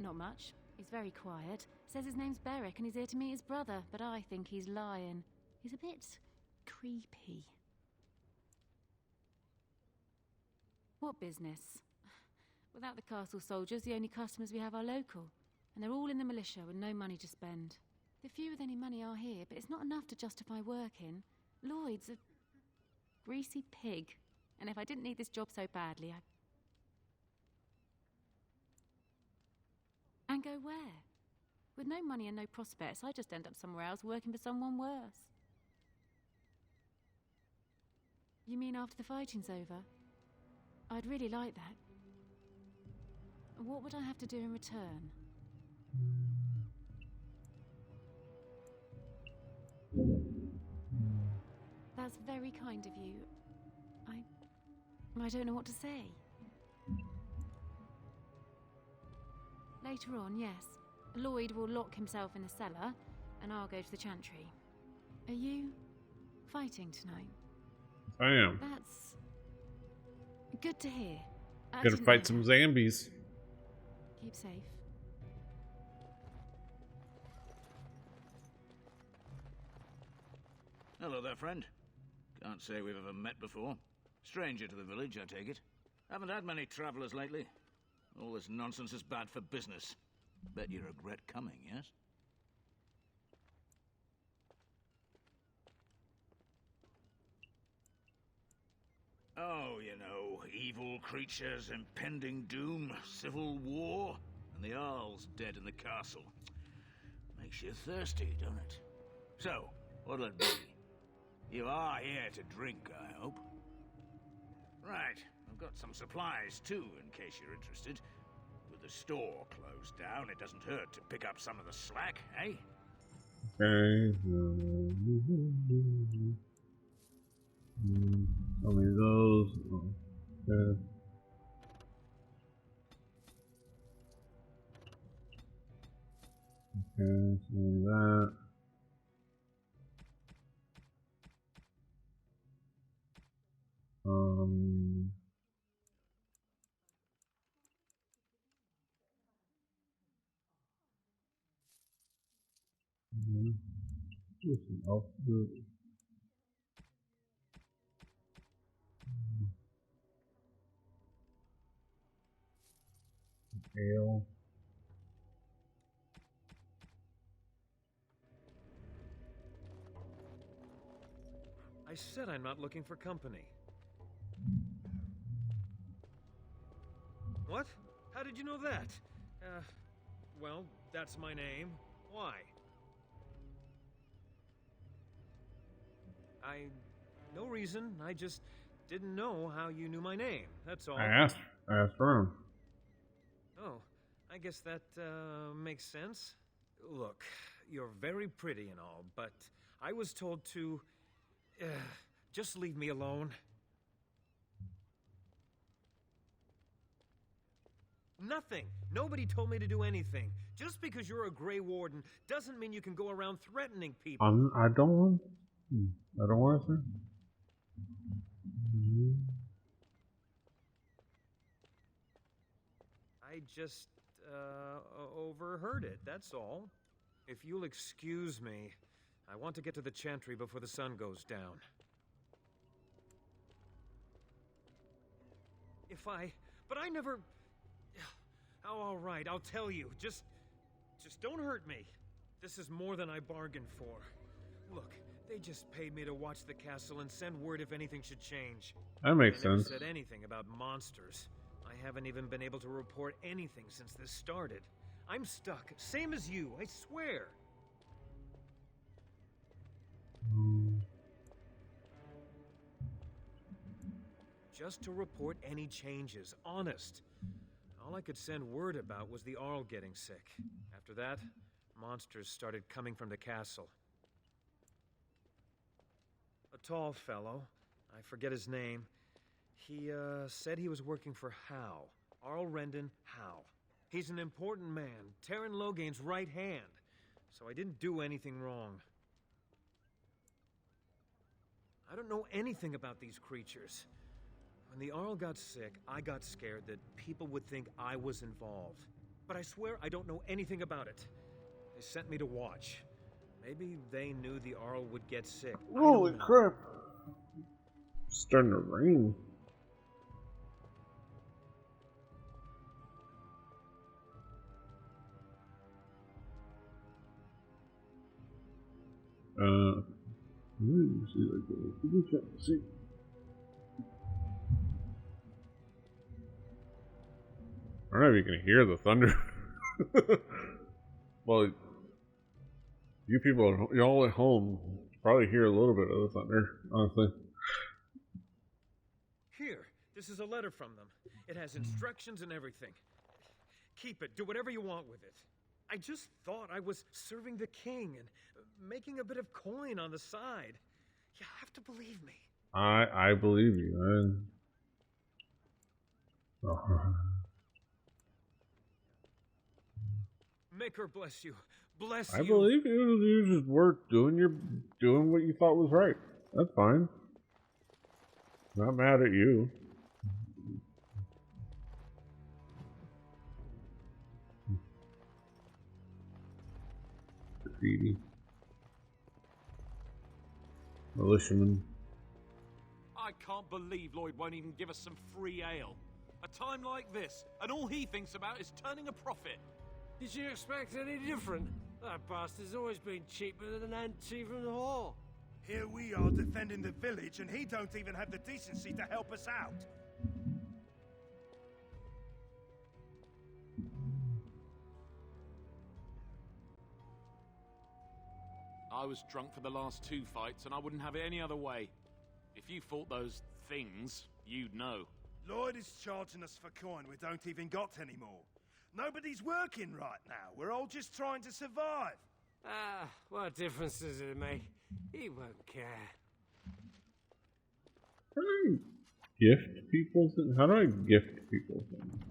Not much. He's very quiet. Says his name's Beric and he's here to meet his brother, but I think he's lying. He's a bit creepy. What business? Without the castle soldiers, the only customers we have are local. And they're all in the militia with no money to spend. The few with any money are here, but it's not enough to justify working. Lloyd's a greasy pig. And if I didn't need this job so badly, And go where? With no money and no prospects, I just end up somewhere else working for someone worse. You mean after the fighting's over? I'd really like that. What would I have to do in return? That's very kind of you. I don't know what to say. Later on, yes. Lloyd will lock himself in the cellar, and I'll go to the Chantry. Are you fighting tonight?
I am.
That's good to hear.
Gonna fight some zombies.
Keep safe.
Hello there, friend. Can't say we've ever met before. Stranger to the village, I take it. Haven't had many travelers lately. All this nonsense is bad for business. Bet you regret coming, yes? Oh, you know, evil creatures, impending doom, civil war. and the Earl's dead in the castle. Makes you thirsty, don't it? So, what'll it be? You are here to drink, I hope. Right, I've got some supplies too, in case you're interested. With the store closed down, it doesn't hurt to pick up some of the slack, eh?
Okay. How many of those? Okay. Okay, so that. Some elf food. Ale.
I said I'm not looking for company. What? How did you know that? Well, that's my name. Why? No reason. I just didn't know how you knew my name. That's all.
I asked around.
Oh, I guess that, makes sense. Look, you're very pretty and all, but I was told to, just leave me alone. Nothing. Nobody told me to do anything. Just because you're a Grey Warden doesn't mean you can go around threatening people.
I don't want to.
I just, overheard it, that's all. If you'll excuse me, I want to get to the Chantry before the sun goes down. But I never... Oh, all right, I'll tell you. Just don't hurt me. This is more than I bargained for. Look, they just paid me to watch the castle and send word if anything should change.
That makes
They never
sense.
said anything about monsters. I haven't even been able to report anything since this started. I'm stuck, same as you, I swear. Just to report any changes, honest. All I could send word about was the Arl getting sick. After that, monsters started coming from the castle. A tall fellow, I forget his name, he said he was working for Howe. Arl Rendon Howe. He's an important man, Terran Loghain's right hand, so I didn't do anything wrong. I don't know anything about these creatures. When the Arl got sick, I got scared that people would think I was involved. But I swear I don't know anything about it. They sent me to watch. Maybe they knew the Arl would get sick.
Holy crap. It's starting to rain. Let me see like that. See. I don't know if you can hear the thunder. Well, you people, y'all at home, probably hear a little bit of the thunder, honestly.
Here, this is a letter from them. It has instructions and everything. Keep it, do whatever you want with it. I just thought I was serving the king and making a bit of coin on the side. You have to believe me.
I believe you, man.
Make her bless you. Bless
I
you.
believe you. You just work doing what you thought was right. That's fine. Not mad at you. Graffiti. Militiaman.
I can't believe Lloyd won't even give us some free ale. A time like this, and all he thinks about is turning a profit.
Did you expect any different? That bastard's always been cheaper than an ante from the hall.
Here we are defending the village, and he don't even have the decency to help us out.
I was drunk for the last 2 fights, and I wouldn't have it any other way. If you fought those things, you'd know.
Lloyd is charging us for coin we don't even got anymore. Nobody's working right now. We're all just trying to survive.
Ah, what difference does it make? He won't care.
How do I gift people things? How do I gift people things?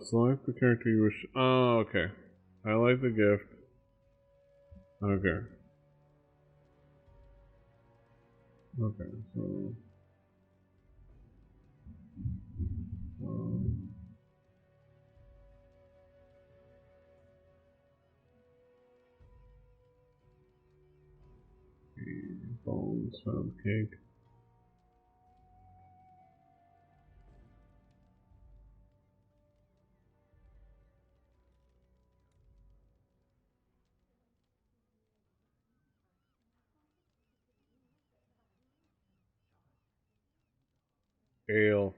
Select the character you wish. Oh, okay. Highlight the gift. Okay. Okay, so. Um, bones, found cake. Ale.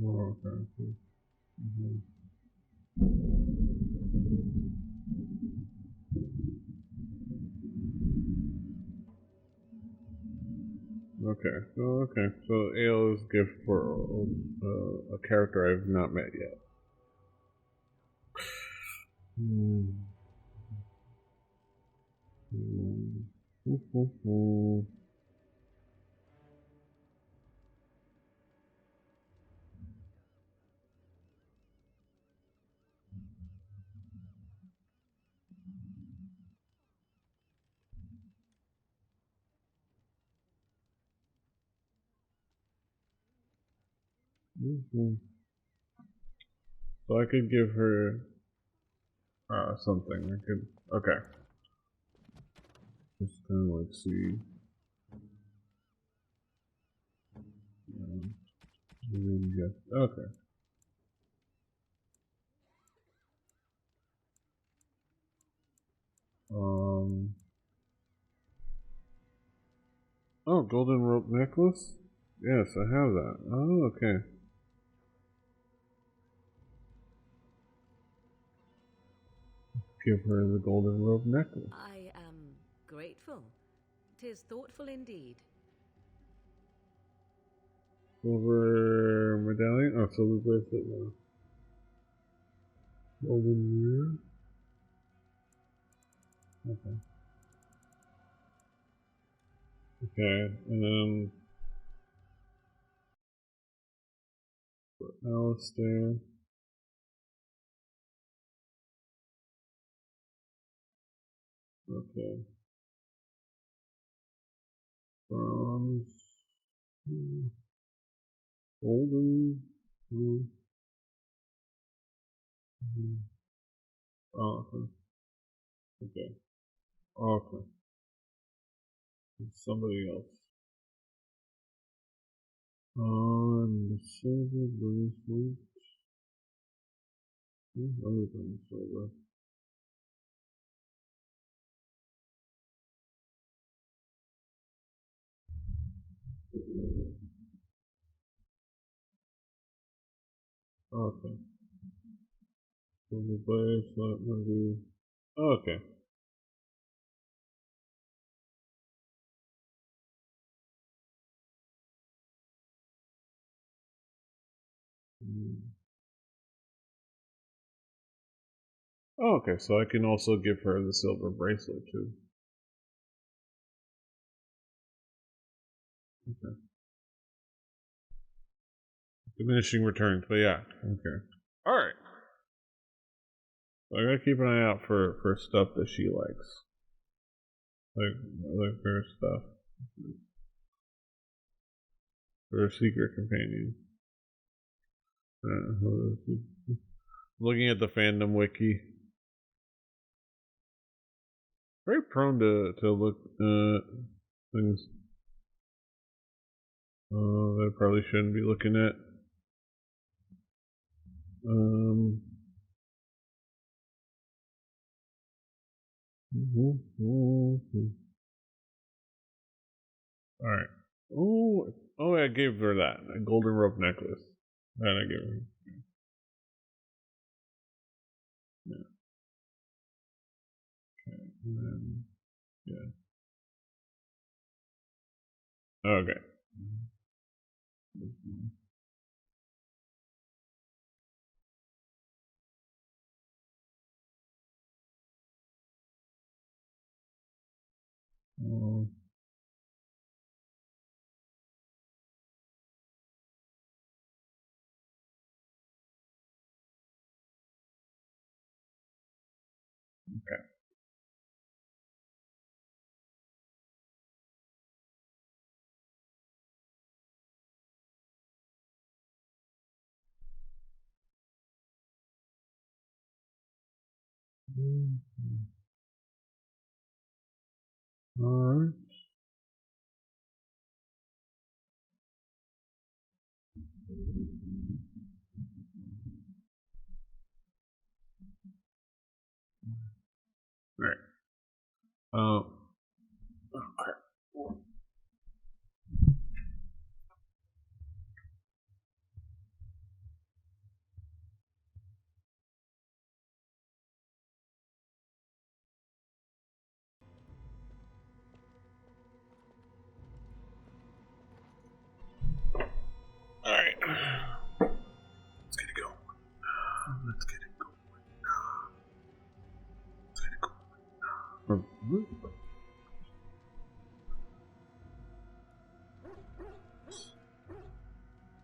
Oh, okay. Okay. Oh, okay. So ale is gift for a character I've not met yet. So I could give her something. I could. Okay. Just kind of like see. Okay. Oh, golden rope necklace? Yes, I have that. Oh, okay. Give her the golden rope necklace.
I am grateful. 'Tis thoughtful indeed.
Silver medallion? Oh, silver bracelet now. Golden mirror? Okay. Okay, and then for Alistair. Okay. Bronze. Golden. Oh, okay. Okay. Okay. Somebody else. On the silver bracelet. Everything silver. Okay. Silver bracelet, maybe. Okay. Oh, okay, so I can also give her the silver bracelet too. Okay. Diminishing returns, but yeah. Okay. Alright. So I gotta keep an eye out for stuff that she likes. Like her stuff. Her secret companion. Looking at the fandom wiki. very prone to look things that I probably shouldn't be looking at. All right. Oh, I gave her that a golden rope necklace. That I gave her. Yeah. Okay. And then, yeah. Okay. Okay. All right. All right. Oh crap. All right. Let's get it going. Let's get it going. Let's get it going.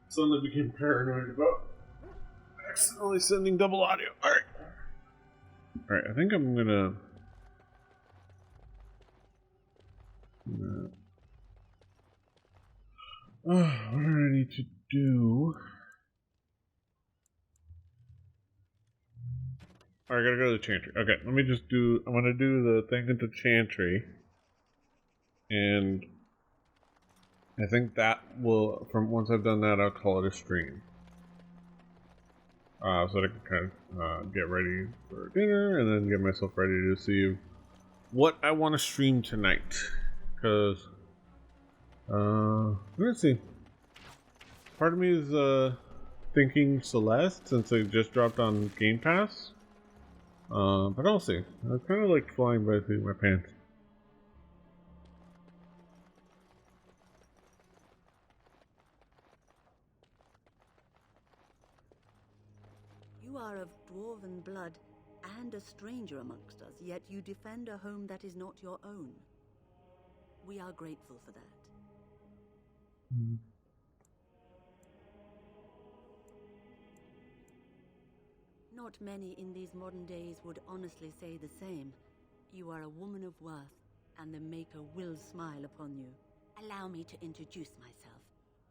Suddenly became paranoid about accidentally sending double audio. Alright. Alright, I think I'm gonna. What do I need to do? Alright, I gotta go to the chantry. Okay, let me just do. I'm gonna do the thing at the chantry. And I think that will, from once I've done that, I'll call it a stream. So that I can kind of get ready for dinner and then get myself ready to see what I want to stream tonight. Because, let's see. Part of me is thinking Celeste since it just dropped on Game Pass. But I'll see. I kind of like flying by through my pants.
You are of dwarven blood and a stranger amongst us, yet you defend a home that is not your own. We are grateful for that. Not many in these modern days would honestly say the same. You are a woman of worth, and the Maker will smile upon you. Allow me to introduce myself.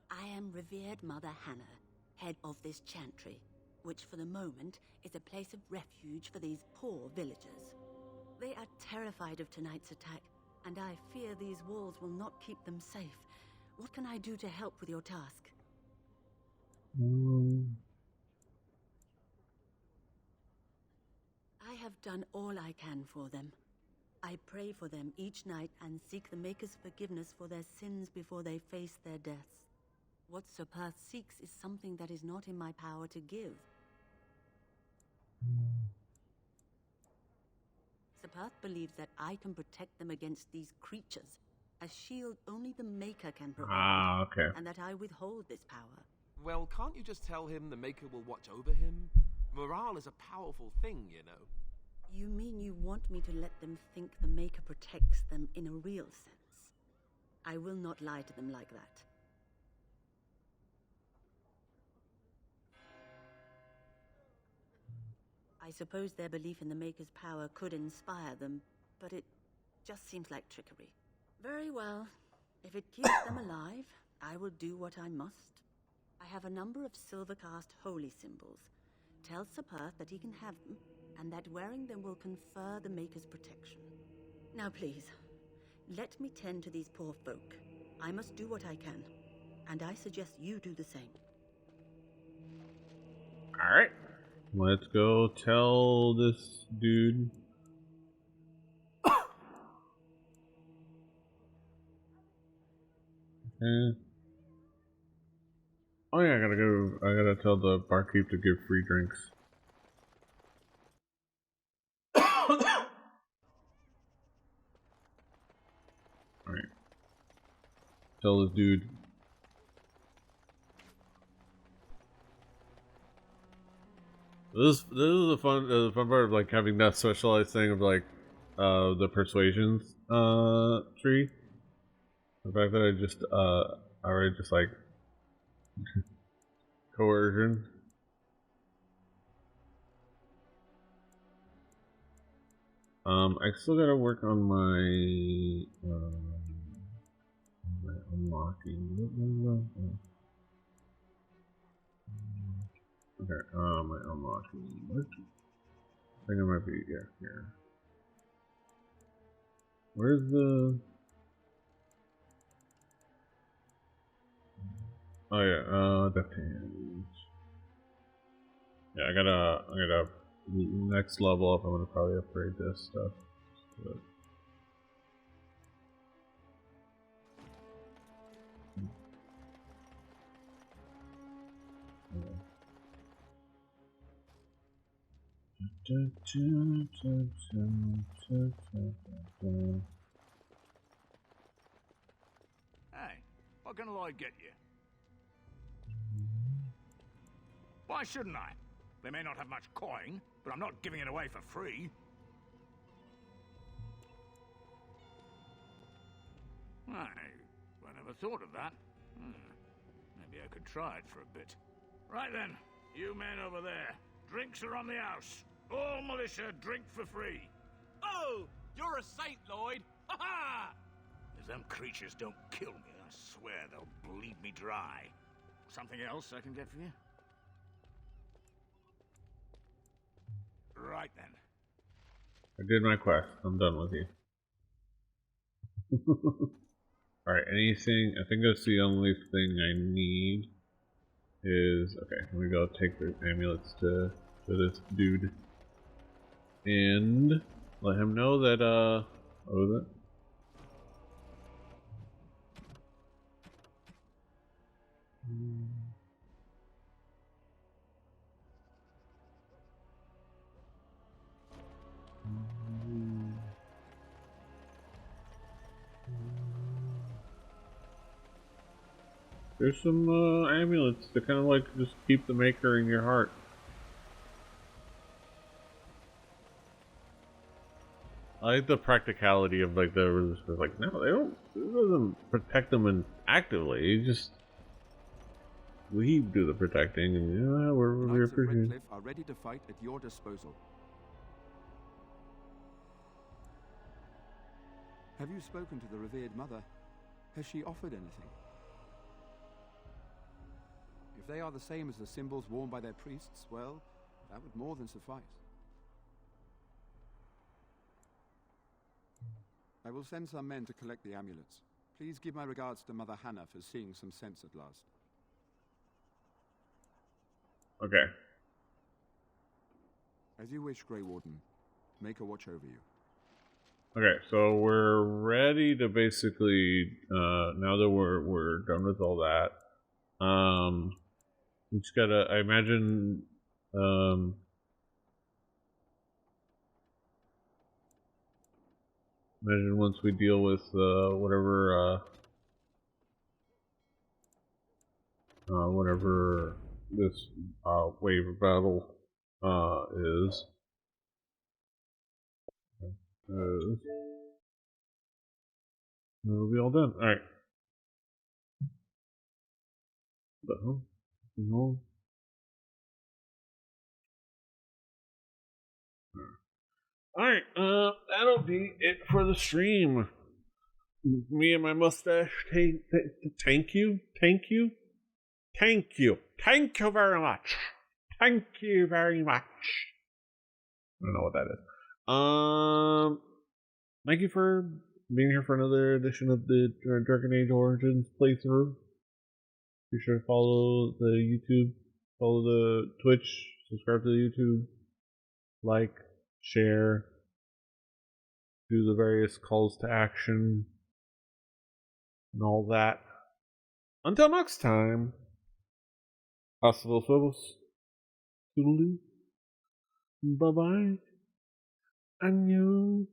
I am revered Mother Hannah, head of this chantry, which for the moment is a place of refuge for these poor villagers. They are terrified of tonight's attack, and I fear these walls will not keep them safe. What can I do to help with your task? I have done all I can for them. I pray for them each night and seek the Maker's forgiveness for their sins before they face their deaths. What Sir Perth seeks is something that is not in my power to give. Sir Perth believes that I can protect them against these creatures, a shield only the Maker can provide.
Okay.
And that I withhold this power.
Well, can't you just tell him the Maker will watch over him? Morale is a powerful thing, you know.
You mean you want me to let them think the Maker protects them in a real sense? I will not lie to them like that. I suppose their belief in the Maker's power could inspire them, but it just seems like trickery. Very well. If it keeps them alive, I will do what I must. I have a number of silver-cast holy symbols. Tell Sir Perth that he can have them, and that wearing them will confer the Maker's protection.
Now please, let me tend to these poor folk. I must do what I can, and I suggest you do the same.
Alright. Let's go tell this dude. Okay. Oh yeah, I gotta tell the barkeep to give free drinks. Alright. Tell this dude. This is the fun part of like having that specialized thing of like the persuasions tree. The fact that I just already just like coercion. I still gotta work on my unlocking. Okay, my unlocking. What? I think it might be here. Where's the? Oh yeah, deft hands. Yeah, I gotta next level up. I'm gonna probably upgrade this stuff. But,
Hey, what can Lloyd get you? Why shouldn't I? They may not have much coin, but I'm not giving it away for free. I never thought of that. Maybe I could try it for a bit. Right then, you men over there. Drinks are on the house. All militia drink for free.
Oh, you're a saint, Lloyd. Ha ha!
If them creatures don't kill me, I swear they'll bleed me dry. Something else I can get for you? Right then.
I did my quest. I'm done with you. Alright, anything? I think that's the only thing I need is... Okay, let me go take the amulets to this dude. And let him know that, what was it? There's some amulets to kind of like just keep the maker in your heart. I like the practicality of like the resistance. Like, no, they don't. It doesn't protect them actively. You just we do the protecting, and yeah, we're
Knights of Redcliffe are ready to fight at your disposal. Have you spoken to the revered mother? Has she offered anything? If they are the same as the symbols worn by their priests, well, that would more than suffice. I will send some men to collect the amulets. Please give my regards to Mother Hannah for seeing some sense at last.
Okay.
As you wish, Grey Warden. Make a watch over you.
Okay, so we're ready to basically now that we're done with all that. We just gotta. I imagine. Imagine once we deal with whatever this wave of battle is. It'll be all done. All right. What the hell? No. Alright, that'll be it for the stream. Me and my mustache, thank you very much. Thank you very much. I don't know what that is. thank you for being here for another edition of the Dragon Age Origins playthrough. Be sure to follow the YouTube, follow the Twitch, subscribe to the YouTube, like, share, do the various calls to action, and all that. Until next time, hasta los huevos, toodaloo, bye bye, annyeong,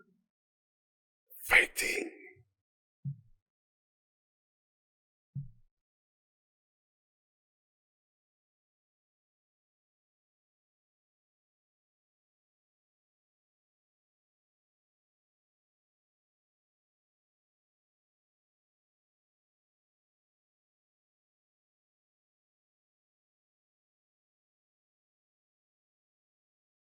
fighting.